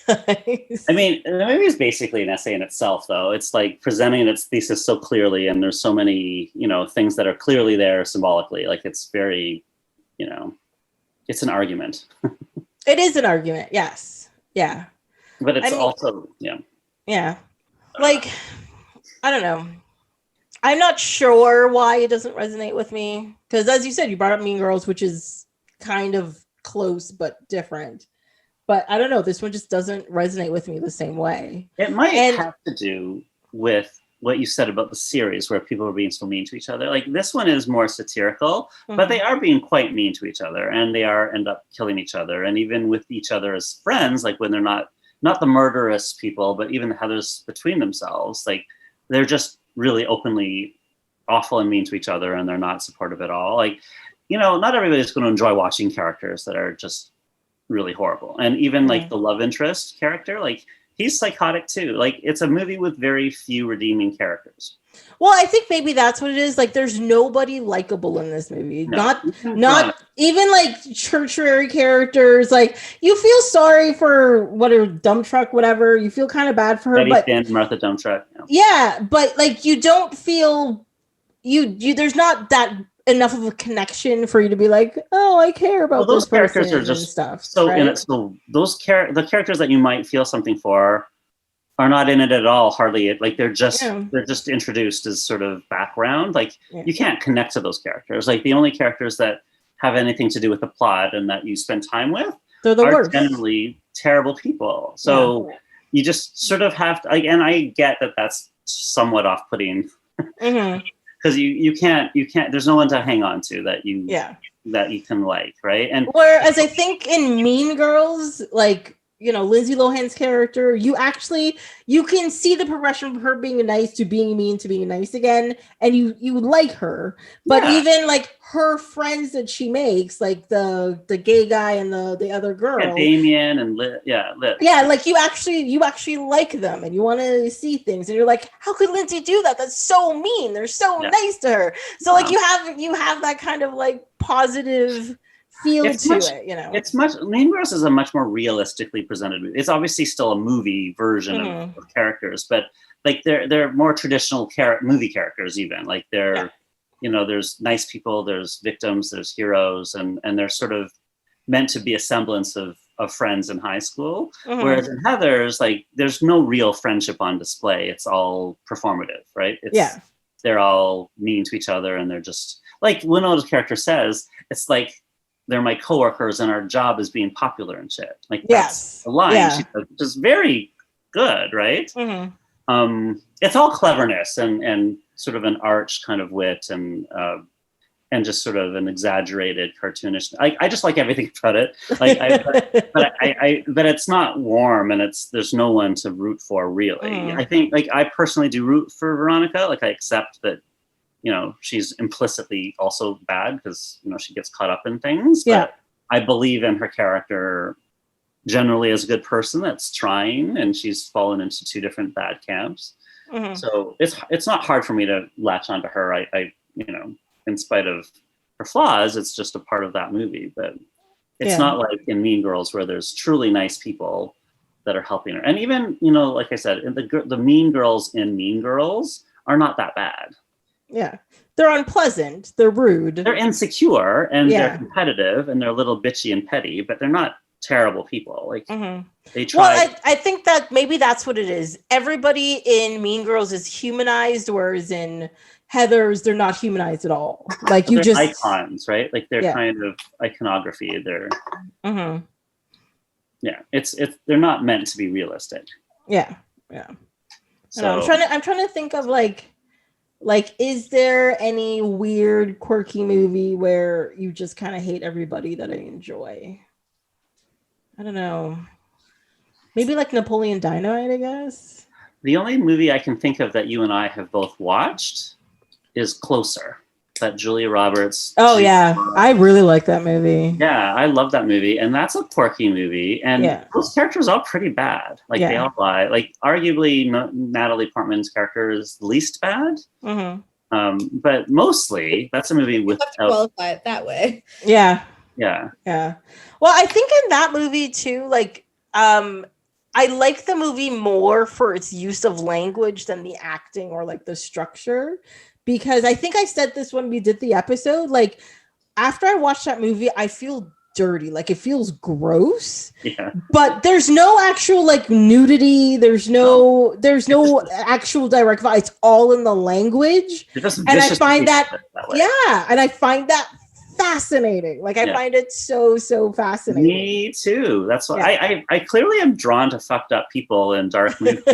Nice. I mean, the movie is basically an essay in itself, though. It's like presenting its thesis so clearly, and there's so many, things that are clearly there symbolically. Like it's very, it's an argument. It is an argument, yes. Yeah. But it's also, yeah. Yeah. Like, I don't know. I'm not sure why it doesn't resonate with me. Because as you said, you brought up Mean Girls, which is kind of close but different. But I don't know. This one just doesn't resonate with me the same way. It might have to do with what you said about the series where people are being so mean to each other. Like this one is more satirical, but they are being quite mean to each other, and they end up killing each other. And even with each other as friends, like when they're not the murderous people, but even the Heathers between themselves, like they're just really openly awful and mean to each other, and they're not supportive at all. Like, not everybody's going to enjoy watching characters that are just really horrible. And even like the love interest character, like he's psychotic too. Like it's a movie with very few redeeming characters. Well, I think maybe that's what it is. Like there's nobody likable in this movie. No. Not even like tertiary characters. Like you feel sorry for dump truck, whatever. You feel kind of bad for her. Betty Finn, Martha Dump Truck. Yeah, but like you don't feel there's not that enough of a connection for you to be like, oh, I care about those characters person are just and stuff. So right? in it, so those the characters that you might feel something for are not in it at all. Hardly. Like they're just introduced as sort of background. Like you can't connect to those characters. Like the only characters that have anything to do with the plot and that you spend time with are worst. Generally terrible people. So you just sort of have to. And I get that that's somewhat off-putting. Because you can't there's no one to hang on to that you can like, right? And whereas I think in Mean Girls, like Lindsay Lohan's character, you can see the progression of her being nice to being mean to being nice again, and you like her. But even like her friends that she makes, like the gay guy and the other girl, Damien and Liv. Like you actually like them and you want to see things, and you're like, how could Lindsay do that? That's so mean. They're so nice to her. So like you have that kind of like positive feel it. It's much. Mean Girls is a much more realistically presented movie. It's obviously still a movie version of characters, but like they're more traditional movie characters. Even like they're, there's nice people, there's victims, there's heroes, and they're sort of meant to be a semblance of friends in high school. Whereas in Heathers, like there's no real friendship on display. It's all performative, right? They're all mean to each other, and they're just like Winona's character says. It's like, they're my coworkers and our job is being popular and shit. Like that's the line. She's just very good, right? It's all cleverness and sort of an arch kind of wit and just sort of an exaggerated cartoonish. I just like everything about it. Like, but it's not warm, and there's no one to root for really. I think like I personally do root for Veronica. Like I accept that. She's implicitly also bad because, she gets caught up in things. But I believe in her character generally as a good person that's trying, and she's fallen into two different bad camps. So it's not hard for me to latch onto her. I in spite of her flaws, it's just a part of that movie. But it's not like in Mean Girls where there's truly nice people that are helping her. And even, like I said, the Mean Girls in Mean Girls are not that bad. Yeah, they're unpleasant. They're rude. They're insecure and they're competitive and they're a little bitchy and petty, but they're not terrible people. Like Mm-hmm. they try. Well, I think that maybe that's what it is. Everybody in Mean Girls is humanized, whereas in Heathers, they're not humanized at all. Like you they're just icons, right? Like they're Yeah. kind of iconography. They're Mhm. yeah. It's they're not meant to be realistic. Yeah. So I'm trying to think of like is there any weird quirky movie where you just kind of hate everybody that I enjoy? I don't know. Maybe like Napoleon Dynamite, I guess. the only movie I can think of that you and I have both watched is Closer. That Julia Roberts. Oh yeah, I really like that movie. Yeah, I love that movie, and that's a quirky movie. And those characters are all pretty bad. Like they all lie. Like arguably, Natalie Portman's character is least bad. Mm-hmm. But mostly, that's a movie with qualify it that way. Yeah. Yeah. Well, I think in that movie too, like, I like the movie more for its use of language than the acting or like the structure. Because I think I said this when we did the episode, like after I watched that movie, I feel dirty. Like it feels gross. Yeah. But there's no actual like nudity. There's no actual direct violence. It's all in the language. And I find that and I find that fascinating. Like I find it so fascinating. Me too. That's why I clearly am drawn to fucked up people in dark movies.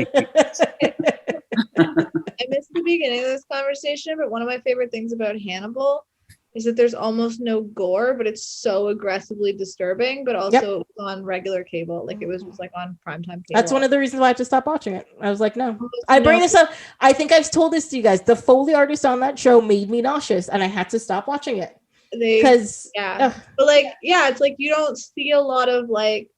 I missed the beginning of this conversation, but one of my favorite things about Hannibal is that there's almost no gore, but it's so aggressively disturbing, but also it was on regular cable. Like it was just like on primetime cable. That's one of the reasons why I had to stop watching it. I was like, no. I bring this up. I think I've told this to you guys. The Foley artist on that show made me nauseous and I had to stop watching it. Because but like it's like you don't see a lot of like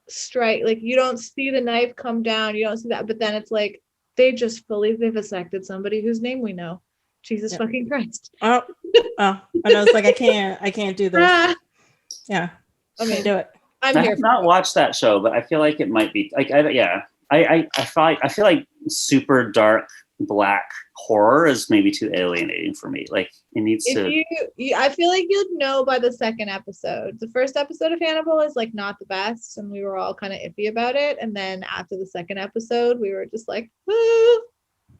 strike, like you don't see the knife come down, you don't see that, but then it's like they just fully vivisected somebody whose name we know. Jesus fucking Christ. Oh, and I was like, I can't do this. Yeah, I mean, do it. I have not watched that show, but I feel like it might be like I feel like super dark black horror is maybe too alienating for me. Like it needs to. I feel like you'd know by the second episode. The first episode of Hannibal is like not the best, and we were all kind of iffy about it. And then after the second episode, we were just like,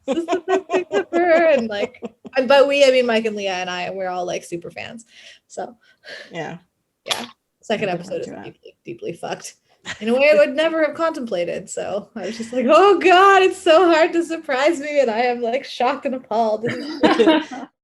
this is the best thing ever. And like, and by we I mean Mike and Leah and I, and we're all like super fans. So yeah. Second episode is deeply fucked in a way I would never have contemplated. So I was just like, oh God, it's so hard to surprise me. And I am like shocked and appalled.